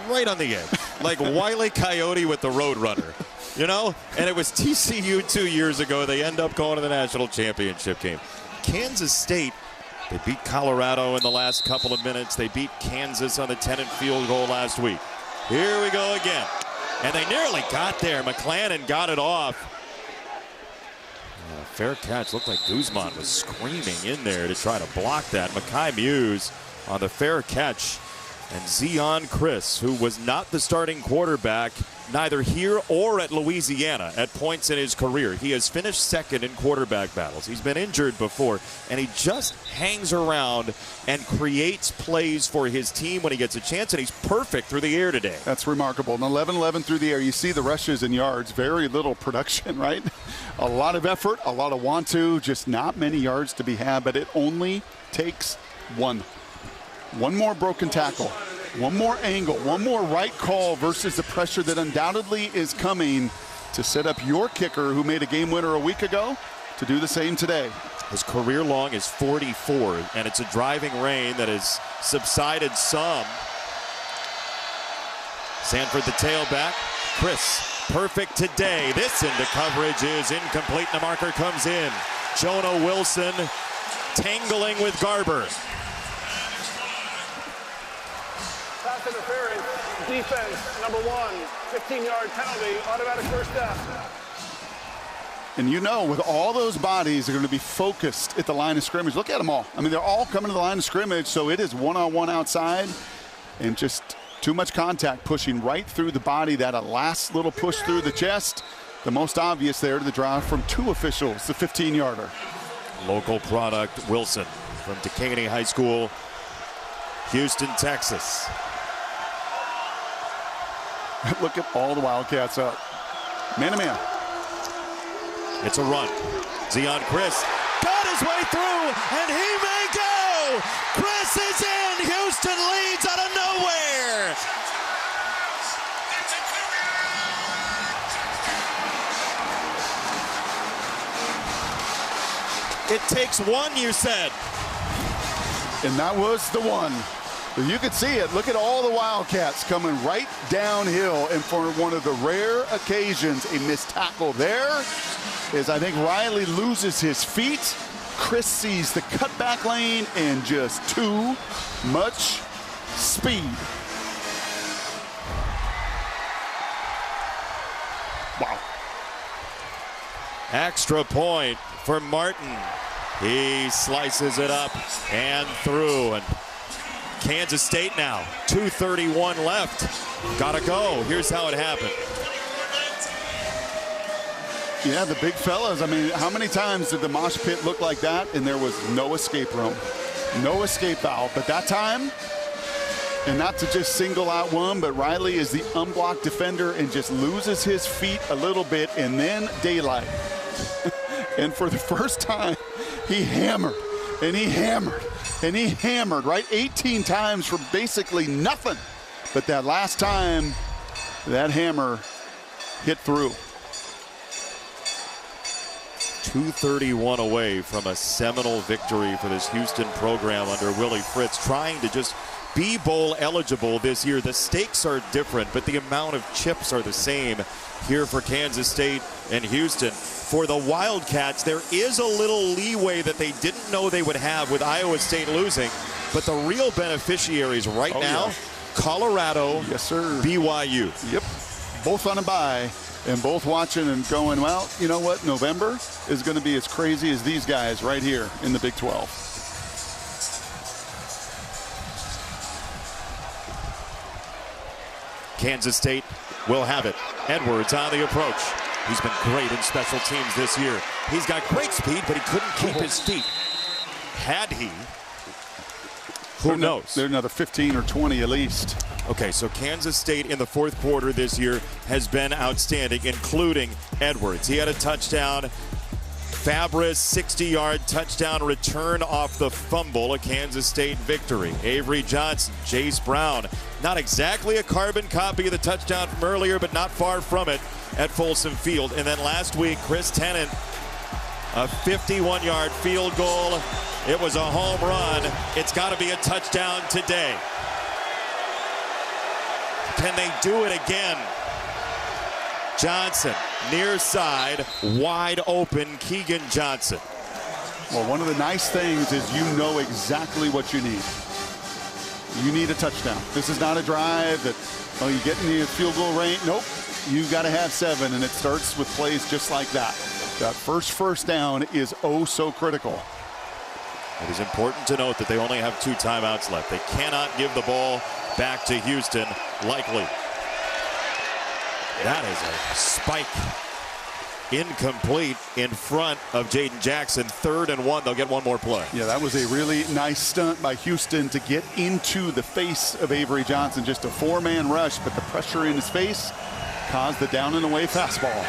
right on the edge, like Wile E. Coyote with the Roadrunner. You know, and it was TCU 2 years ago. They end up going to the national championship game. Kansas State, they beat Colorado in the last couple of minutes. They beat Kansas on the 10 field goal last week. Here we go again. And they nearly got there. McClannon got it off. Fair catch. Looked like Guzman was screaming in there to try to block that. Mekhi Muse on the fair catch. And Zeon Chriss, who was not the starting quarterback, neither here or at Louisiana at points in his career. He has finished 2nd in quarterback battles. He's been injured before, and he just hangs around and creates plays for his team when he gets a chance, and he's perfect through the air today. That's remarkable. An 11-11 through the air. You see the rushes and yards, very little production, right? A lot of effort, a lot of want to, just not many yards to be had, but it only takes one. One more broken tackle, one more angle, one more right call versus the pressure that undoubtedly is coming to set up your kicker who made a game winner a week ago to do the same today. His career long is 44, and it's a driving rain that has subsided some. Sanford the tailback. Chriss, perfect today. This into coverage is incomplete, and the marker comes in. Jonah Wilson tangling with Garber. Pass interference, defense, number 1, 15-yard penalty, automatic 1st down. And you know, with all those bodies, they're going to be focused at the line of scrimmage. Look at them all. I mean, they're all coming to the line of scrimmage, so it is one-on-one outside, and just too much contact pushing right through the body. That a last little push through the chest. The most obvious there to the drive from 2 officials, the 15-yarder. Local product, Wilson from Decaney High School, Houston, Texas. Look at all the Wildcats up. Man-to-man. It's a run. Zeon Chriss got his way through, and he may go. Chriss is in. Houston leads out of nowhere. It takes one, you said. And that was the one. You could see it. Look at all the Wildcats coming right downhill. And for one of the rare occasions, a missed tackle there is I think Riley loses his feet. Chris sees the cutback lane and just too much speed. Wow. Extra point for Martin. He slices it up and through. And Kansas State now, 2:31 left. Gotta go. Here's how it happened. Yeah, the big fellas. I mean, how many times did the mosh pit look like that and there was no escape room, no escape valve? But that time, and not to just single out one, but Riley is the unblocked defender and just loses his feet a little bit, and then daylight. And for the first time, he hammered, and he hammered, and he hammered, right? 18 times for basically nothing. But that last time, that hammer hit through. 2:31 away from a seminal victory for this Houston program under Willie Fritz, trying to just be bowl eligible this year. The stakes are different, but the amount of chips are the same here for Kansas State and Houston. For the Wildcats, there is a little leeway that they didn't know they would have with Iowa State losing, but the real beneficiaries right now, Colorado, yes, sir, BYU. Yep, both on a bye. And both watching and going, well, you know what? November is going to be as crazy as these guys right here in the Big 12. Kansas State will have it. Edwards on the approach. He's been great in special teams this year. He's got great speed, but he couldn't keep his feet. Had he, who knows? They're another 15 or 20 at least. Okay, so Kansas State in the fourth quarter this year has been outstanding, including Edwards. He had a touchdown. Fabris, 60-yard touchdown return off the fumble, a Kansas State victory. Avery Johnson, Jace Brown, not exactly a carbon copy of the touchdown from earlier, but not far from it at Folsom Field. And then last week, Chris Tennant, a 51-yard field goal. It was a home run. It's got to be a touchdown today. Can they do it again? Johnson, near side, wide open, Keegan Johnson. Well, one of the nice things is you know exactly what you need. You need a touchdown. This is not a drive that, oh, you get in the field goal range. Nope, you got to have 7, and it starts with plays just like that. That first down is oh so critical. It is important to note that they only have 2 timeouts left. They cannot give the ball back to Houston likely. That is a spike. Incomplete in front of Jaden Jackson. 3rd and 1. They'll get one more play. Yeah, that was a really nice stunt by Houston to get into the face of Avery Johnson. Just a 4-man rush, but the pressure in his face caused the down and away fastball.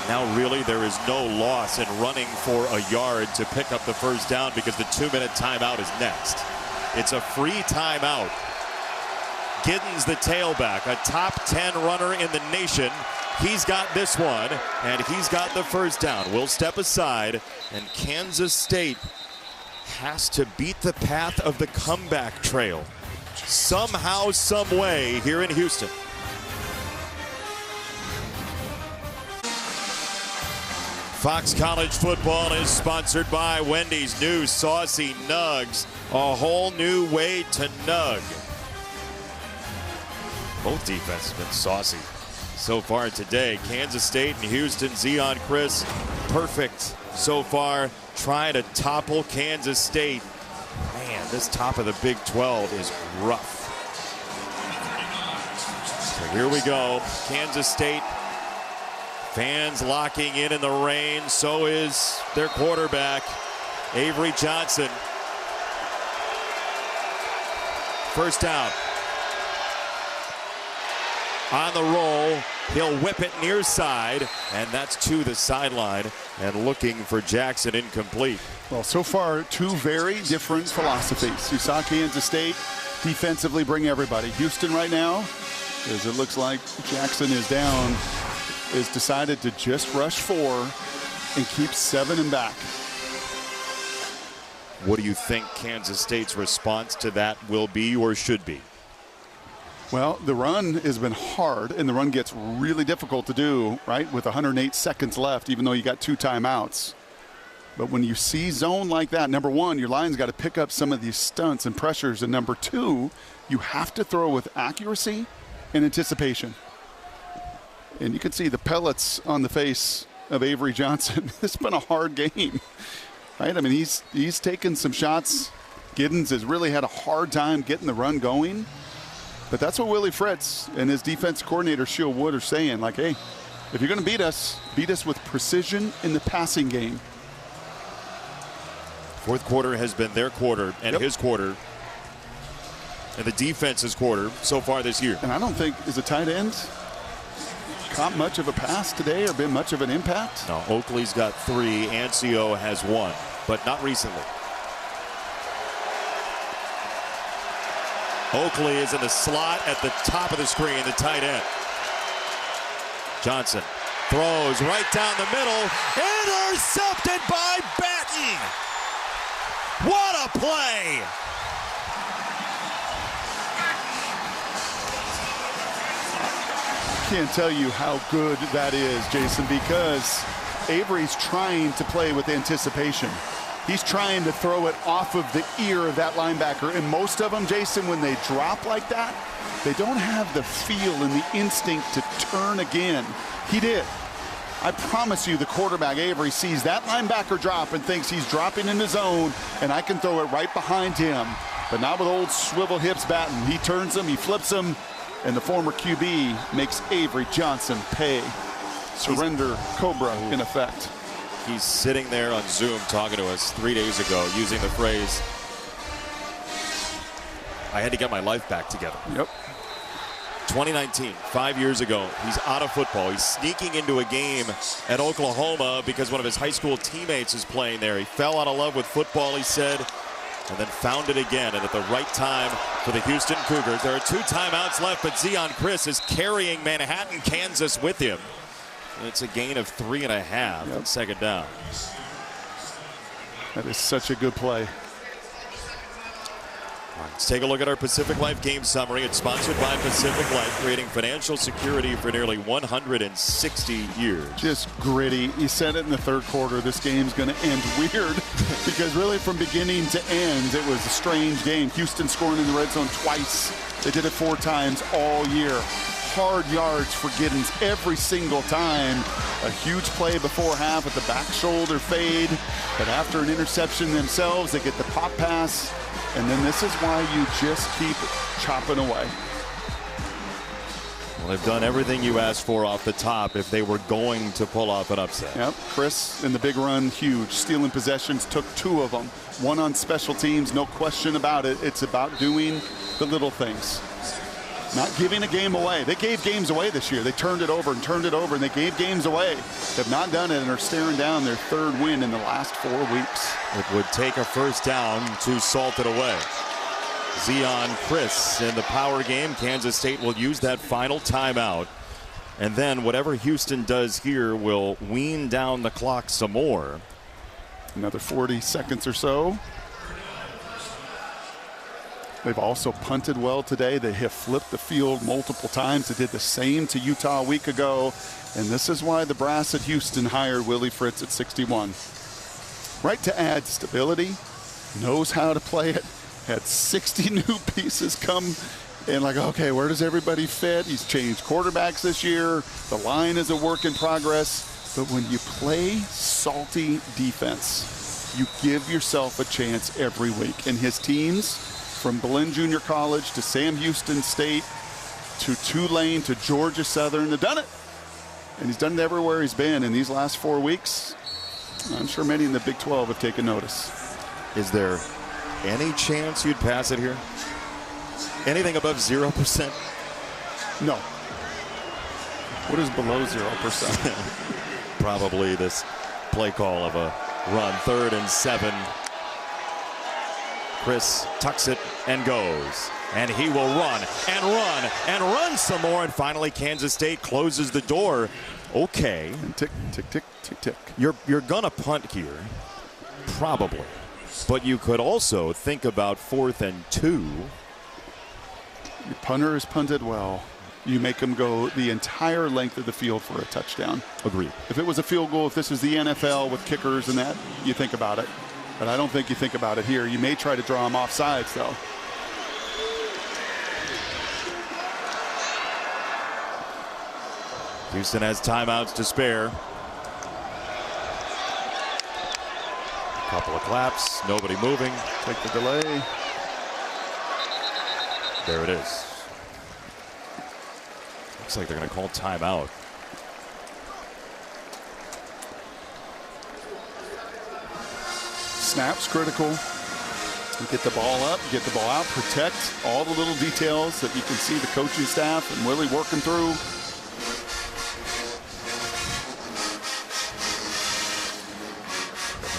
Now really there is no loss in running for a yard to pick up the first down because the 2-minute timeout is next. It's a free timeout. Giddens, the tailback, a top 10 runner in the nation. He's got this one, and he's got the first down. We'll step aside, and Kansas State has to beat the path of the comeback trail somehow, some way here in Houston. Fox College Football is sponsored by Wendy's new Saucy Nugs, a whole new way to nug. Both defenses have been saucy so far today. Kansas State and Houston, Zion Chris, perfect so far, trying to topple Kansas State. Man, this top of the Big 12 is rough. So here we go. Kansas State fans locking in the rain. So is their quarterback, Avery Johnson. First down. On the roll, he'll whip it near side, and that's to the sideline, and looking for Jackson, incomplete. Well, so far, 2 very different philosophies. You saw Kansas State defensively bring everybody. Houston right now, as it looks like Jackson is down, is decided to just rush 4 and keep 7 in back. What do you think Kansas State's response to that will be or should be? Well, the run has been hard, and the run gets really difficult to do, right, with 108 seconds left, even though you got 2 timeouts. But when you see zone like that, number one, your line's got to pick up some of these stunts and pressures, and number two, you have to throw with accuracy and anticipation. And you can see the pellets on the face of Avery Johnson. It's been a hard game, right? I mean, he's taken some shots. Giddens has really had a hard time getting the run going. But that's what Willie Fritz and his defense coordinator, Sheil Wood, are saying. Like, hey, if you're going to beat us with precision in the passing game. Fourth quarter has been their quarter and his quarter. And the defense's quarter so far this year. And I don't think, as a tight end, caught much of a pass today or been much of an impact. No, Oakley's got 3. Ancio has 1, but not recently. Oakley is in the slot at the top of the screen, the tight end. Johnson throws right down the middle. Intercepted by Batten. What a play! I can't tell you how good that is, Jason, because Avery's trying to play with anticipation. He's trying to throw it off of the ear of that linebacker. And most of them, Jason, when they drop like that, they don't have the feel and the instinct to turn again. He did. I promise you the quarterback, Avery, sees that linebacker drop and thinks he's dropping in his zone, and I can throw it right behind him. But not with old swivel hips Batten. He turns him, he flips him, and the former QB makes Avery Johnson pay. Surrender Cobra in effect. He's sitting there on Zoom talking to us 3 days ago using the phrase, I had to get my life back together. Yep. 2019, 5 years ago, he's out of football. He's sneaking into a game at Oklahoma because one of his high school teammates is playing there. He fell out of love with football, he said, and then found it again. And at the right time for the Houston Cougars. There are 2 timeouts left, but Zeon Chriss is carrying Manhattan, Kansas with him. It's a gain of 3.5 on second down. That is such a good play. Let's take a look at our Pacific Life game summary. It's sponsored by Pacific Life, creating financial security for nearly 160 years. Just gritty. He said it in the third quarter. This game's going to end weird because really from beginning to end, it was a strange game. Houston scoring in the red zone twice. They did it 4 times all year. Hard yards for Giddens every single time. A huge play before half with the back shoulder fade. But after an interception themselves, they get the pop pass. And then this is why you just keep chopping away. Well, they've done everything you asked for off the top if they were going to pull off an upset. Yep, Chris in the big run, huge. Stealing possessions, took 2 of them. 1 on special teams, no question about it. It's about doing the little things. Not giving a game away. They gave games away this year. They turned it over, and they gave games away. They've not done it and are staring down their 3rd win in the last 4 weeks. It would take a first down to salt it away. Zeon Chriss in the power game. Kansas State will use that final timeout. And then whatever Houston does here will wean down the clock some more. Another 40 seconds or so. They've also punted well today. They have flipped the field multiple times. They did the same to Utah a week ago. And this is why the brass at Houston hired Willie Fritz at 61. Right, to add stability, knows how to play it, had 60 new pieces come and like, okay, where does everybody fit? He's changed quarterbacks this year. The line is a work in progress. But when you play salty defense, you give yourself a chance every week. And his teams, from Belen Junior College to Sam Houston State to Tulane to Georgia Southern, have done it. And he's done it everywhere he's been in these last 4 weeks. I'm sure many in the Big 12 have taken notice. Is there any chance you'd pass it here? Anything above 0%? No. What is below 0%? Probably this play call of a run. 3rd and 7. Chris tucks it and goes. And he will run and run and run some more. And finally, Kansas State closes the door. Okay. And tick, tick, tick, tick, tick. You're going to punt here. Probably. but you could also think about 4th and 2. Your punter is punted well. You make them go the entire length of the field for a touchdown. Agreed. If it was a field goal, if this was the NFL with kickers and that, you think about it. But I don't think you think about it here. You may try to draw them off sides, though. Houston has timeouts to spare. Couple of claps, nobody moving. Take the delay. There it is. Looks like they're going to call timeout. Snaps critical. Get the ball up, get the ball out, protect all the little details that you can see the coaching staff and Willie working through.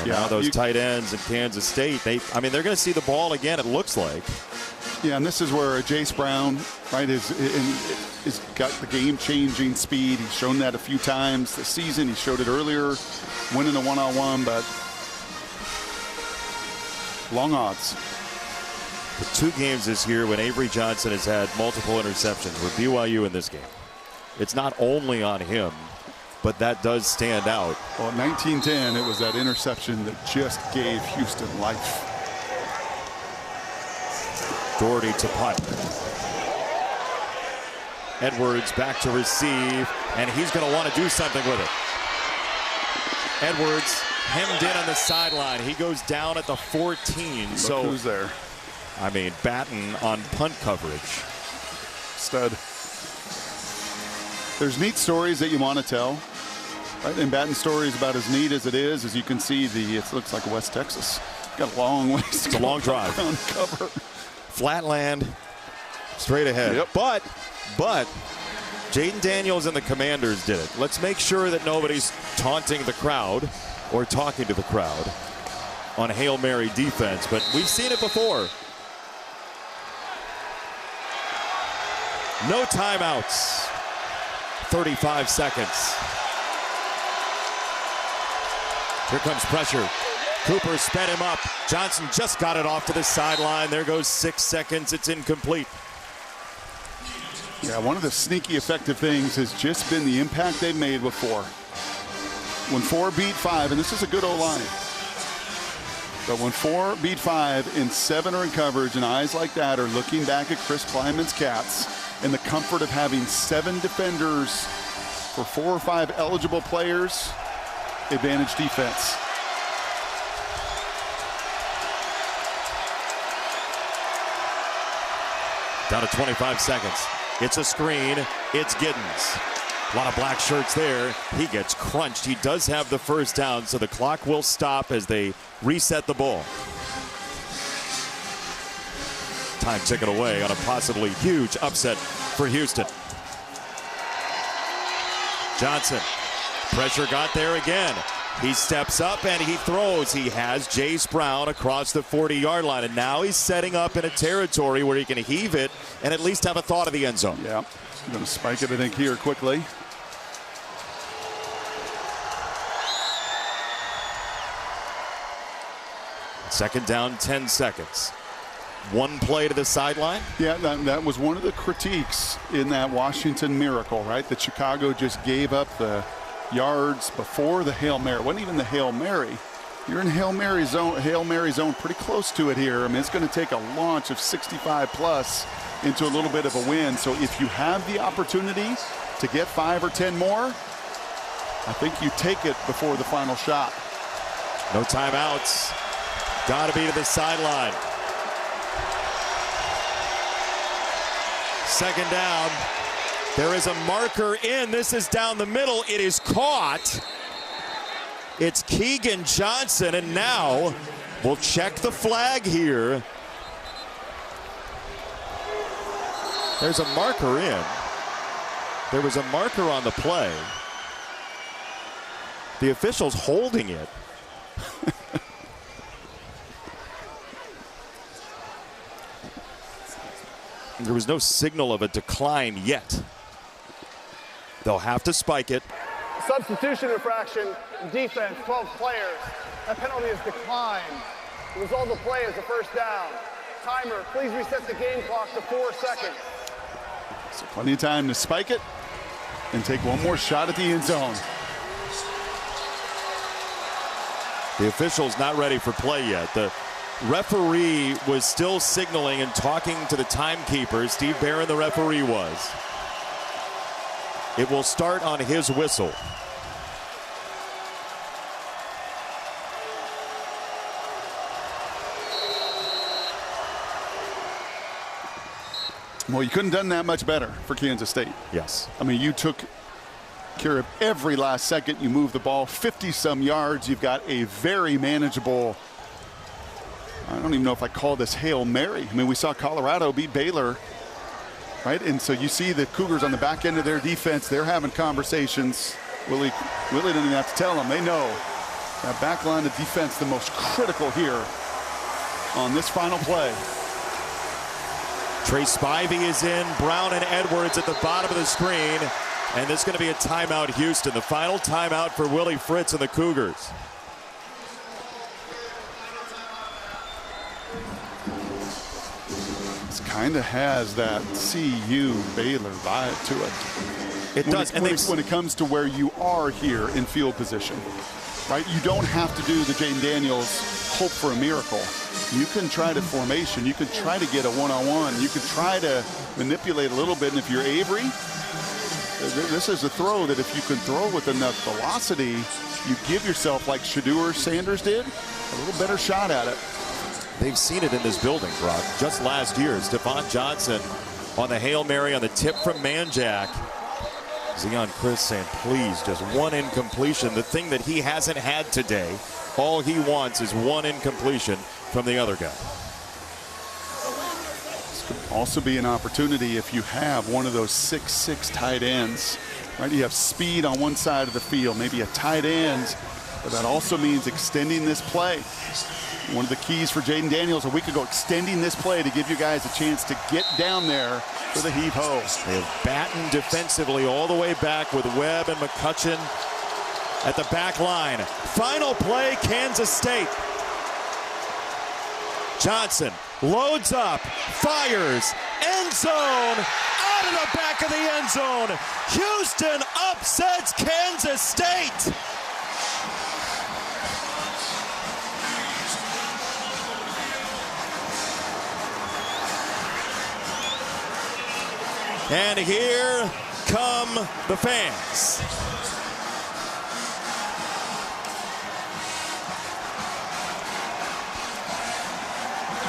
And now those tight ends in Kansas State, they're going to see the ball again, it looks like. Yeah, and this is where Jace Brown, right, is got the game-changing speed. He's shown that a few times this season. He showed it earlier, winning a one-on-one, but long odds. The 2 games this year when Avery Johnson has had multiple interceptions were BYU in this game. It's not only on him, but that does stand out. Well, at 19-10, it was that interception that just gave Houston life. Doherty to punt. Edwards back to receive, and he's going to want to do something with it. Edwards hemmed in on the sideline. He goes down at the 14. Look so who's there. I mean, Batten on punt coverage. Stud. There's neat stories that you want to tell. Right? And Batten's story is about as neat as it is. As you can see, it looks like West Texas. Got a long ways to go. It's a long drive. On cover. Flatland, straight ahead. Yep. But Jaden Daniels and the Commanders did it. Let's make sure that nobody's taunting the crowd or talking to the crowd on Hail Mary defense, but we've seen it before. No timeouts. 35 seconds. Here comes pressure. Cooper sped him up. Johnson just got it off to the sideline. There goes 6 seconds. It's incomplete. Yeah, one of the sneaky effective things has just been the impact they've made with 4. When 4 beat 5, and this is a good O-line, but when 4 beat 5 and 7 are in coverage and eyes like that are looking back at Chris Kleiman's Cats and the comfort of having 7 defenders for 4 or 5 eligible players, advantage defense. Down to 25 seconds. It's a screen. It's Giddens. A lot of black shirts there. He gets crunched. He does have the first down, so the clock will stop as they reset the ball. Time ticking away on a possibly huge upset for Houston. Johnson. Pressure got there again. He steps up and he throws. He has Jace Brown across the 40-yard line, and now he's setting up in a territory where he can heave it and at least have a thought of the end zone. Yeah, I'm going to spike it, I think, here quickly. Second down, 10 seconds. One play to the sideline. Yeah, that was one of the critiques in that Washington miracle, right? That Chicago just gave up the yards before the Hail Mary. It wasn't even the Hail Mary. You're in Hail Mary zone, pretty close to it here. I mean, it's going to take a launch of 65 plus into a little bit of a win. So if you have the opportunity to get 5 or 10 more, I think you take it before the final shot. No timeouts. Got to be to the sideline. Second down. There is a marker in. This is down the middle. It is caught. It's Keegan Johnson, and now we'll check the flag here. There's a marker in. There was a marker on the play. The official's holding it. There was no signal of a decline yet. They'll have to spike it. Substitution infraction, defense, 12 players. That penalty is declined. The result of the play is a first down. Timer, please reset the game clock to 4 seconds. So plenty of time to spike it and take one more shot at the end zone. The official's not ready for play yet. The referee was still signaling and talking to the timekeeper. Steve Barron, the referee, was. It will start on his whistle. Well, you couldn't have done that much better for Kansas State. Yes. I mean, you took care of every last second. You moved the ball 50-some yards. You've got a very manageable, I don't even know if I call this Hail Mary. I mean, we saw Colorado beat Baylor, right? And so you see the Cougars on the back end of their defense. They're having conversations. Willie didn't even have to tell them. They know that back line of defense the most critical here on this final play. Trey Spivey is in. Brown and Edwards at the bottom of the screen. And this is going to be a timeout, Houston. The final timeout for Willie Fritz and the Cougars. This kind of has that CU Baylor vibe to it. It does. When it comes to where you are here in field position, right? You don't have to do the Jaden Daniels hope for a miracle. You can try to formation. You can try to get a one-on-one. You can try to manipulate a little bit. And if you're Avery, this is a throw that if you can throw with enough velocity, you give yourself, like Shedeur Sanders did, a little better shot at it. They've seen it in this building, Brock. Just last year, Stephon Johnson on the Hail Mary on the tip from Manjack. Zeon Chris saying, please, just one incompletion. The thing that he hasn't had today, all he wants is one incompletion from the other guy. This could also be an opportunity if you have one of those 6'6" tight ends, right? You have speed on one side of the field, maybe a tight end, but that also means extending this play. One of the keys for Jaden Daniels a week ago, extending this play to give you guys a chance to get down there for the heave-ho. They have Batten defensively all the way back with Webb and McCutcheon at the back line. Final play, Kansas State. Johnson loads up, fires, end zone, out of the back of the end zone. Houston upsets Kansas State. And here come the fans.